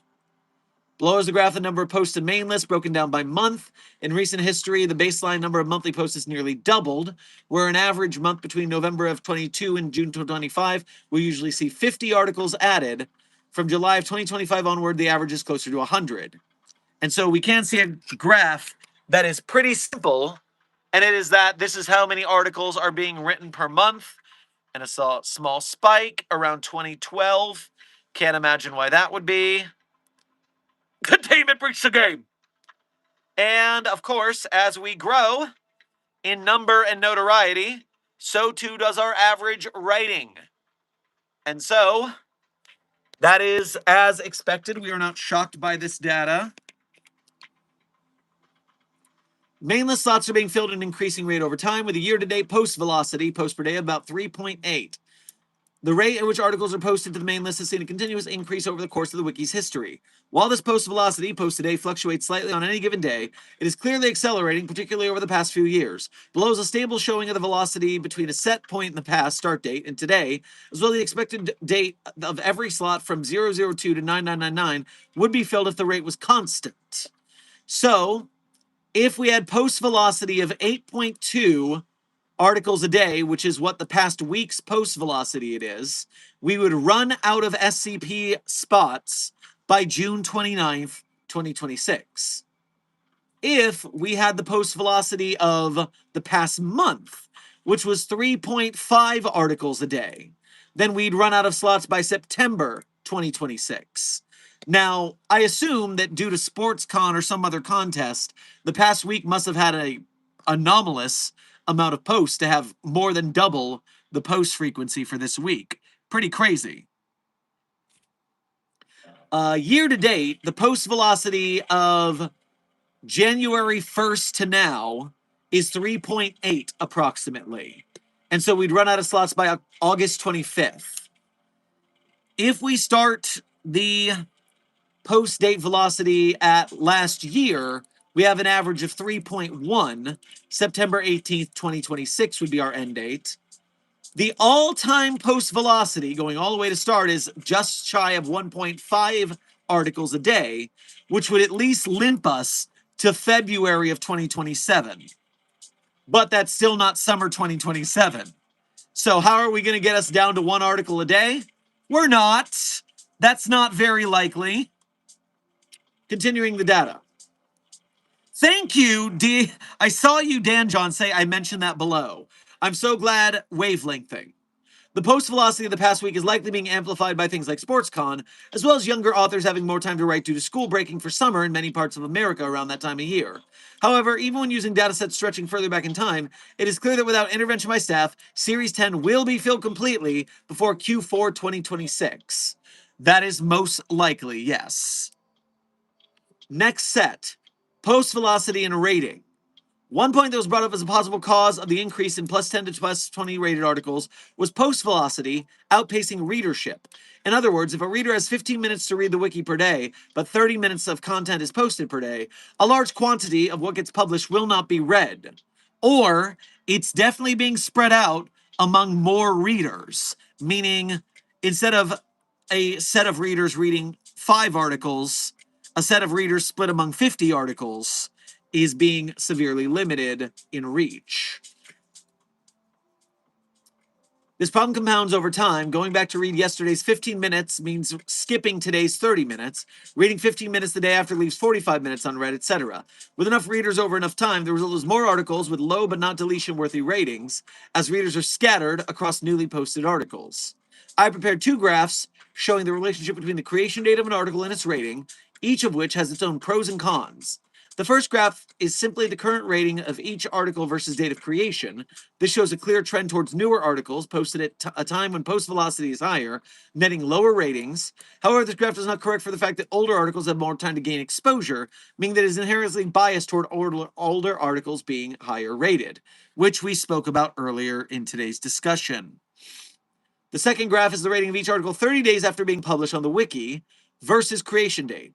Below is the graph of the number of posts in main list broken down by month. In recent history, the baseline number of monthly posts has nearly doubled, where an average month between November of 22 and June 2025 will usually see 50 articles added. From July of 2025 onward, the average is closer to 100. And so we can see a graph that is pretty simple, and it is that this is how many articles are being written per month, and it's a small spike around 2012. Can't imagine why that would be. Containment breached the game. And of course, as we grow in number and notoriety, so too does our average rating. And so, that is as expected. We are not shocked by this data. Main list slots are being filled at an increasing rate over time, with a year-to-date post velocity, post per day, of about 3.8. The rate at which articles are posted to the main list has seen a continuous increase over the course of the wiki's history. While this post velocity, post today, fluctuates slightly on any given day, it is clearly accelerating, particularly over the past few years. Below is a stable showing of the velocity between a set point in the past, start date, and today, as well as the expected date of every slot from 002 to 9999 would be filled if the rate was constant. So, if we had post velocity of 8.2 articles a day, which is what the past week's post velocity it is, we would run out of SCP spots by June 29th, 2026. If we had the post velocity of the past month, which was 3.5 articles a day, then we'd run out of slots by September 2026. Now, I assume that due to SportsCon or some other contest, the past week must have had a anomalous amount of posts to have more than double the post frequency for this week. Pretty crazy. Year to date, the post velocity of January 1st to now is 3.8 approximately. And so we'd run out of slots by August 25th. If we start the post date velocity at last year, we have an average of 3.1. September 18th, 2026 would be our end date. The all-time post velocity going all the way to start is just shy of 1.5 articles a day, which would at least limp us to February of 2027. But that's still not summer 2027. So how are we going to get us down to one article a day? We're not. That's not very likely. Continuing the data. Thank you, D. I saw you, Dan John, say I mentioned that below. I'm so glad wavelengthing. The post velocity of the past week is likely being amplified by things like SportsCon, as well as younger authors having more time to write due to school breaking for summer in many parts of America around that time of year. However, even when using datasets stretching further back in time, it is clear that without intervention by staff, Series 10 will be filled completely before Q4 2026. That is most likely, yes. Next set, post velocity and rating. One point that was brought up as a possible cause of the increase in plus 10 to plus 20 rated articles was post velocity outpacing readership. In other words, if a reader has 15 minutes to read the wiki per day, but 30 minutes of content is posted per day, a large quantity of what gets published will not be read. Or it's definitely being spread out among more readers, meaning instead of a set of readers reading 5 articles, a set of readers split among 50 articles is being severely limited in reach. This problem compounds over time. Going back to read yesterday's 15 minutes means skipping today's 30 minutes. Reading 15 minutes the day after leaves 45 minutes unread, etc. With enough readers over enough time, the result is more articles with low but not deletion-worthy ratings, as readers are scattered across newly posted articles. I prepared 2 graphs showing the relationship between the creation date of an article and its rating, each of which has its own pros and cons. The first graph is simply the current rating of each article versus date of creation. This shows a clear trend towards newer articles posted at a time when post velocity is higher, netting lower ratings. However, this graph is not correct for the fact that older articles have more time to gain exposure, meaning that it is inherently biased toward older articles being higher rated, which we spoke about earlier in today's discussion. The second graph is the rating of each article 30 days after being published on the wiki versus creation date.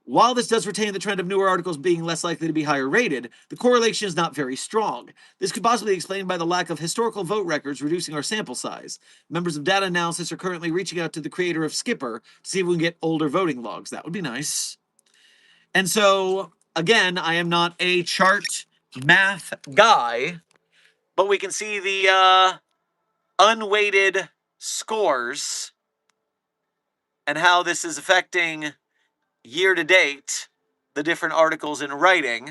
While this does retain the trend of newer articles being less likely to be higher rated, the correlation is not very strong. This could possibly be explained by the lack of historical vote records reducing our sample size. Members of data analysis are currently reaching out to the creator of Skipper to see if we can get older voting logs. That would be nice. And so, again, I am not a chart math guy, but we can see the unweighted scores and how this is affecting year to date the different articles in writing.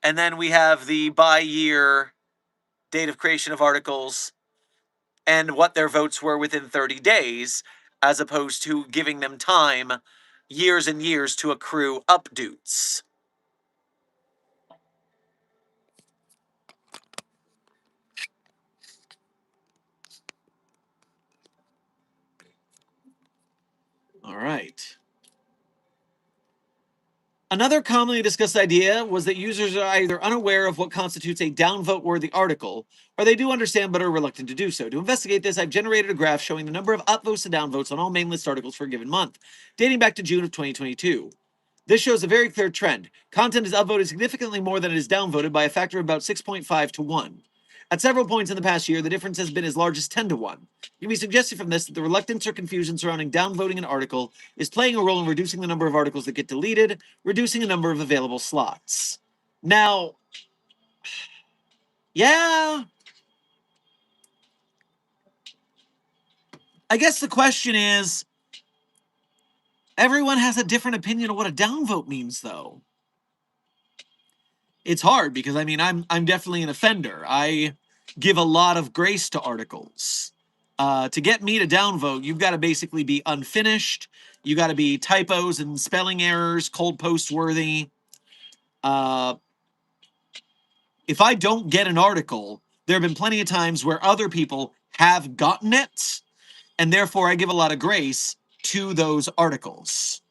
And then we have the by year date of creation of articles and what their votes were within 30 days, as opposed to giving them time, years and years, to accrue updates. All right. Another commonly discussed idea was that users are either unaware of what constitutes a downvote-worthy article, or they do understand but are reluctant to do so. To investigate this, I've generated a graph showing the number of upvotes and downvotes on all main list articles for a given month, dating back to June of 2022. This shows a very clear trend. Content is upvoted significantly more than it is downvoted by a factor of about 6.5 to 1. At several points in the past year, the difference has been as large as 10 to 1. It can be suggested from this that the reluctance or confusion surrounding downvoting an article is playing a role in reducing the number of articles that get deleted, reducing the number of available slots. Now, yeah, I guess the question is, everyone has a different opinion of what a downvote means, though. It's hard because I'm definitely an offender. I give a lot of grace to articles. To get me to downvote, you've got to basically be unfinished. You got to be typos and spelling errors, cold post worthy. If I don't get an article, there have been plenty of times where other people have gotten it, and therefore I give a lot of grace to those articles.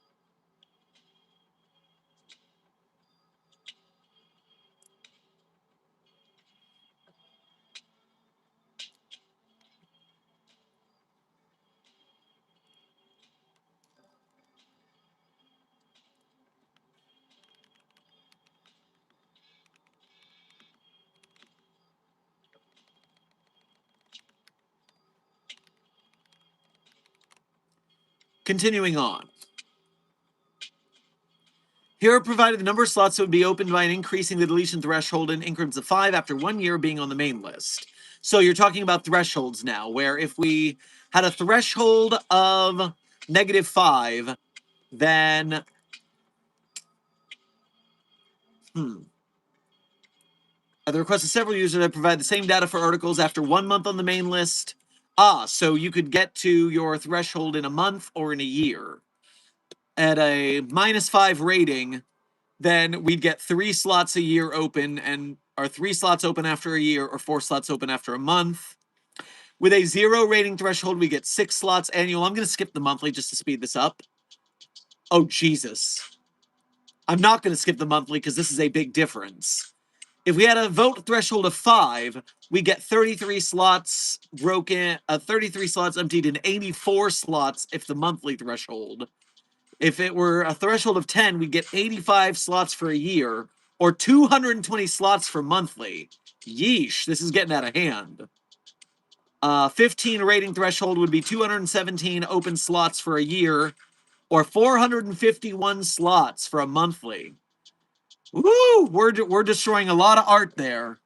Continuing on. Here are provided the number of slots that would be opened by increasing the deletion threshold in increments of 5 after 1 year being on the main list. So you're talking about thresholds now, where if we had a threshold of -5, then at the request of several users, I provide the same data for articles after 1 month on the main list. So you could get to your threshold in a month or in a year. At a -5 rating, then we'd get 3 slots a year open, and or 3 slots open after a year, or 4 slots open after a month. With a 0 rating threshold, we get 6 slots annual. I'm going to skip the monthly just to speed this up. Oh, Jesus. I'm not going to skip the monthly because this is a big difference. If we had a vote threshold of 5, we get 33 slots broken, 33 slots emptied, and 84 slots if the monthly threshold. If it were a threshold of 10, we'd get 85 slots for a year, or 220 slots for monthly. Yeesh, this is getting out of hand. 15 rating threshold would be 217 open slots for a year, or 451 slots for a monthly. Woo! We're destroying a lot of art there.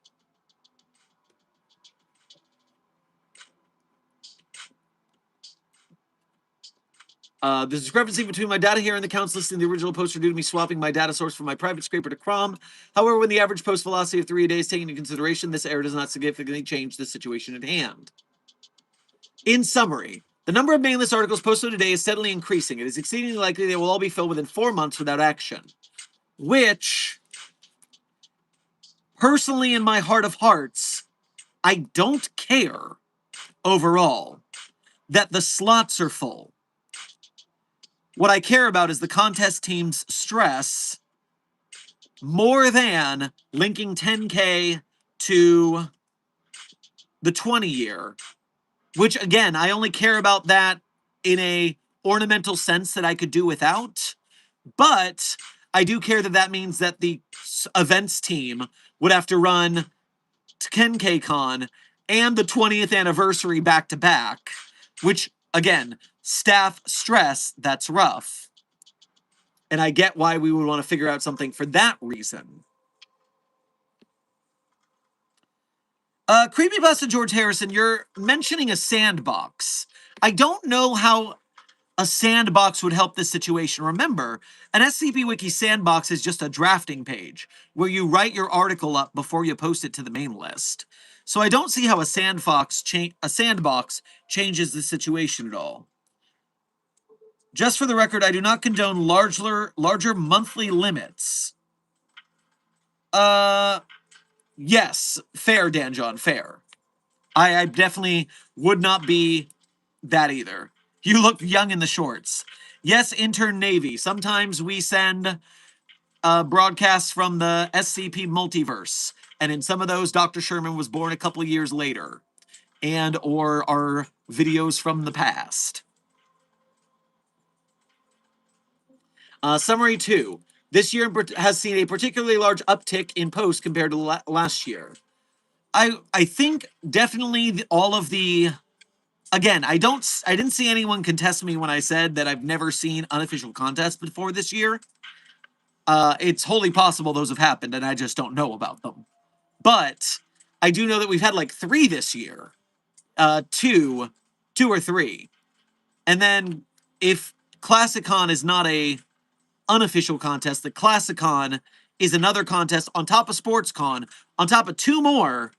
The discrepancy between my data here and the counts listed in the original post are due to me swapping my data source from my private scraper to Chrome. However, when the average post velocity of 3 a day is taken into consideration, this error does not significantly change the situation at hand. In summary, the number of main list articles posted a day is steadily increasing. It is exceedingly likely they will all be filled within 4 months without action. Which, personally, in my heart of hearts, I don't care overall that the slots are full. What I care about is the contest team's stress more than linking 10K to the 20 year, which again, I only care about that in a ornamental sense that I could do without. But I do care that that means that the events team would have to run 10K Con and the 20th anniversary back to back, which again, staff stress, that's rough. And I get why we would want to figure out something for that reason. Creepypasta George Harrison, you're mentioning a sandbox. I don't know how a sandbox would help this situation. Remember, an SCP Wiki sandbox is just a drafting page where you write your article up before you post it to the main list. So I don't see how a sandbox changes the situation at all. Just for the record, I do not condone larger monthly limits. Yes, fair, Dan John, fair. I definitely would not be that either. You look young in the shorts. Yes, intern Navy. Sometimes we send broadcasts from the SCP multiverse, and in some of those, Dr. Sherman was born a couple of years later, and or are videos from the past. Summary 2. This year has seen a particularly large uptick in posts compared to last year. I think definitely all of the... Again, I didn't see anyone contest me when I said that I've never seen unofficial contests before this year. It's wholly possible those have happened, and I just don't know about them. But I do know that we've had like 3 this year. Two or 3. And then if Classicon is not a unofficial contest, the Classicon is another contest on top of SportsCon, on top of 2 more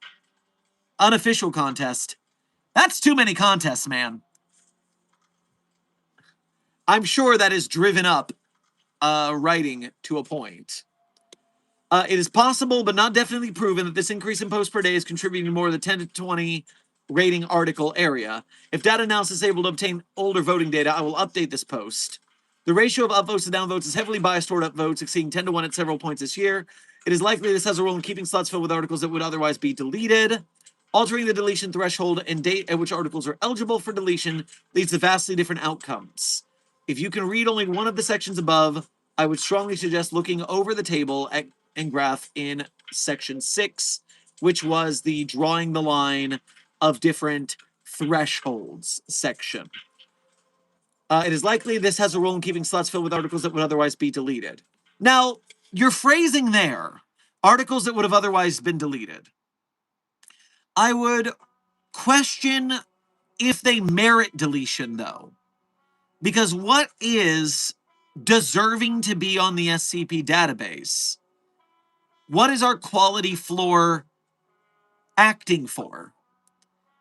unofficial contests. That's too many contests, man. I'm sure that is driven up writing to a point. It is possible, but not definitely proven, that this increase in posts per day is contributing to more of the 10 to 20 rating article area. If data analysis is able to obtain older voting data, I will update this post. The ratio of upvotes to downvotes is heavily biased toward upvotes, exceeding 10 to 1 at several points this year. It is likely this has a role in keeping slots filled with articles that would otherwise be deleted. Altering the deletion threshold and date at which articles are eligible for deletion leads to vastly different outcomes. If you can read only one of the sections above, I would strongly suggest looking over the table and graph in section 6, which was the drawing the line of different thresholds section. It is likely this has a role in keeping slots filled with articles that would otherwise be deleted. Now, your phrasing there, articles that would have otherwise been deleted, I would question if they merit deletion, though. Because what is deserving to be on the SCP database? What is our quality floor acting for?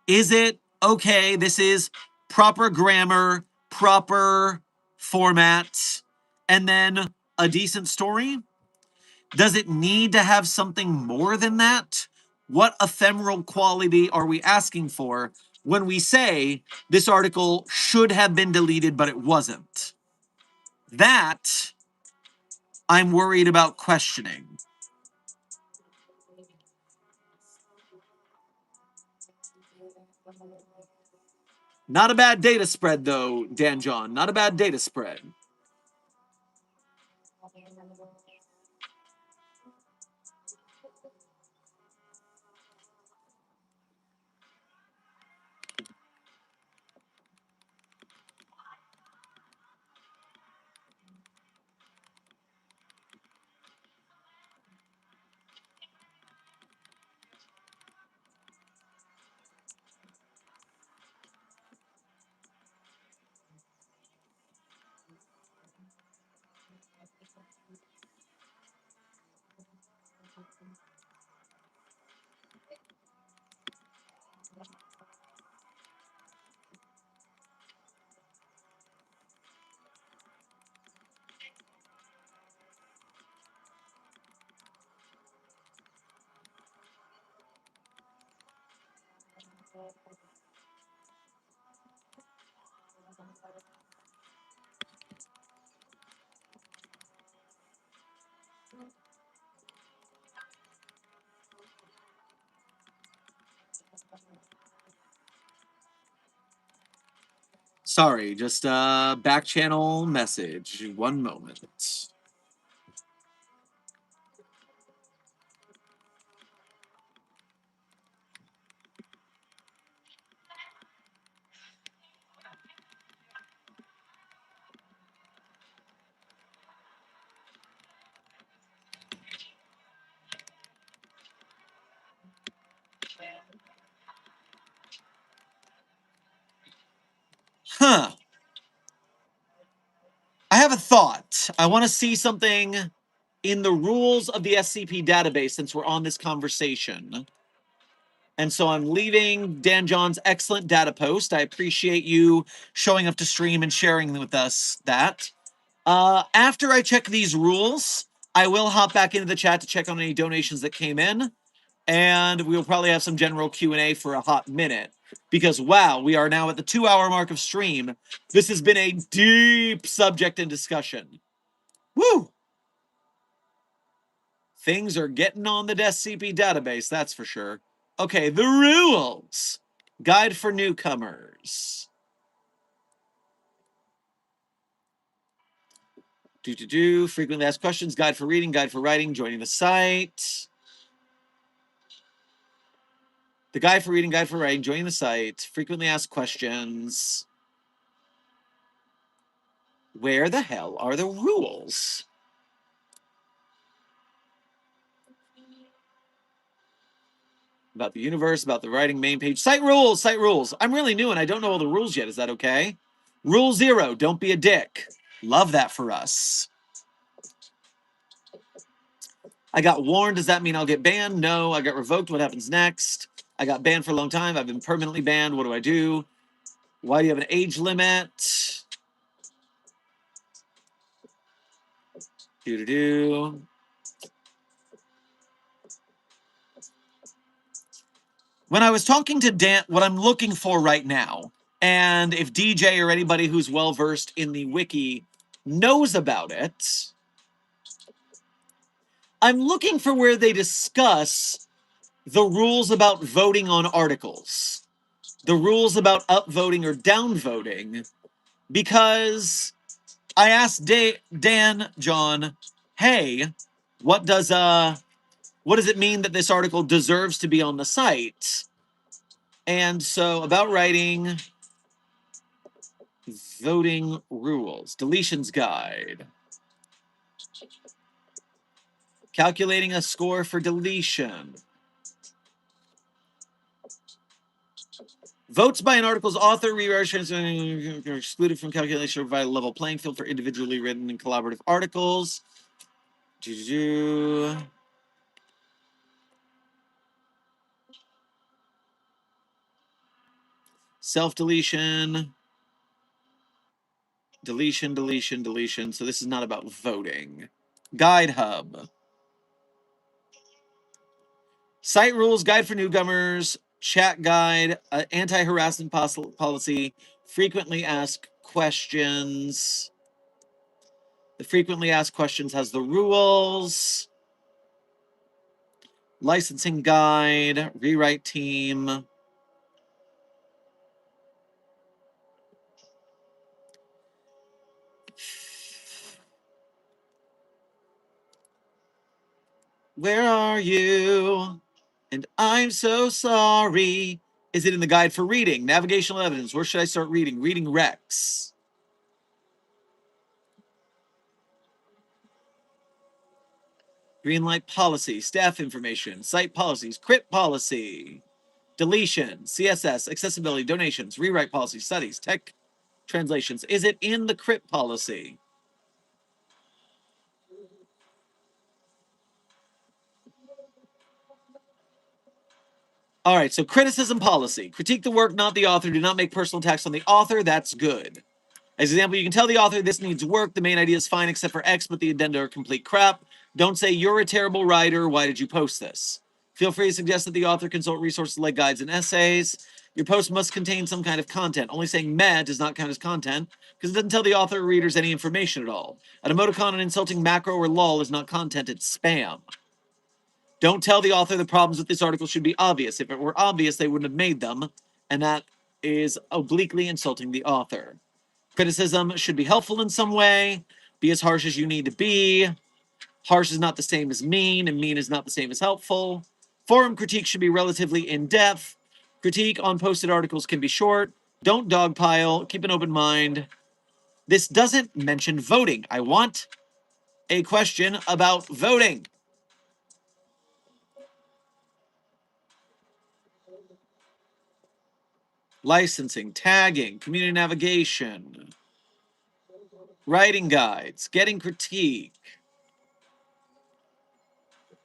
Is it, okay, this is proper grammar, proper format, and then a decent story? Does it need to have something more than that? What ephemeral quality are we asking for when we say this article should have been deleted, but it wasn't? That I'm worried about questioning. Not a bad data spread, though, Dan John. Not a bad data spread. Sorry, just a back channel message. One moment. Huh. I have a thought. I want to see something in the rules of the SCP database since we're on this conversation. And so I'm leaving Dan John's excellent data post. I appreciate you showing up to stream and sharing with us that. After I check these rules, I will hop back into the chat to check on any donations that came in. And we'll probably have some general Q&A for a hot minute. Because, wow, we are now at the 2-hour mark of stream. This has been a deep subject and discussion. Woo! Things are getting on the SCP database, that's for sure. Okay, the rules. Guide for newcomers. Frequently asked questions, guide for reading, guide for writing, joining the site. The guide for reading, guide for writing, joining the site, frequently asked questions. Where the hell are the rules? About the universe, about the writing main page. Site rules, site rules. I'm really new and I don't know all the rules yet. Is that okay? Rule 0, don't be a dick. Love that for us. I got warned. Does that mean I'll get banned? No. I got revoked. What happens next? I got banned for a long time. I've been permanently banned. What do I do? Why do you have an age limit? Do-do-do. When I was talking to Dan, what I'm looking for right now, and if DJ or anybody who's well-versed in the wiki knows about it, I'm looking for where they discuss the rules about voting on articles, the rules about upvoting or downvoting, because I asked Dan John, hey, what does it mean that this article deserves to be on the site? And so about writing voting rules, deletions guide, calculating a score for deletion. Votes by an article's author, rewriters are excluded from calculation to provide a level playing field for individually written and collaborative articles. Self-deletion. Deletion, deletion, deletion. So this is not about voting. Guide hub. Site rules, guide for newcomers, chat guide, anti-harassment policy, frequently asked questions. The frequently asked questions has the rules. Licensing guide, rewrite team. Where are you? And I'm so sorry. Is it in the guide for reading? Navigational evidence. Where should I start reading? Reading Rex. Greenlight policy, staff information, site policies, crypt policy, deletion, CSS, accessibility, donations, rewrite policy, studies, tech translations. Is it in the crypt policy? All right, so criticism policy. Critique the work, not the author. Do not make personal attacks on the author. That's good. As an example, you can tell the author this needs work. The main idea is fine except for X, but the addenda are complete crap. Don't say, you're a terrible writer. Why did you post this? Feel free to suggest that the author consult resources like guides and essays. Your post must contain some kind of content. Only saying meh does not count as content because it doesn't tell the author or readers any information at all. An emoticon, an insulting macro, or lol is not content, it's spam. Don't tell the author the problems with this article should be obvious. If it were obvious, they wouldn't have made them, and that is obliquely insulting the author. Criticism should be helpful in some way. Be as harsh as you need to be. Harsh is not the same as mean, and mean is not the same as helpful. Forum critique should be relatively in-depth. Critique on posted articles can be short. Don't dogpile. Keep an open mind. This doesn't mention voting. I want a question about voting. Licensing, tagging, community navigation, writing guides, getting critique.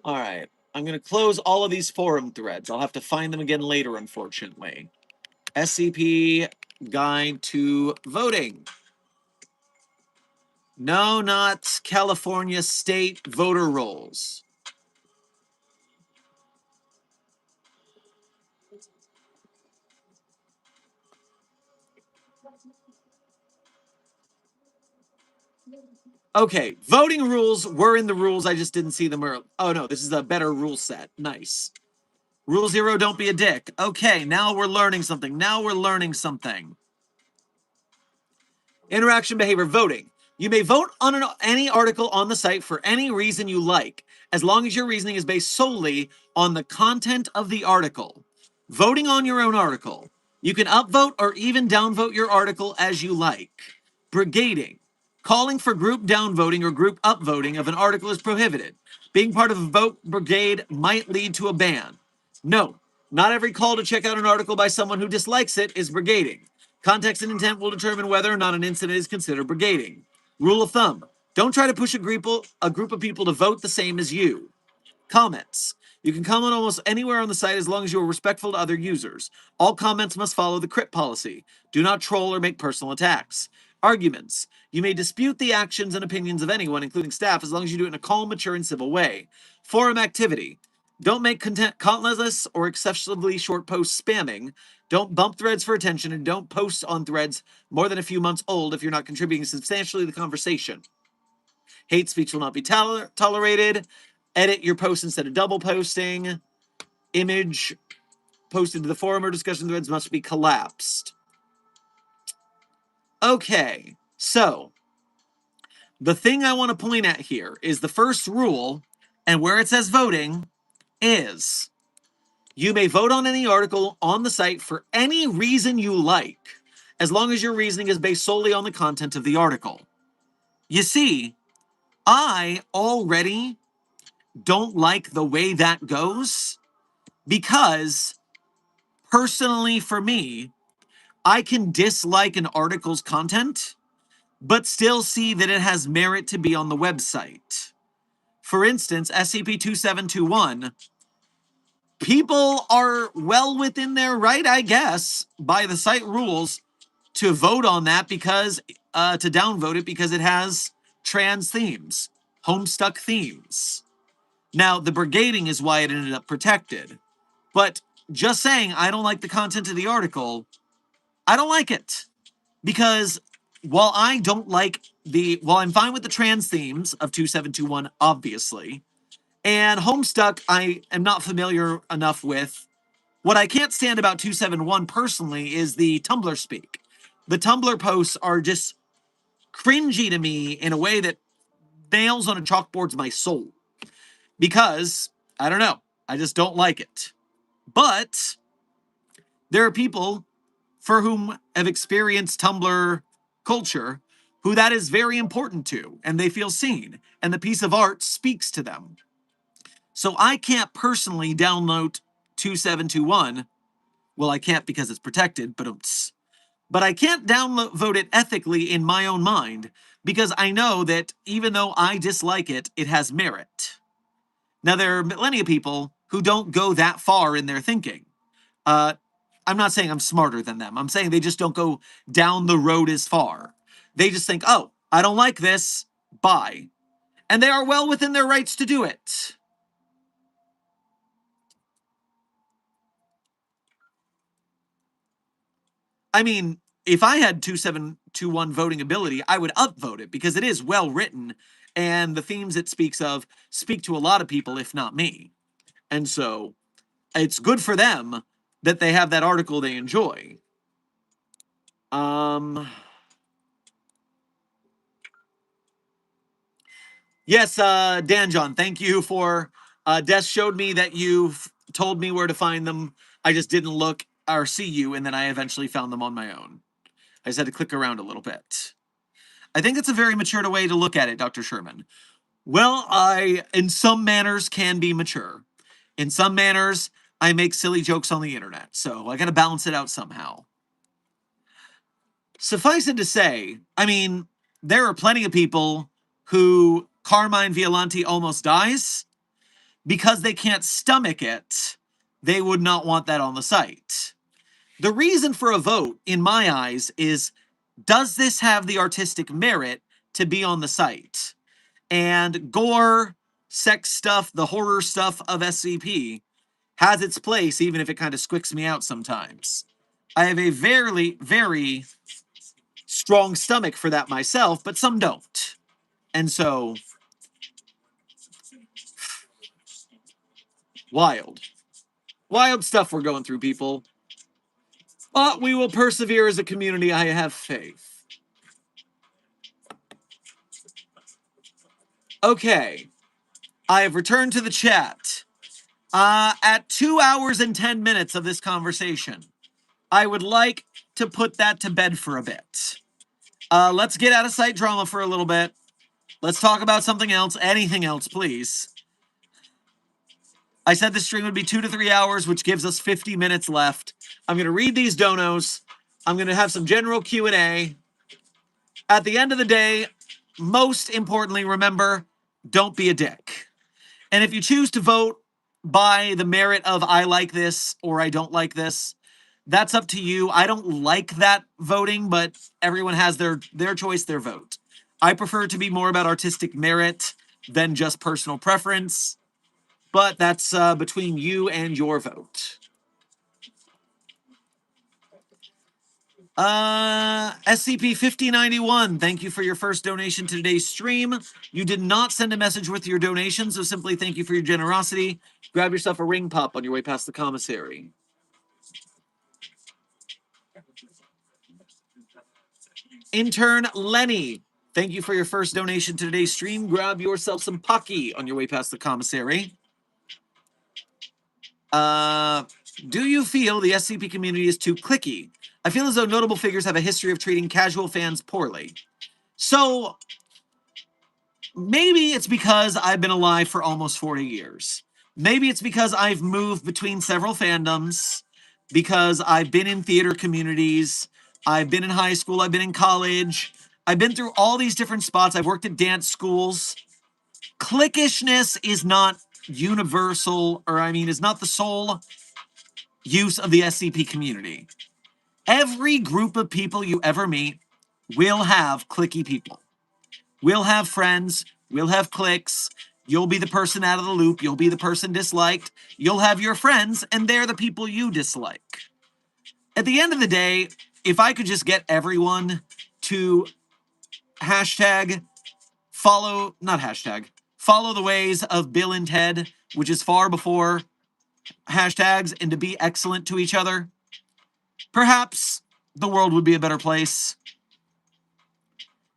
All right. I'm going to close all of these forum threads. I'll have to find them again later, unfortunately. SCP Guide to Voting. No, not California state voter rolls. Okay, voting rules were in the rules. I just didn't see them early. Oh no, this is a better rule set. Nice. Rule 0, don't be a dick. Okay, now we're learning something. Interaction behavior voting. You may vote on any article on the site for any reason you like, as long as your reasoning is based solely on the content of the article. Voting on your own article. You can upvote or even downvote your article as you like. Brigading. Calling for group downvoting or group upvoting of an article is prohibited. Being part of a vote brigade might lead to a ban. Note, not every call to check out an article by someone who dislikes it is brigading. Context and intent will determine whether or not an incident is considered brigading. Rule of thumb, don't try to push a group of people to vote the same as you. Comments. You can comment almost anywhere on the site as long as you are respectful to other users. All comments must follow the crypt policy. Do not troll or make personal attacks. Arguments. You may dispute the actions and opinions of anyone, including staff, as long as you do it in a calm, mature, and civil way. Forum activity. Don't make contentless or excessively short posts spamming. Don't bump threads for attention, and don't post on threads more than a few months old if you're not contributing substantially to the conversation. Hate speech will not be tolerated. Edit your post instead of double posting. Image posted to the forum or discussion threads must be collapsed. Okay, so the thing I want to point at here is the first rule, and where it says voting is you may vote on any article on the site for any reason you like, as long as your reasoning is based solely on the content of the article. You see, I already don't like the way that goes because, personally for me, I can dislike an article's content, but still see that it has merit to be on the website. For instance, SCP-2721, people are well within their right, I guess, by the site rules, to vote on that because, to downvote it because it has trans themes, homestuck themes. Now, the brigading is why it ended up protected. But just saying I don't like the content of the article, I don't like it. Because while I'm fine with the trans themes of 2721, obviously, and Homestuck I am not familiar enough with, what I can't stand about 271 personally is the Tumblr speak. The Tumblr posts are just cringy to me in a way that nails on a chalkboard's my soul. Because, I don't know, I just don't like it. But there are people for whom have experienced Tumblr culture who that is very important to, and they feel seen, and the piece of art speaks to them. So I can't personally download 2721. Well, I can't because it's protected, but I can't downvote it ethically in my own mind because I know that even though I dislike it, it has merit. Now, there are plenty of people who don't go that far in their thinking. I'm not saying I'm smarter than them. I'm saying they just don't go down the road as far. They just think, oh, I don't like this, bye. And they are well within their rights to do it. I mean, if I had 2721 voting ability, I would upvote it because it is well written and the themes it speaks of speak to a lot of people, if not me. And so it's good for them that they have that article they enjoy. Yes, Dan John, thank you for Des showed me that you've told me where to find them. I just didn't look or see you, and then I eventually found them on my own. I just had to click around a little bit. I think it's a very mature way to look at it, Dr. Sherman. Well, I, in some manners, can be mature. In some manners, I make silly jokes on the internet, so I gotta balance it out somehow. Suffice it to say, I mean, there are plenty of people who Carmine Violante almost dies because they can't stomach it. They would not want that on the site. The reason for a vote, in my eyes, is does this have the artistic merit to be on the site? And gore, sex stuff, the horror stuff of SCP has its place, even if it kind of squicks me out sometimes. I have a very, very strong stomach for that myself, but some don't. And so, wild stuff we're going through, people. But we will persevere as a community. I have faith. Okay. I have returned to the chat. At 2 hours and 10 minutes of this conversation, I would like to put that to bed for a bit. Let's get out of sight drama for a little bit. Let's talk about something else. Anything else, please. I said the stream would be 2 to 3 hours, which gives us 50 minutes left. I'm going to read these donos. I'm going to have some general Q&A. At the end of the day, most importantly, remember, don't be a dick. And if you choose to vote by the merit of I like this or I don't like this, that's up to you. I don't like that voting, but everyone has their choice, their vote. I prefer it to be more about artistic merit than just personal preference, but that's between you and your vote. SCP-5091, thank you for your first donation to today's stream. You did not send a message with your donation, so simply thank you for your generosity. Grab yourself a ring pop on your way past the commissary. Intern Lenny, thank you for your first donation to today's stream. Grab yourself some Pocky on your way past the commissary. Do you feel the SCP community is too cliquey? I feel as though notable figures have a history of treating casual fans poorly. So, maybe it's because I've been alive for almost 40 years. Maybe it's because I've moved between several fandoms, because I've been in theater communities, I've been in high school, I've been in college, I've been through all these different spots, I've worked at dance schools. Cliquishness is not universal, or is not the sole use of the SCP community. Every group of people you ever meet will have cliquey people. We'll have friends, we'll have cliques, you'll be the person out of the loop, you'll be the person disliked, you'll have your friends, and they're the people you dislike. At the end of the day, if I could just get everyone to follow the ways of Bill and Ted, which is far before hashtags, and to be excellent to each other, perhaps the world would be a better place.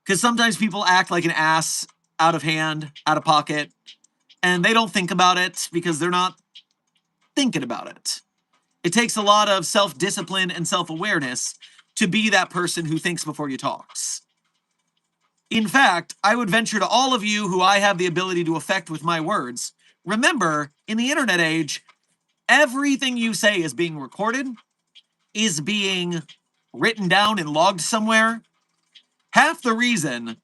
Because sometimes people act like an ass, out of hand, out of pocket, and they don't think about it because they're not thinking about it. It takes a lot of self-discipline and self-awareness to be that person who thinks before you talks. In fact, I would venture to all of you who I have the ability to affect with my words, remember, in the internet age, everything you say is being recorded, is being written down and logged somewhere. Half the reason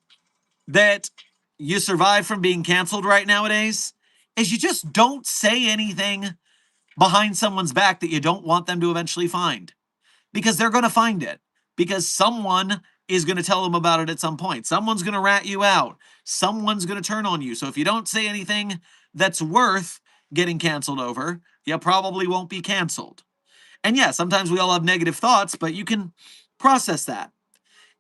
that you survive from being canceled right nowadays is you just don't say anything behind someone's back that you don't want them to eventually find. Because they're going to find it. Because someone is going to tell them about it at some point. Someone's going to rat you out. Someone's going to turn on you. So if you don't say anything that's worth getting canceled over, you probably won't be canceled. And yeah, sometimes we all have negative thoughts, but you can process that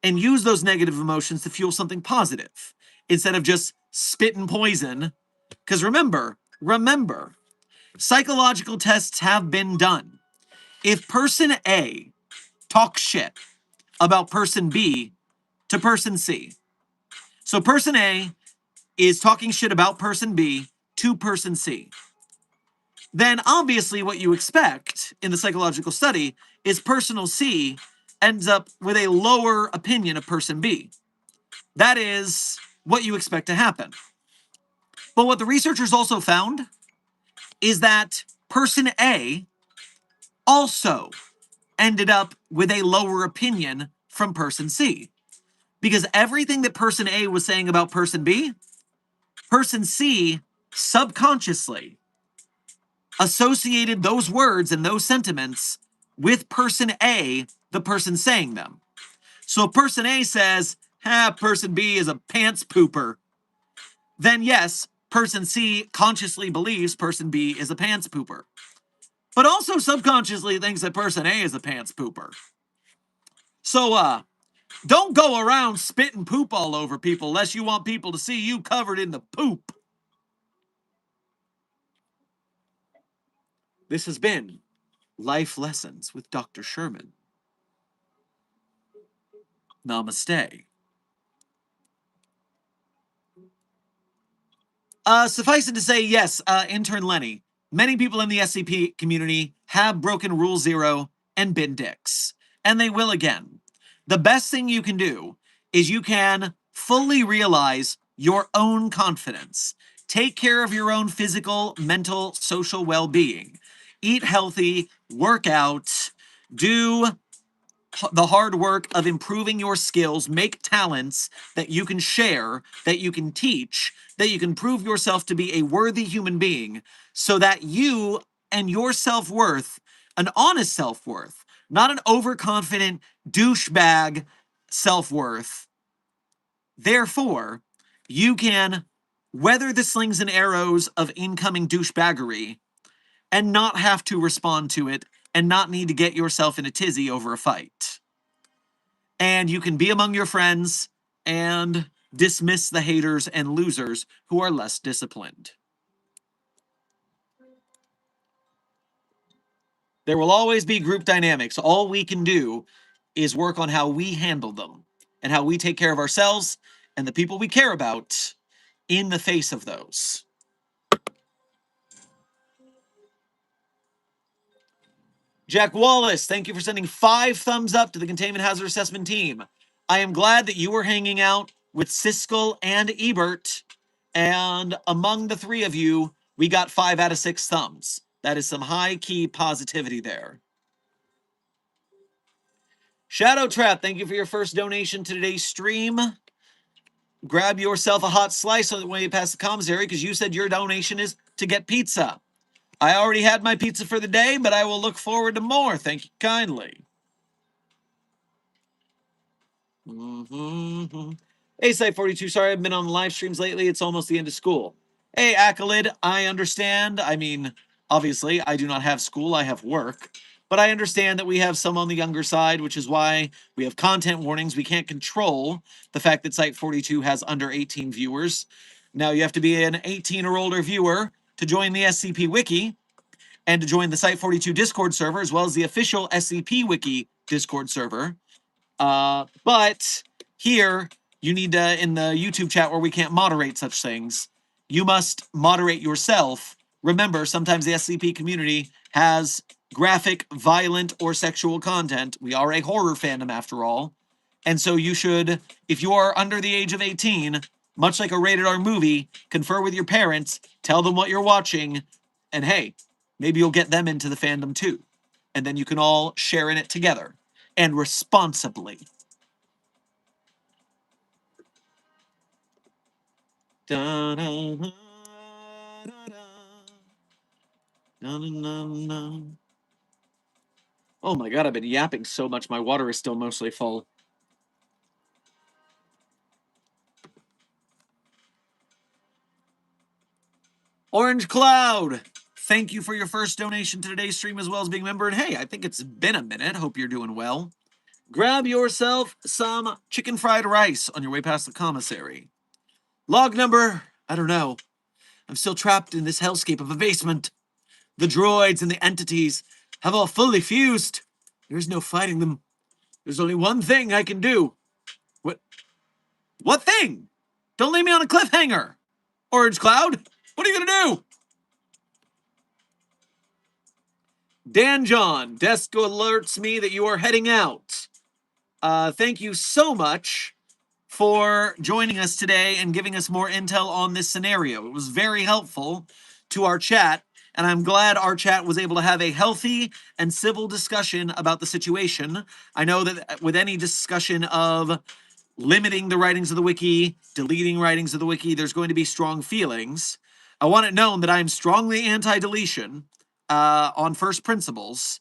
and use those negative emotions to fuel something positive instead of just spitting poison. Because remember, psychological tests have been done. If person A talks shit about person B to person C, so person A is talking shit about person B to person C, then obviously what you expect in the psychological study is person C ends up with a lower opinion of person B. That is what you expect to happen. But what the researchers also found is that person A also ended up with a lower opinion from person C. Because everything that person A was saying about person B, person C subconsciously associated those words and those sentiments with person A, the person saying them. So if person A says, person B is a pants pooper, then yes, person C consciously believes person B is a pants pooper, but also subconsciously thinks that person A is a pants pooper. So, Don't go around spitting poop all over people unless you want people to see you covered in the poop. This has been Life Lessons with Dr. Sherman. Namaste. Suffice it to say, yes, intern Lenny, many people in the SCP community have broken Rule Zero and been dicks, and they will again. The best thing you can do is you can fully realize your own confidence. Take care of your own physical, mental, social well-being. Eat healthy, work out, do the hard work of improving your skills, make talents that you can share, that you can teach, that you can prove yourself to be a worthy human being, so that you and your self-worth, an honest self-worth, not an overconfident douchebag self-worth, therefore, you can weather the slings and arrows of incoming douchebaggery and not have to respond to it and not need to get yourself in a tizzy over a fight. And you can be among your friends and dismiss the haters and losers who are less disciplined. There will always be group dynamics. All we can do is work on how we handle them and how we take care of ourselves and the people we care about in the face of those. Jack Wallace, thank you for sending 5 thumbs up to the Containment Hazard Assessment team. I am glad that you were hanging out with Siskel and Ebert, and among the 3 of you, we got 5 out of 6 thumbs. That is some high-key positivity there. Shadow Trap, thank you for your first donation to today's stream. Grab yourself a hot slice on the way past the commissary, because you said your donation is to get pizza. I already had my pizza for the day, but I will look forward to more. Thank you kindly. Hey, Site42, sorry I've been on live streams lately. It's almost the end of school. Hey, Accolade, I understand. I mean, obviously, I do not have school, I have work. But I understand that we have some on the younger side, which is why we have content warnings. We can't control the fact that Site42 has under 18 viewers. Now, you have to be an 18 or older viewer to join the SCP Wiki and to join the Site42 Discord server, as well as the official SCP Wiki Discord server. But here, you need to, in the YouTube chat where we can't moderate such things, you must moderate yourself. Remember, sometimes the SCP community has graphic, violent, or sexual content. We are a horror fandom after all. And so you should, if you are under the age of 18, much like a rated R movie, confer with your parents, tell them what you're watching, and hey, maybe you'll get them into the fandom too. And then you can all share in it together and responsibly. Da, da, da, da, da. Oh my god, I've been yapping so much, my water is still mostly full. Orange Cloud, thank you for your first donation to today's stream as well as being a member. And hey, I think it's been a minute. Hope you're doing well. Grab yourself some chicken fried rice on your way past the commissary. Log number, I don't know. I'm still trapped in this hellscape of a basement. The droids and the entities have all fully fused. There's no fighting them. There's only one thing I can do. What thing? Don't leave me on a cliffhanger. Orange Cloud, what are you gonna do? Dan John, desk alerts me that you are heading out. Thank you so much for joining us today and giving us more intel on this scenario. It was very helpful to our chat, and I'm glad our chat was able to have a healthy and civil discussion about the situation. I know that with any discussion of limiting the writings of the wiki, deleting writings of the wiki, there's going to be strong feelings. I want it known that I'm strongly anti-deletion on first principles,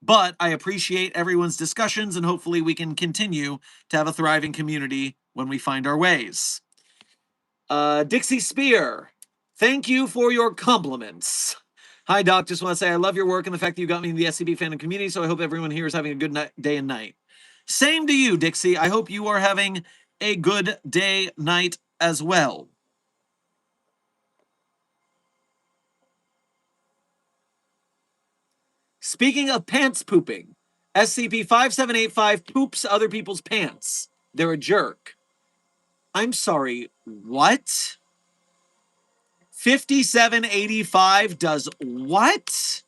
but I appreciate everyone's discussions, and hopefully we can continue to have a thriving community when we find our ways. Dixie Spear, thank you for your compliments. Hi, Doc. Just want to say I love your work and the fact that you got me in the SCP fandom community, so I hope everyone here is having a good day and night. Same to you, Dixie. I hope you are having a good day, night as well. Speaking of pants pooping, SCP-5785 poops other people's pants. They're a jerk. I'm sorry, what? 5785 does what?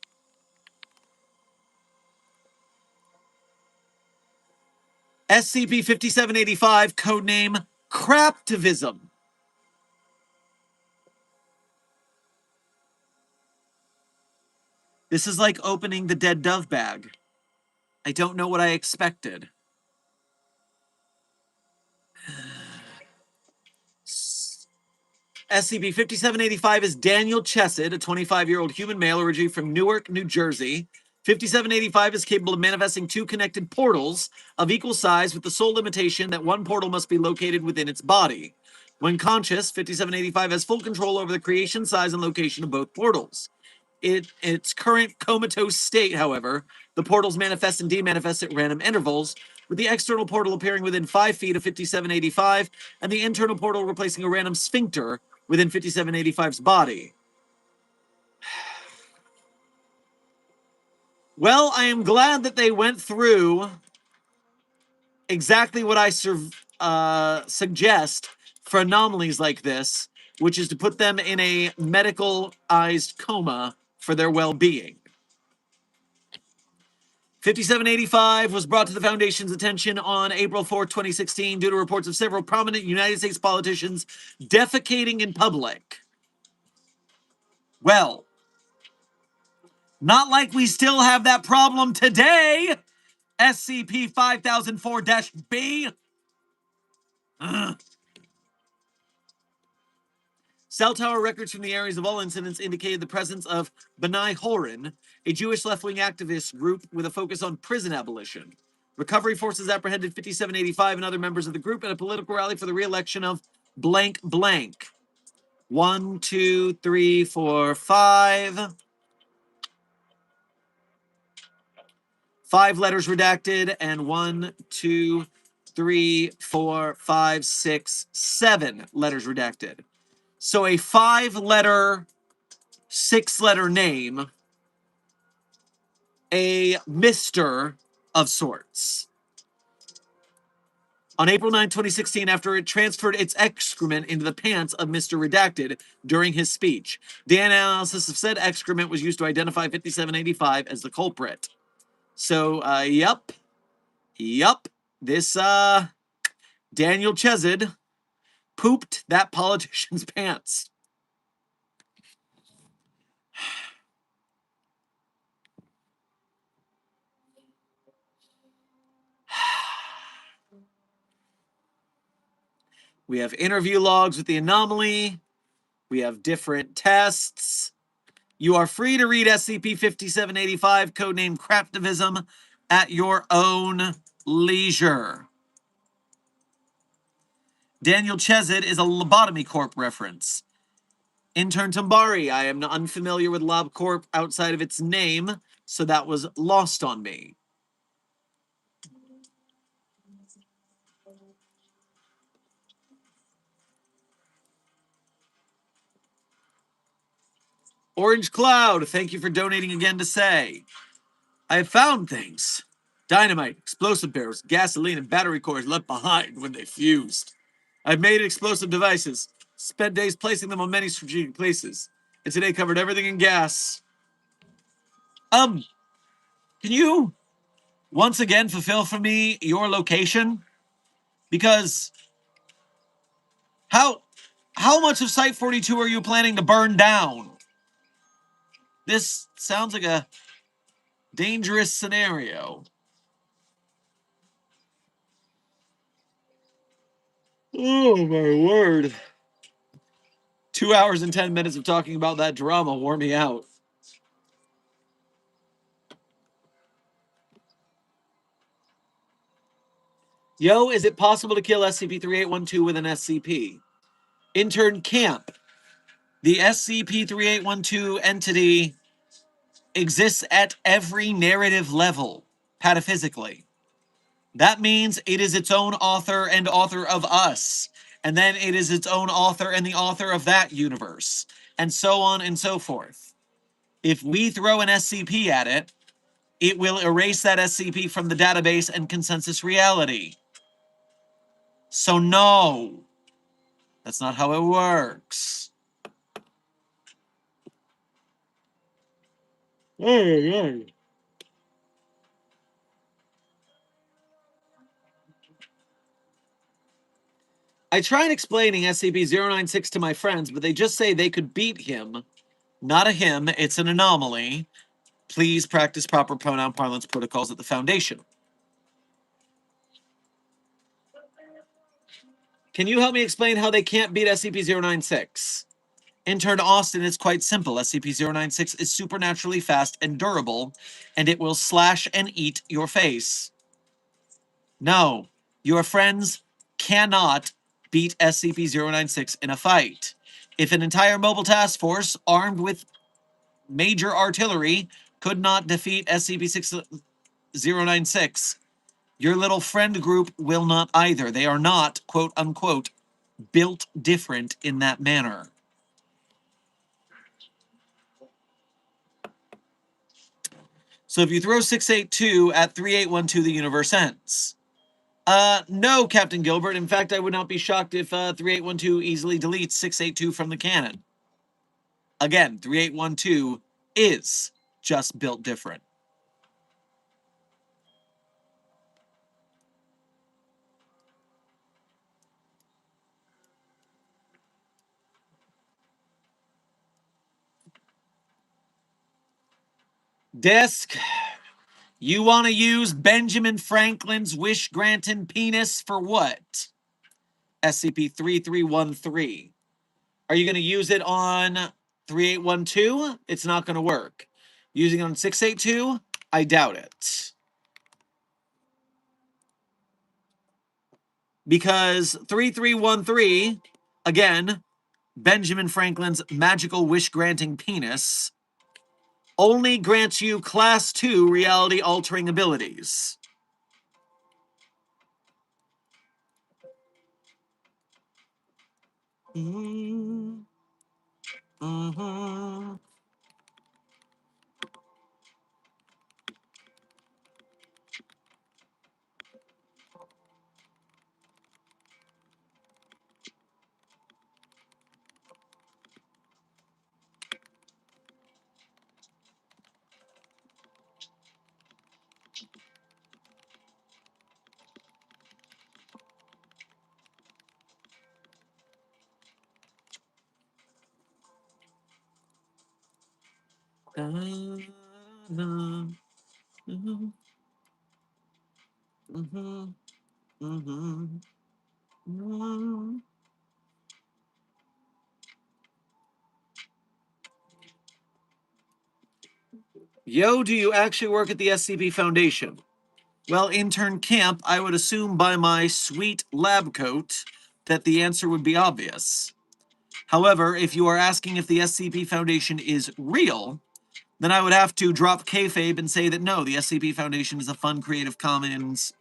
SCP-5785, codename Craptivism. This is like opening the dead dove bag. I don't know what I expected. SCP-5785 is Daniel Chesed, a 25-year-old human male originally from Newark, New Jersey. 5785 is capable of manifesting two connected portals of equal size with the sole limitation that one portal must be located within its body. When conscious, 5785 has full control over the creation, size, and location of both portals. In its current comatose state, however, the portals manifest and demanifest at random intervals, with the external portal appearing within 5 feet of 5785 and the internal portal replacing a random sphincter within 5785's body. Well, I am glad that they went through exactly what I suggest for anomalies like this, which is to put them in a medicalized coma for their well-being. 5785 was brought to the Foundation's attention on April 4, 2016, due to reports of several prominent United States politicians defecating in public. Well, not like we still have that problem today. SCP 5004-B. Cell tower records from the areas of all incidents indicated the presence of B'nai Horin, a Jewish left-wing activist group with a focus on prison abolition. Recovery forces apprehended 5785 and other members of the group at a political rally for the re-election of blank blank. 1, 2, 3, 4, 5. 5 letters redacted, and 1, 2, 3, 4, 5, 6, 7 letters redacted. So a 5-letter, 6-letter name, a Mr. of sorts. On April 9, 2016, after it transferred its excrement into the pants of Mr. Redacted during his speech, the analysis of said excrement was used to identify 5785 as the culprit. So, yup. This, Daniel Chesed pooped that politician's pants. We have interview logs with the anomaly. We have different tests. You are free to read SCP-5785, codename Craptivism, at your own leisure. Daniel Chesed is a Lobotomy Corp reference. Intern Tambari, I am unfamiliar with Lob Corp outside of its name, so that was lost on me. Orange Cloud, thank you for donating again to say, I have found things. Dynamite, explosive barrels, gasoline, and battery cores left behind when they fused. I've made explosive devices, spent days placing them on many strategic places, and today covered everything in gas. Can you once again fulfill for me your location? Because how much of Site 42 are you planning to burn down? This sounds like a dangerous scenario. Oh my word. 2 hours and 10 minutes of talking about that drama wore me out. Yo, is it possible to kill SCP-3812 with an SCP? Intern Camp. The SCP-3812 entity exists at every narrative level, pataphysically. That means it is its own author and author of us. And then it is its own author and the author of that universe. And so on and so forth. If we throw an SCP at it, it will erase that SCP from the database and consensus reality. So no, that's not how it works. I tried explaining SCP-096 to my friends, but they just say they could beat him. Not a him, it's an anomaly. Please practice proper pronoun parlance protocols at the Foundation. Can you help me explain how they can't beat SCP-096? Intern Austin, it's quite simple. SCP-096 is supernaturally fast and durable, and it will slash and eat your face. No, your friends cannot beat SCP-096 in a fight. If an entire mobile task force armed with major artillery could not defeat SCP-096, your little friend group will not either. They are not, quote unquote, built different in that manner. So if you throw 682 at 3812, the universe ends. No, Captain Gilbert. In fact, I would not be shocked if 3812 easily deletes 682 from the canon. Again, 3812 is just built different. Desk, you want to use Benjamin Franklin's wish-granting penis for what? SCP-3313. Are you going to use it on 3812? It's not going to work. Using it on 682? I doubt it. Because 3313, again, Benjamin Franklin's magical wish-granting penis, only grants you Class 2 reality-altering abilities. Mm-hmm. Mm-hmm. Yo, do you actually work at the SCP Foundation? Well, intern camp, I would assume by my sweet lab coat that the answer would be obvious. However, if you are asking if the SCP Foundation is real, then I would have to drop kayfabe and say that no, the SCP Foundation is a fun Creative Commons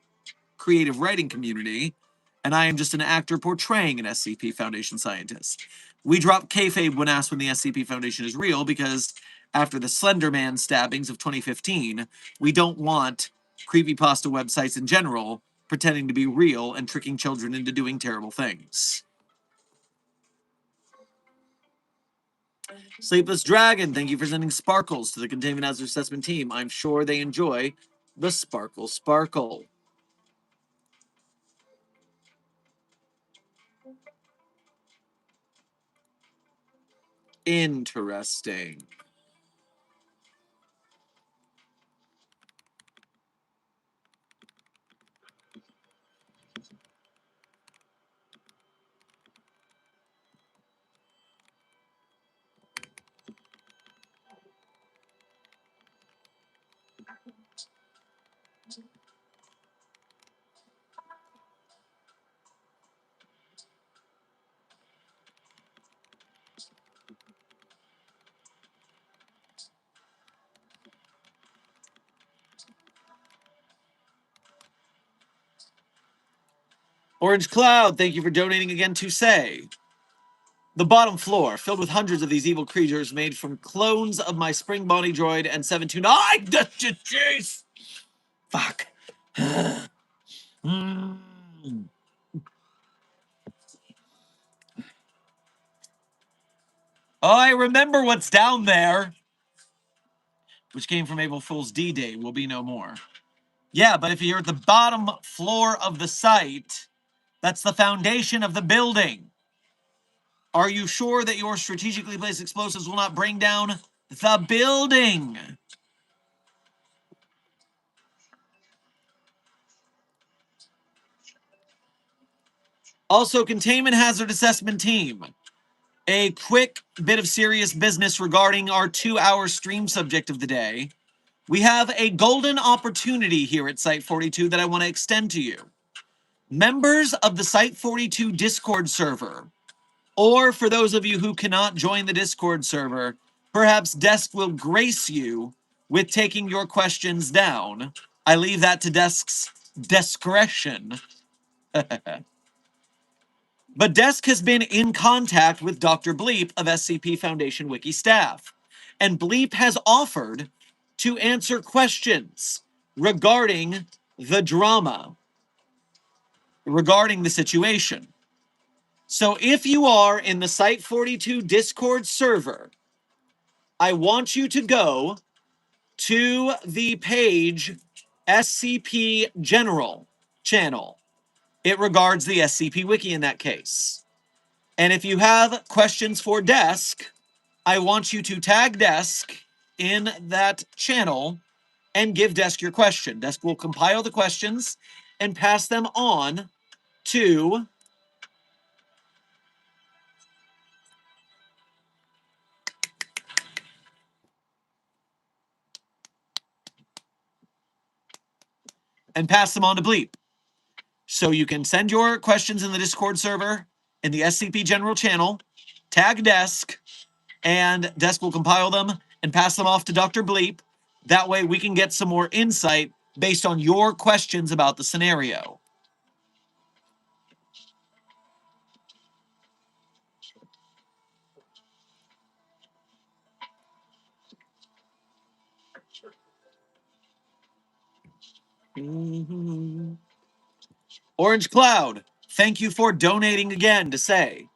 creative writing community, and I am just an actor portraying an SCP Foundation scientist. We drop kayfabe when asked when the SCP Foundation is real because after the Slender Man stabbings of 2015, we don't want creepypasta websites in general pretending to be real and tricking children into doing terrible things. Sleepless Dragon, thank you for sending sparkles to the Containment Hazard Assessment team. I'm sure they enjoy the sparkle sparkle. Interesting. Orange Cloud, thank you for donating again to say. The bottom floor, filled with hundreds of these evil creatures made from clones of my Spring Bonnie droid and 729. Jeez! Fuck. Oh, I remember what's down there. Which came from April Fool's D-Day will be no more. Yeah, but if you're at the bottom floor of the site, that's the foundation of the building. Are you sure that your strategically placed explosives will not bring down the building? Also, Containment Hazard Assessment Team. A quick bit of serious business regarding our 2-hour stream subject of the day. We have a golden opportunity here at Site 42 that I want to extend to you. Members of the Site 42 Discord server, or for those of you who cannot join the Discord server, perhaps Desk will grace you with taking your questions down. I leave that to Desk's discretion. But Desk has been in contact with Dr. Bleep of SCP Foundation Wiki staff, and Bleep has offered to answer questions regarding the drama, regarding the situation. So if you are in the Site 42 Discord server, I want you to go to the page SCP General channel. It regards the SCP Wiki in that case. And if you have questions for Desk, I want you to tag Desk in that channel and give Desk your question. Desk will compile the questions and pass them on to Bleep. So you can send your questions in the Discord server, in the SCP General channel, tag Desk, and Desk will compile them and pass them off to Dr. Bleep. That way we can get some more insight based on your questions about the scenario. Orange Cloud, thank you for donating again to say,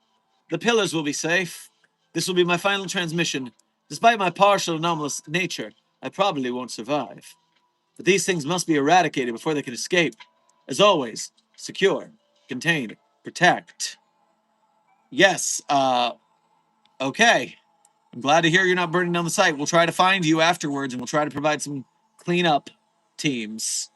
the pillars will be safe. This will be my final transmission. Despite my partial anomalous nature, I probably won't survive. But these things must be eradicated before they can escape. As always, secure, contain, protect. Yes, okay. I'm glad to hear you're not burning down the site. We'll try to find you afterwards, and we'll try to provide some cleanup teams.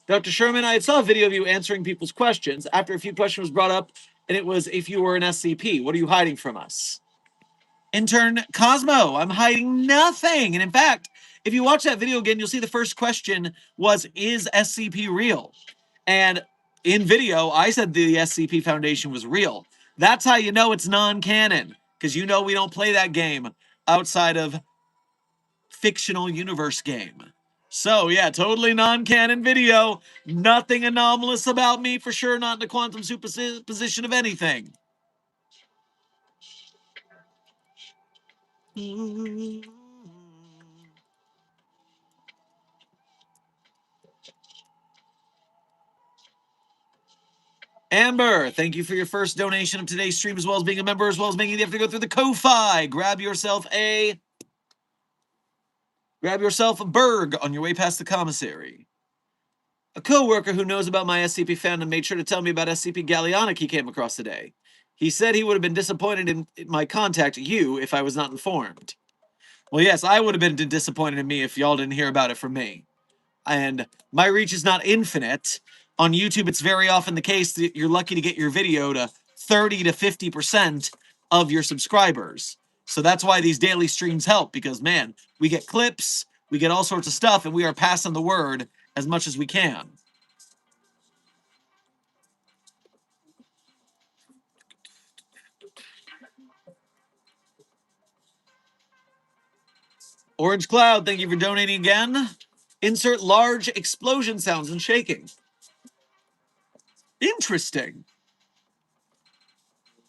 Dr. Sherman, I saw a video of you answering people's questions after a few questions was brought up, and it was if you were an SCP. What are you hiding from us? Intern Cosmo, I'm hiding nothing. And in fact, if you watch that video again, you'll see the first question was, is SCP real? And in video, I said the SCP Foundation was real. That's how you know it's non-canon, because you know we don't play that game outside of fictional universe game. So yeah, totally non-canon video. Nothing anomalous about me, for sure not in the quantum superposition of anything. Amber, thank you for your first donation of today's stream, as well as being a member, as well as making the effort to go through the Ko-Fi. Grab yourself a Berg on your way past the commissary. A co-worker who knows about my SCP fandom made sure to tell me about SCP Gallionic he came across today. He said he would have been disappointed in my contact you if I was not informed. Well, yes, I would have been disappointed in me if y'all didn't hear about it from me. And my reach is not infinite. On YouTube, it's very often the case that you're lucky to get your video to 30 to 50% of your subscribers. So that's why these daily streams help, because, man, we get clips, we get all sorts of stuff, and we are passing the word as much as we can. Orange Cloud, thank you for donating again. Insert large explosion sounds and shaking. Interesting.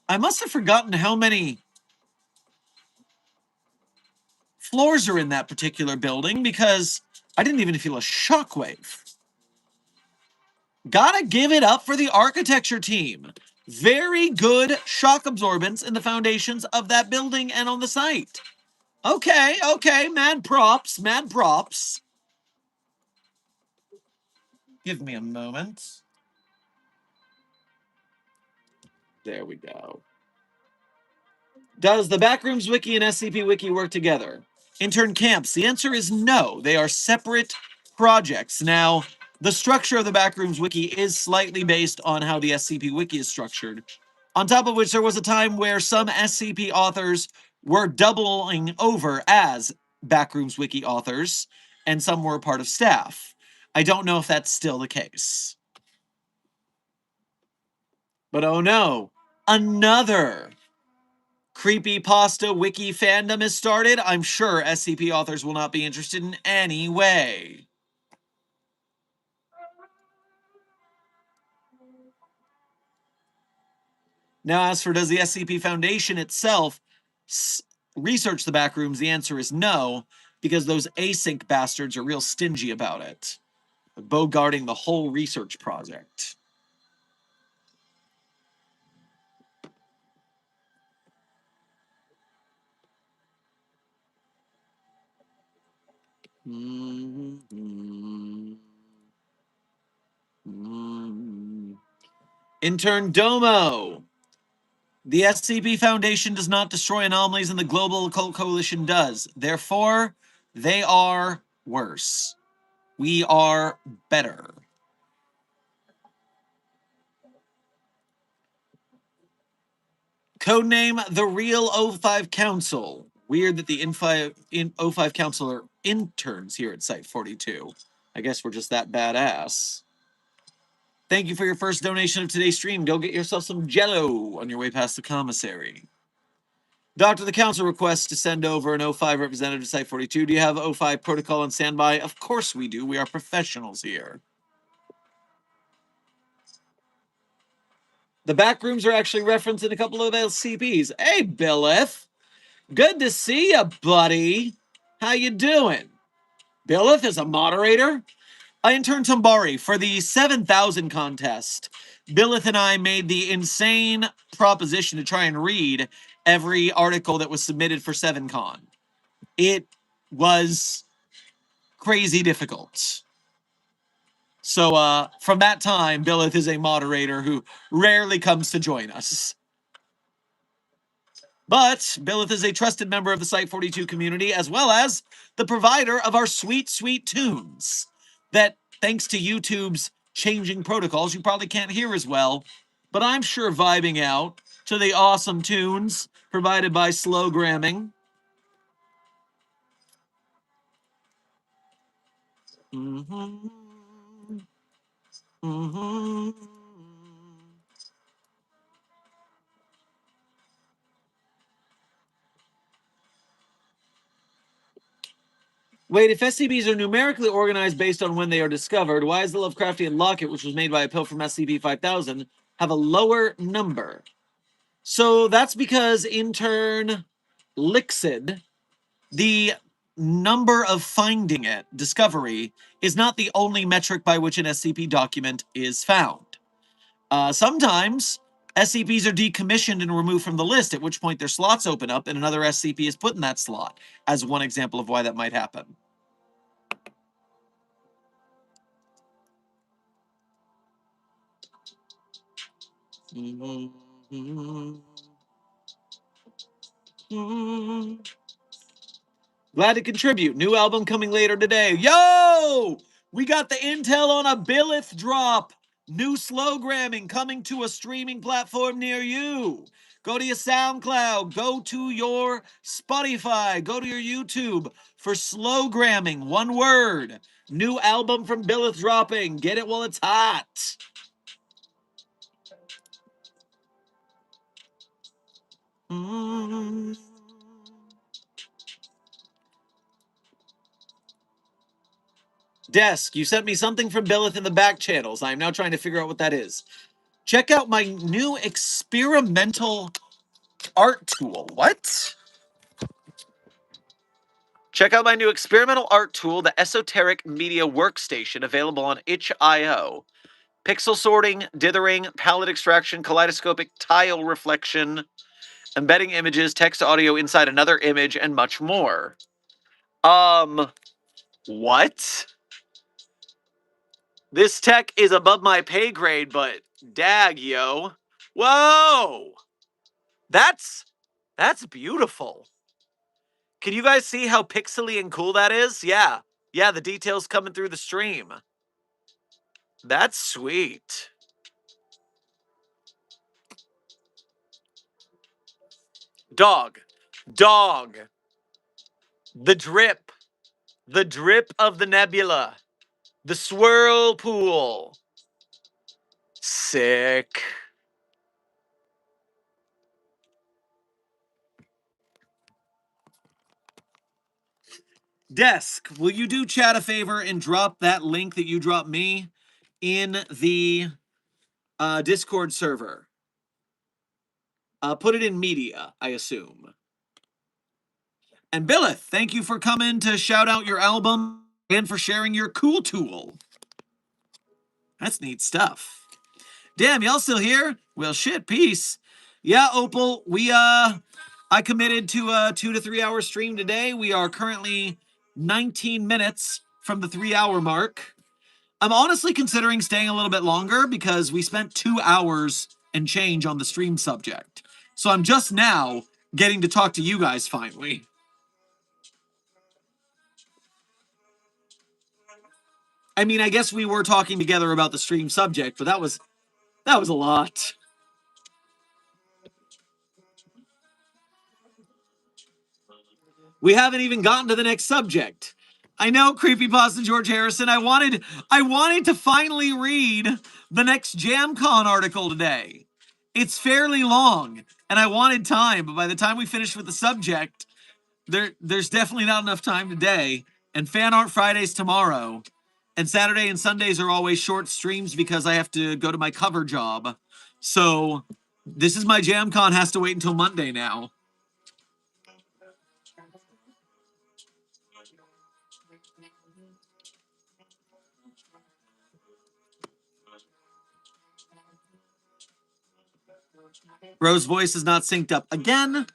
I must have forgotten how many floors are in that particular building because I didn't even feel a shockwave. Gotta give it up for the architecture team. Very good shock absorbance in the foundations of that building and on the site. Okay, mad props, mad props. Give me a moment. There we go. Does the Backrooms Wiki and SCP Wiki work together? Intern camps, the answer is no. They are separate projects. Now, the structure of the Backrooms Wiki is slightly based on how the SCP Wiki is structured. On top of which, there was a time where some SCP authors were doubling over as Backrooms Wiki authors, and some were part of staff. I don't know if that's still the case. But oh no, another creepypasta wiki fandom is started. I'm sure SCP authors will not be interested in any way. Now, as for does the SCP Foundation itself research the backrooms, the answer is no, because those async bastards are real stingy about it, bogarting the whole research project. Intern Domo. The SCP Foundation does not destroy anomalies, and the Global Occult Coalition does. Therefore, they are worse. We are better. Codename The Real O5 Council. Weird that the O5 Council are interns here at Site 42. I guess we're just that badass. Thank you for your first donation of today's stream. Go get yourself some Jello on your way past the commissary. Doctor, the council requests to send over an O5 representative to Site 42. Do you have O5 protocol on standby? Of course we do. We are professionals here. The back rooms are actually referenced in a couple of LCPs. Hey, Billith. Good to see you, buddy. How you doing? Billith is a moderator. Intern Tambari, for the 7,000 contest, Billith and I made the insane proposition to try and read every article that was submitted for 7Con. It was crazy difficult. So from that time, Billith is a moderator who rarely comes to join us. But Billith is a trusted member of the Site 42 community, as well as the provider of our sweet, sweet tunes that, thanks to YouTube's changing protocols, you probably can't hear as well, but I'm sure vibing out to the awesome tunes provided by Slowgramming. Wait, if SCPs are numerically organized based on when they are discovered, why is the Lovecraftian locket, which was made by a pill from SCP-5000, have a lower number? So that's because intern Lixid, the number of finding it, discovery, is not the only metric by which an SCP document is found. Sometimes SCPs are decommissioned and removed from the list, at which point their slots open up and another SCP is put in that slot, as one example of why that might happen. Glad to contribute. New album coming later today. Yo! We got the intel on a Billith drop. New Slowgramming coming to a streaming platform near you. Go to your SoundCloud. Go to your Spotify. Go to your YouTube for Slowgramming. One word. New album from Billith dropping. Get it while it's hot. Desk, you sent me something from Billith in the back channels. I am now trying to figure out what that is. Check out my new experimental art tool. What? Check out my new experimental art tool, the Esoteric Media Workstation, available on itch.io. Pixel sorting, dithering, palette extraction, kaleidoscopic tile reflection, embedding images, text to audio inside another image, and much more. What? This tech is above my pay grade, but dag, yo. Whoa! That's beautiful. Can you guys see how pixely and cool that is? Yeah. Yeah, the details coming through the stream. That's sweet. Dog. Dog. The drip. The drip of the nebula. The swirl pool. Sick. Desk, will you do chat a favor and drop that link that you dropped me in the Discord server? Put it in media, I assume. And Billith, thank you for coming to shout out your album and for sharing your cool tool. That's neat stuff. Damn, y'all still here? Well, shit, peace. Yeah, Opal, I committed to a 2 to 3 hour stream today. We are currently 19 minutes from the 3-hour mark. I'm honestly considering staying a little bit longer because we spent 2 hours and change on the stream subject. So I'm just now getting to talk to you guys finally. I mean, I guess we were talking together about the stream subject, but that was a lot. We haven't even gotten to the next subject. I know, Creepypasta George Harrison. I wanted to finally read the next JamCon article today. It's fairly long, and I wanted time, but by the time we finish with the subject, there's definitely not enough time today. And Fan Art Fridays tomorrow, and Saturday and Sundays are always short streams because I have to go to my cover job. So this is my JamCon has to wait until Monday now. Rose's voice is not synced up again.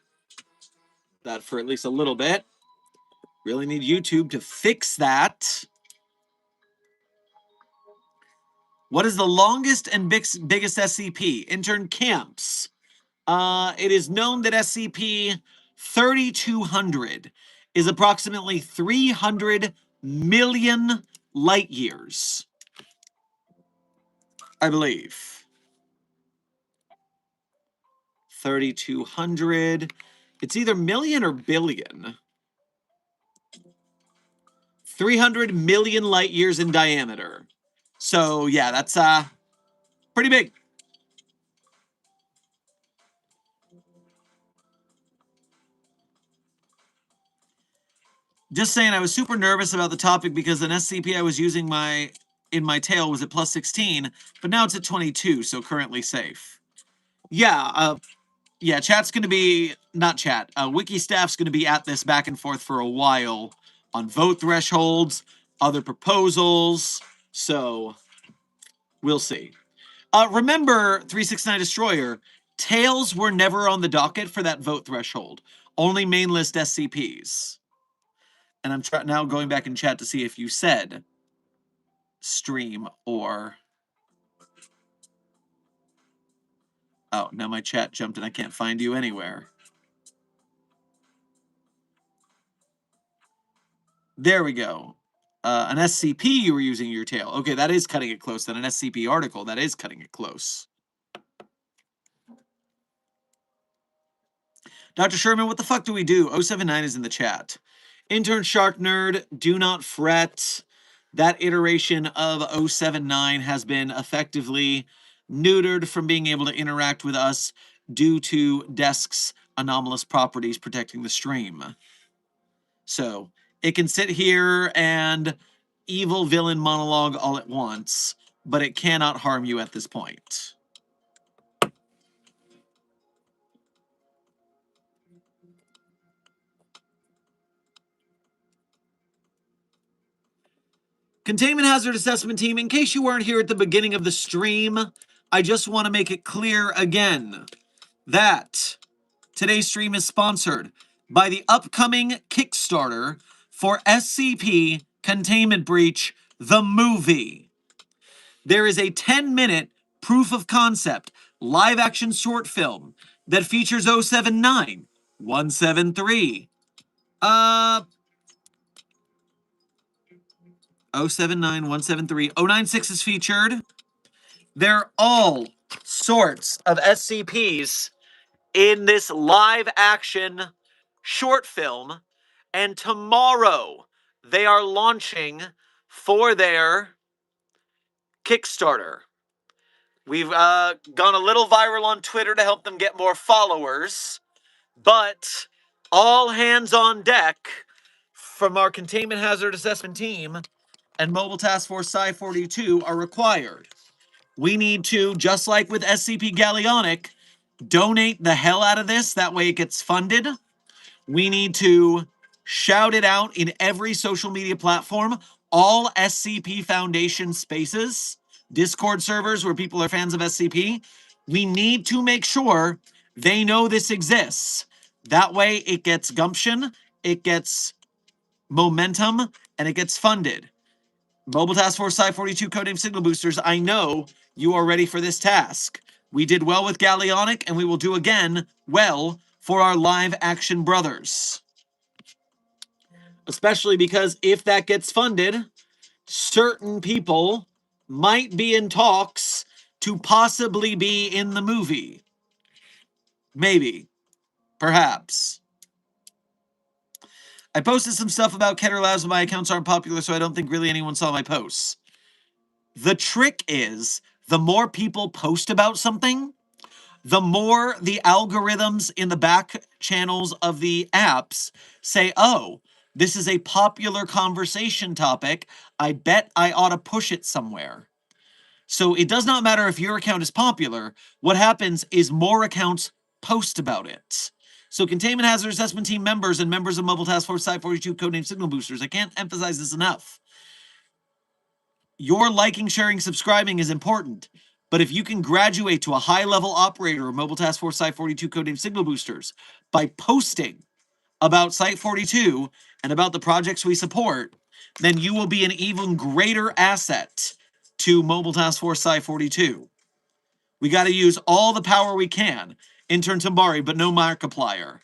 That for at least a little bit. Really need YouTube to fix that. What is the longest and biggest SCP? Intern camps. It is known that SCP 3200 is approximately 300 million light years, I believe. 3200. It's either million or billion. 300 million light years in diameter. So, yeah, that's pretty big. Just saying, I was super nervous about the topic because an SCP I was using in my tail was at plus 16, but now it's at 22, so currently safe. Yeah, yeah, chat's going to be, not chat, wiki staff's going to be at this back and forth for a while on vote thresholds, other proposals, so we'll see. Remember, 369 Destroyer, tails were never on the docket for that vote threshold, only main list SCPs. And I'm now going back in chat to see if you said stream or... Oh, now my chat jumped and I can't find you anywhere. There we go. An SCP you were using your tail. Okay, that is cutting it close. Then an SCP article, that is cutting it close. Dr. Sherman, what the fuck do we do? 079 is in the chat. Intern Shark Nerd, do not fret. That iteration of 079 has been effectively neutered from being able to interact with us due to Desk's anomalous properties protecting the stream. So it can sit here and evil villain monologue all at once, but it cannot harm you at this point. Containment Hazard Assessment Team, in case you weren't here at the beginning of the stream, I just want to make it clear again that today's stream is sponsored by the upcoming Kickstarter for SCP Containment Breach, the movie. There is a 10-minute proof of concept live-action short film that features 079, 173, 079, 173, 096 is featured. They're all sorts of SCPs in this live-action short film, and tomorrow they are launching for their Kickstarter. We've gone a little viral on Twitter to help them get more followers, but all hands on deck from our Containment Hazard Assessment Team and Mobile Task Force Psi-42 are required. We need to, just like with SCP Galleonic, donate the hell out of this. That way it gets funded. We need to shout it out in every social media platform, all SCP Foundation spaces, Discord servers where people are fans of SCP. We need to make sure they know this exists. That way it gets gumption, it gets momentum, and it gets funded. Mobile Task Force Psi-42 codename Signal Boosters, I know you are ready for this task. We did well with Galleonic, and we will do again well for our live-action brothers. Especially because if that gets funded, certain people might be in talks to possibly be in the movie. Maybe. Perhaps. I posted some stuff about Keter Labs, but my accounts aren't popular, so I don't think really anyone saw my posts. The trick is, the more people post about something, the more the algorithms in the back channels of the apps say, oh, this is a popular conversation topic. I bet I ought to push it somewhere. So it does not matter if your account is popular. What happens is more accounts post about it. So Containment Hazard Assessment Team members and members of Mobile Task Force Psi-42 codename Signal Boosters, I can't emphasize this enough. Your liking, sharing, subscribing is important. But if you can graduate to a high-level operator of Mobile Task Force Site-42 codename Signal Boosters by posting about Site-42 and about the projects we support, then you will be an even greater asset to Mobile Task Force Site-42. We got to use all the power we can. Intern Tambari, but no Markiplier.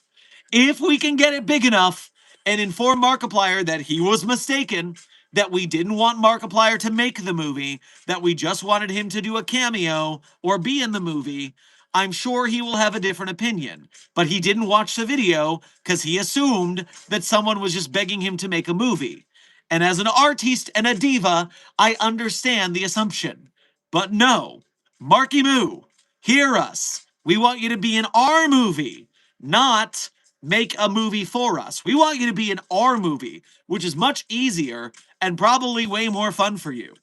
If we can get it big enough and inform Markiplier that he was mistaken, that we didn't want Markiplier to make the movie, that we just wanted him to do a cameo or be in the movie, I'm sure he will have a different opinion. But he didn't watch the video because he assumed that someone was just begging him to make a movie. And as an artiste and a diva, I understand the assumption. But no, Marky Moo, hear us. We want you to be in our movie, not make a movie for us. We want you to be in our movie, which is much easier and probably way more fun for you.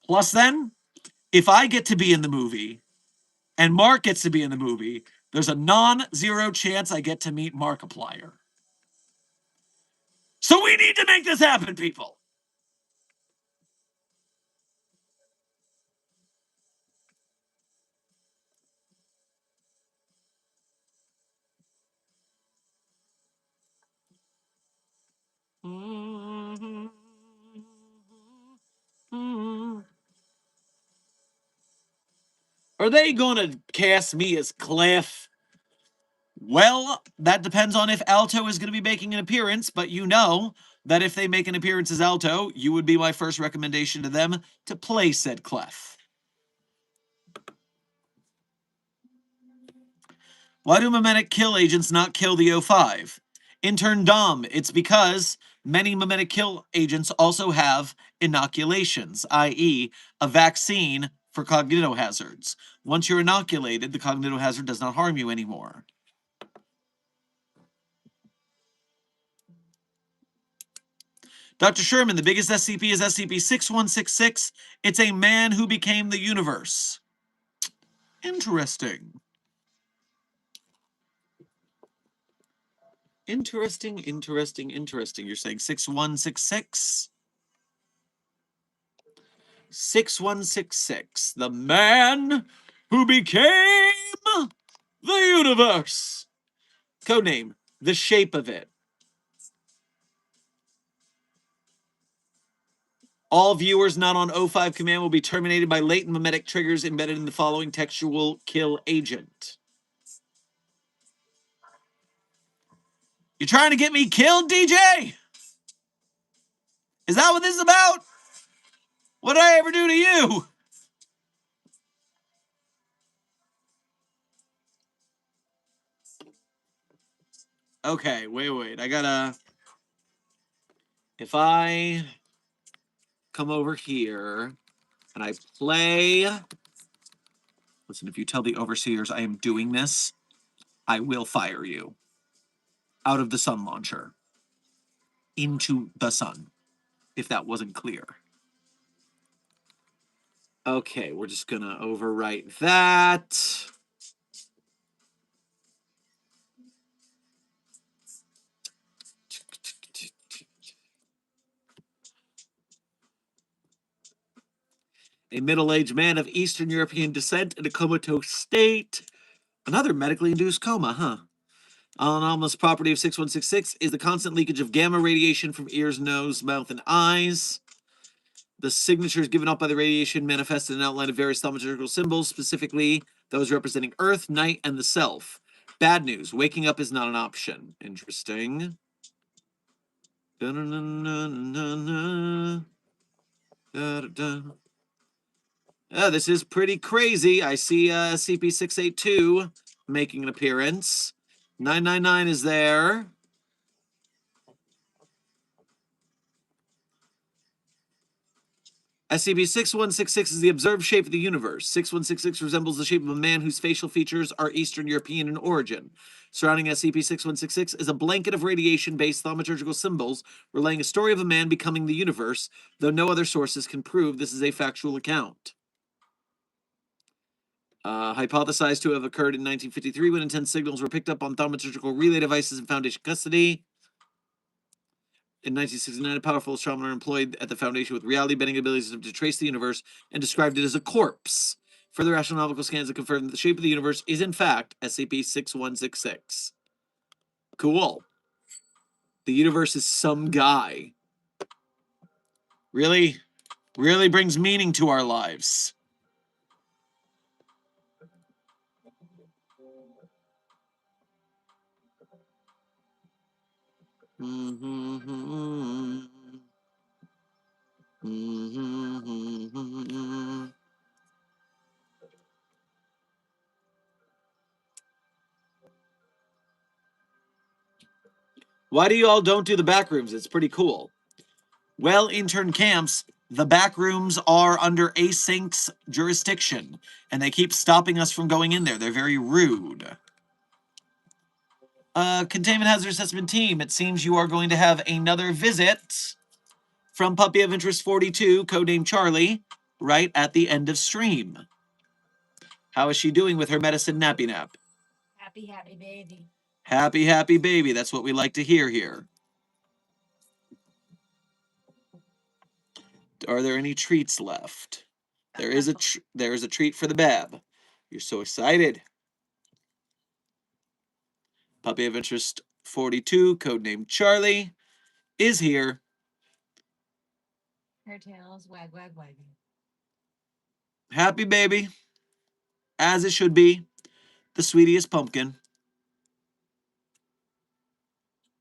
Plus then, if I get to be in the movie and Mark gets to be in the movie, there's a non-zero chance I get to meet Markiplier. So we need to make this happen, people. Are they gonna cast me as Cliff? Well, that depends on if Alto is going to be making an appearance, but you know that if they make an appearance as Alto, you would be my first recommendation to them to play said Clef. Why do memetic kill agents not kill the O5? Intern Dom, it's because many memetic kill agents also have inoculations, i.e. a vaccine for cognitohazards. Once you're inoculated, the cognitohazard does not harm you anymore. Dr. Sherman, the biggest SCP is SCP-6166. It's a man who became the universe. Interesting. Interesting. You're saying 6166? 6166. The man who became the universe. Codename, The Shape of It. All viewers not on O5 command will be terminated by latent memetic triggers embedded in the following textual kill agent. You trying to get me killed, DJ? Is that what this is about? What did I ever do to you? Okay, wait. I gotta... If I come over here and I play... Listen, if you tell the overseers I am doing this, I will fire you. Out of the sun launcher. Into the sun. If that wasn't clear. Okay, we're just gonna overwrite that. A middle-aged man of Eastern European descent in a comatose state. Another medically induced coma, huh? Anomalous property of 6166 is the constant leakage of gamma radiation from ears, nose, mouth, and eyes. The signatures given off by the radiation manifested an outline of various thaumaturgical symbols, specifically those representing Earth, night, and the self. Bad news, waking up is not an option. Interesting. This is pretty crazy. I see SCP-682 making an appearance. 999 is there. SCP-6166 is the observed shape of the universe. 6166 resembles the shape of a man whose facial features are Eastern European in origin. Surrounding SCP-6166 is a blanket of radiation-based thaumaturgical symbols relaying a story of a man becoming the universe, though no other sources can prove this is a factual account. Hypothesized to have occurred in 1953 when intense signals were picked up on thaumaturgical relay devices in Foundation custody. In 1969, a powerful astronomer employed at the Foundation with reality-bending abilities to trace the universe and described it as a corpse. Further astronomical scans have confirmed that the shape of the universe is, in fact, SCP-6166. Cool. The universe is some guy. Really brings meaning to our lives. Why do you all don't do the back rooms? It's pretty cool. Well, intern camps, the back rooms are under async's jurisdiction, and they keep stopping us from going in there. They're very rude. Containment Hazard Assessment Team, it seems you are going to have another visit from Puppy of Interest 42, codename Charlie, right at the end of stream. How is she doing with her medicine nappy nap? Happy baby. Happy baby. That's what we like to hear here. Are there any treats left? There is a treat for the Bab. You're so excited. Puppy of Interest 42, codename Charlie, is here. Her tail's wagging. Happy baby. As it should be. The sweetiest pumpkin.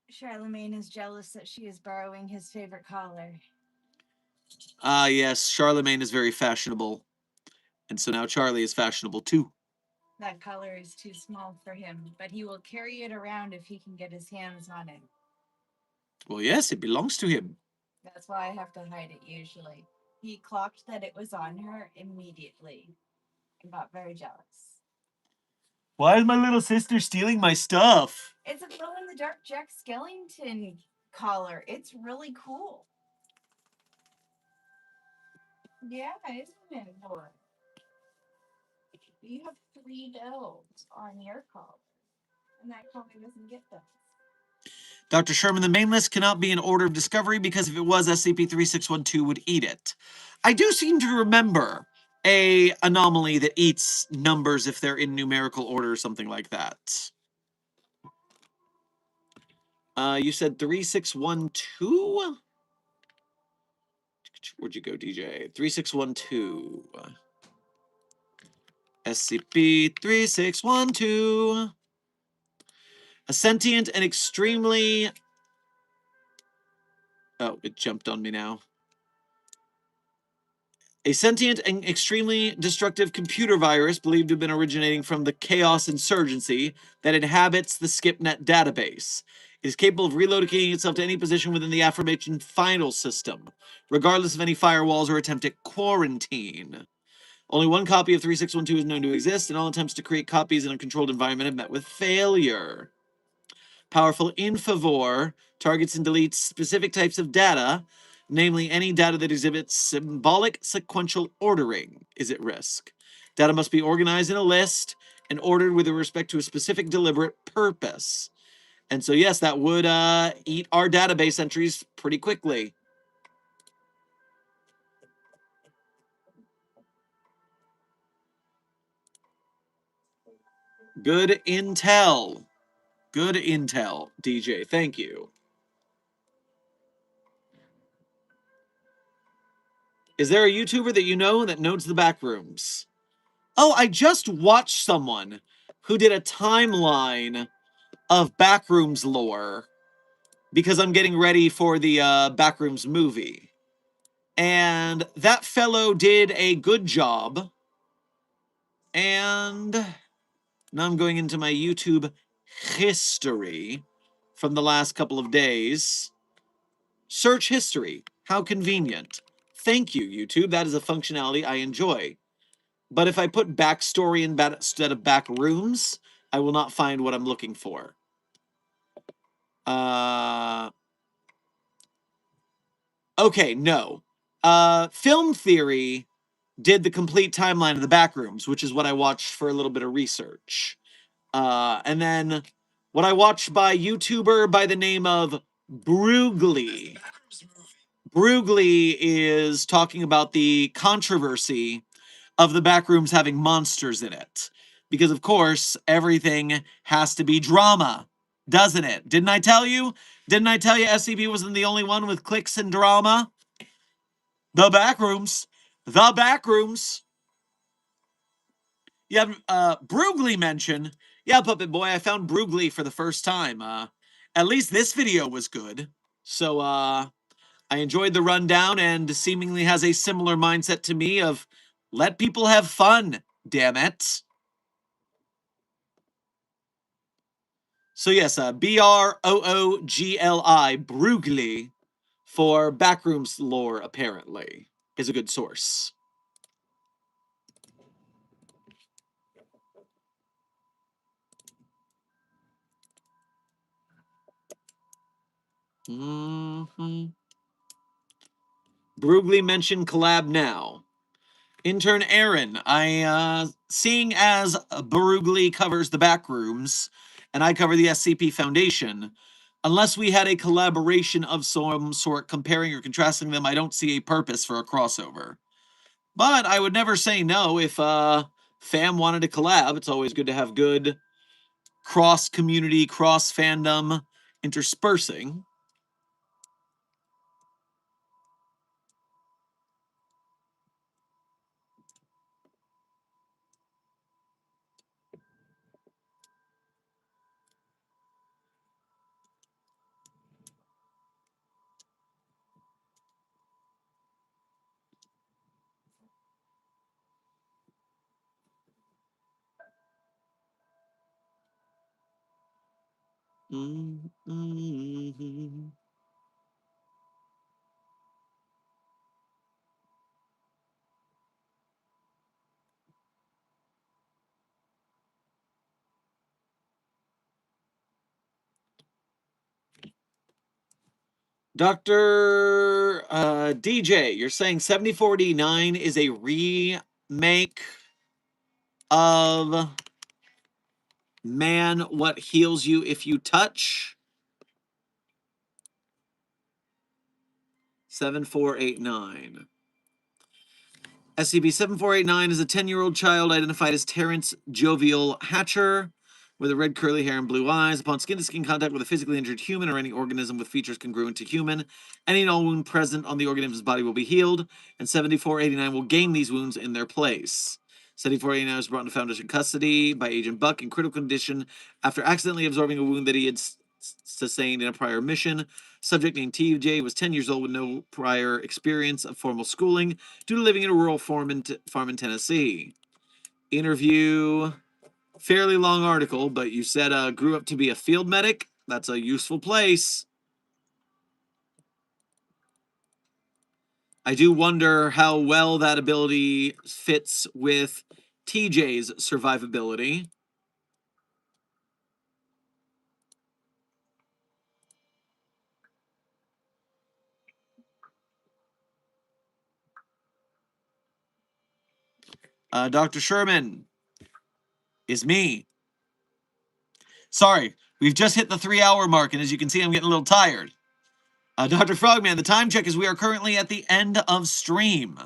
Charlemagne is jealous that she is borrowing his favorite collar. Ah, yes, Charlemagne is very fashionable. And so now Charlie is fashionable too. That collar is too small for him, but he will carry it around if he can get his hands on it. Well, yes, it belongs to him. That's why I have to hide it usually. He clocked that it was on her immediately and got very jealous. Why is my little sister stealing my stuff? It's a glow-in-the-dark Jack Skellington collar. It's really cool. Yeah, isn't it boring? You have 3 bells on your collar, and that collar doesn't get those. Dr. Sherman, the main list cannot be in order of discovery because if it was, SCP-3612 would eat it. I do seem to remember a anomaly that eats numbers if they're in numerical order or something like that. You said 3612? Where'd you go, DJ? 3612. SCP-3612. A sentient and extremely... Oh, it jumped on me now. A sentient and extremely destructive computer virus believed to have been originating from the Chaos Insurgency that inhabits the SkipNet database. It is capable of relocating itself to any position within the aforementioned final system, regardless of any firewalls or attempted quarantine. Only one copy of 3612 is known to exist, and all attempts to create copies in a controlled environment have met with failure. Powerful Infovore targets and deletes specific types of data, namely any data that exhibits symbolic sequential ordering is at risk. Data must be organized in a list and ordered with respect to a specific deliberate purpose. And so, yes, that would eat our database entries pretty quickly. Good intel. Good intel, DJ. Thank you. Is there a YouTuber that you know that notes the back rooms? Oh, I just watched someone who did a timeline of Backrooms lore because I'm getting ready for the Backrooms movie. And that fellow did a good job. And now I'm going into my YouTube history from the last couple of days. Search history. How convenient. Thank you, YouTube. That is a functionality I enjoy. But if I put backstory instead of back rooms, I will not find what I'm looking for. Okay, no. Film Theory did the complete timeline of the back rooms, which is what I watched for a little bit of research. And then what I watched by YouTuber by the name of Brugly. Brugly is talking about the controversy of the backrooms having monsters in it. Because, of course, everything has to be drama, doesn't it? Didn't I tell you? Didn't I tell you SCP wasn't the only one with clicks and drama? The backrooms. The backrooms. You have Brugly mention. Yeah, Puppet Boy, I found Brugly for the first time. At least this video was good. So, I enjoyed the rundown and seemingly has a similar mindset to me of let people have fun, damn it. So yes, Broogli, Brugli, for Backrooms lore, apparently, is a good source. Brugli mentioned collab now. Intern Aaron, seeing as Brugli covers the Backrooms, and I cover the SCP Foundation, unless we had a collaboration of some sort comparing or contrasting them, I don't see a purpose for a crossover. But I would never say no if fam wanted to collab. It's always good to have good cross-community, cross-fandom interspersing. Dr. DJ, you're saying 7489 is a remake of Man, What Heals You If You Touch? 7489. SCP-7489 is a 10-year-old child identified as Terrence Jovial Hatcher with a red curly hair and blue eyes. Upon skin-to-skin contact with a physically injured human or any organism with features congruent to human, any and all wound present on the organism's body will be healed, and 7489 will gain these wounds in their place. 7489 was brought into Foundation custody by Agent Buck in critical condition after accidentally absorbing a wound that he had sustained in a prior mission. Subject named TJ was 10 years old with no prior experience of formal schooling due to living in a rural farm in Tennessee. Interview, fairly long article, but you said grew up to be a field medic. That's a useful place. I do wonder how well that ability fits with TJ's survivability. Dr. Sherman is me. Sorry, we've just hit the 3-hour mark, and as you can see, I'm getting a little tired. Dr. Frogman, the time check is we are currently at the end of stream.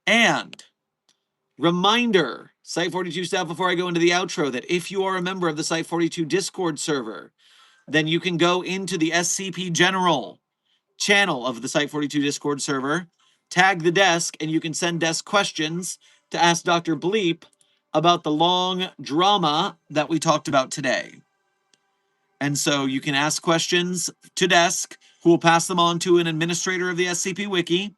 And reminder, Site42 staff, before I go into the outro, that if you are a member of the Site42 Discord server, then you can go into the SCP General channel of the Site42 Discord server, tag the desk, and you can send desk questions to ask Dr. Bleep about the long drama that we talked about today. And so you can ask questions to desk, who will pass them on to an administrator of the SCP Wiki.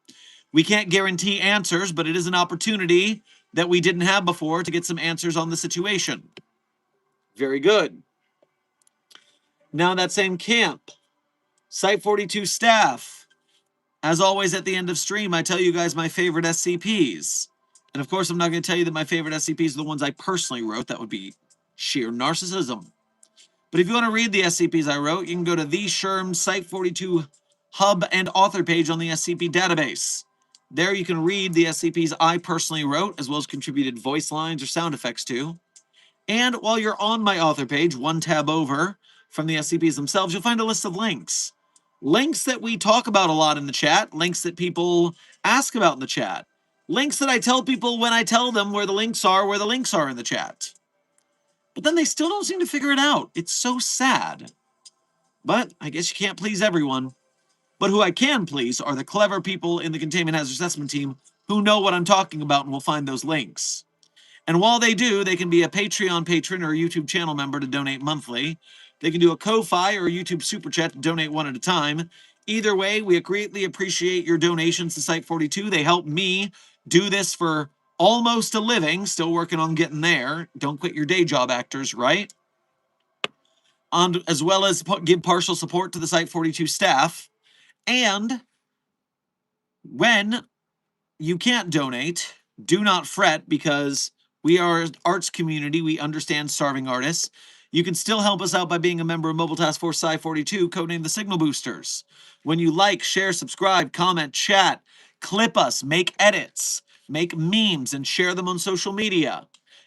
We can't guarantee answers, but it is an opportunity that we didn't have before to get some answers on the situation. Very good. Now that same camp, Site42 staff, as always at the end of stream, I tell you guys my favorite SCPs. And of course, I'm not going to tell you that my favorite SCPs are the ones I personally wrote. That would be sheer narcissism. But if you want to read the SCPs I wrote, you can go to the Sherm Site42 hub and author page on the SCP database. There you can read the SCPs I personally wrote, as well as contributed voice lines or sound effects to. And while you're on my author page, one tab over from the SCPs themselves, you'll find a list of links. Links that we talk about a lot in the chat, links that people ask about in the chat, links that I tell people when I tell them where the links are in the chat. But then they still don't seem to figure it out. It's so sad. But I guess you can't please everyone. But who I can please are the clever people in the Containment Hazard Assessment team who know what I'm talking about and will find those links. And while they do, they can be a Patreon patron or a YouTube channel member to donate monthly. They can do a Ko-Fi or a YouTube Super Chat to donate one at a time. Either way, we greatly appreciate your donations to Site42. They help me do this for almost a living, still working on getting there. Don't quit your day job, actors, right? As well as give partial support to the Site42 staff. And when you can't donate, do not fret, because we are an arts community. We understand starving artists. You can still help us out by being a member of Mobile Task Force Psi-42, codenamed the Signal Boosters. When you like, share, subscribe, comment, chat, clip us, make edits, make memes, and share them on social media.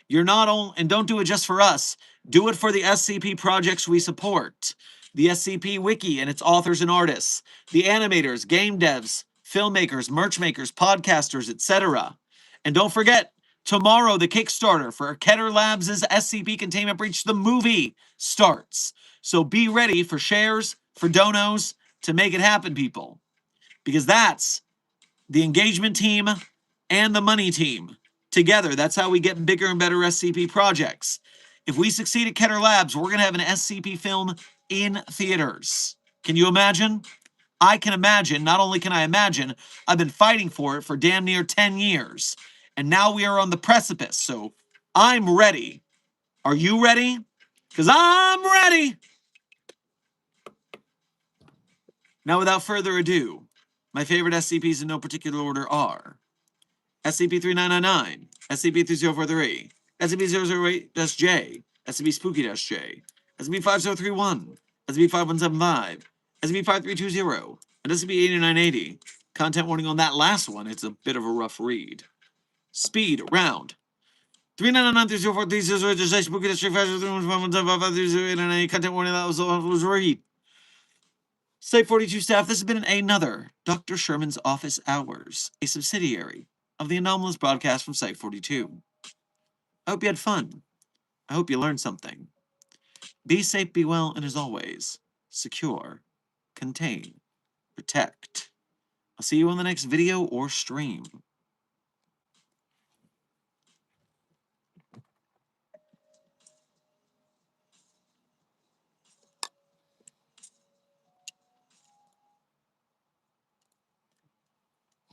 You're not only, and don't do it just for us, do it for the SCP projects we support. The SCP Wiki and its authors and artists, the animators, game devs, filmmakers, merch makers, podcasters, etc. And don't forget, tomorrow the Kickstarter for Keter Labs' SCP Containment Breach, the movie, starts. So be ready for shares, for donos, to make it happen, people. Because that's the engagement team and the money team. Together, that's how we get bigger and better SCP projects. If we succeed at Keter Labs, we're going to have an SCP film in theaters. Can you imagine? I can imagine. Not only can I imagine, I've been fighting for it for damn near 10 years. And now we are on the precipice, so I'm ready. Are you ready? Because I'm ready! Now, without further ado, my favorite SCPs in no particular order are SCP-3999, SCP-3043, SCP-008-J, SCP-Spooky-J, SCP-5031, SCP-5175, SCP-5320, And SCP-8980. Content warning on that last one. It's a bit of a rough read. Speed around 399-304-360 registration book district content warning that was read. Site 42 staff, this has been another Dr. Sherman's Office Hours, a subsidiary of the anomalous broadcast from Site 42. I hope you had fun. I hope you learned something. Be safe, be well, and as always, secure, contain, protect. I'll see you on the next video or stream.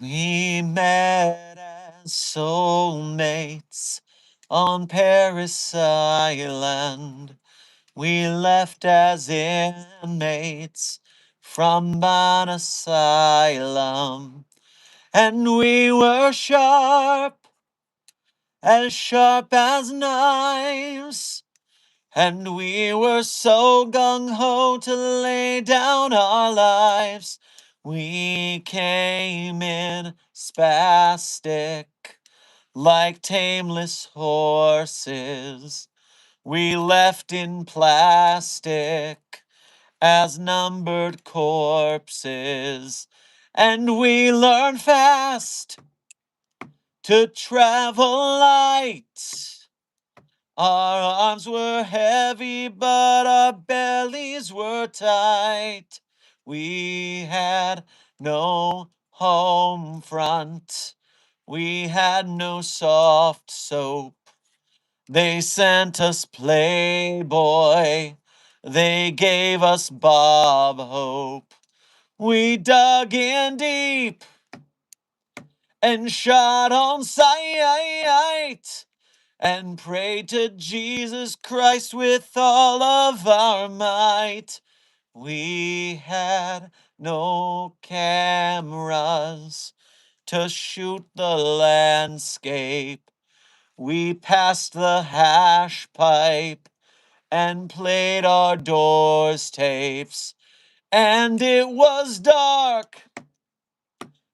We met as soulmates on Paris Island. We left as inmates from an asylum. And we were sharp as knives. And we were so gung-ho to lay down our lives. We came in spastic, like tameless horses. We left in plastic, as numbered corpses. And we learned fast to travel light. Our arms were heavy, but our bellies were tight. We had no home front. We had no soft soap. They sent us Playboy. They gave us Bob Hope. We dug in deep and shot on sight and prayed to Jesus Christ with all of our might. We had no cameras to shoot the landscape. We passed the hash pipe and played our Doors tapes. And it was dark,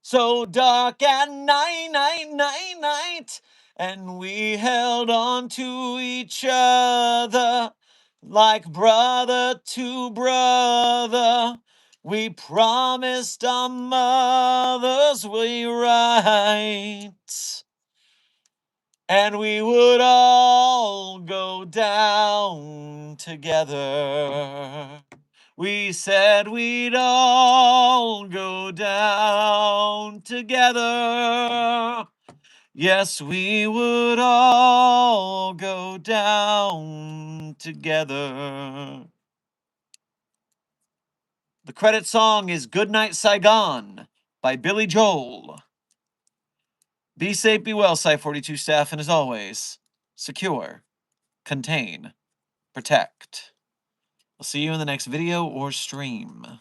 so dark at night. And we held on to each other like brother to brother. We promised our mothers we right. And we would all go down together. We said we'd all go down together. Yes, we would all go down together. The credit song is Goodnight Saigon by Billy Joel. Be safe, be well, Site 42 staff, and as always, secure, contain, protect. I'll see you in the next video or stream.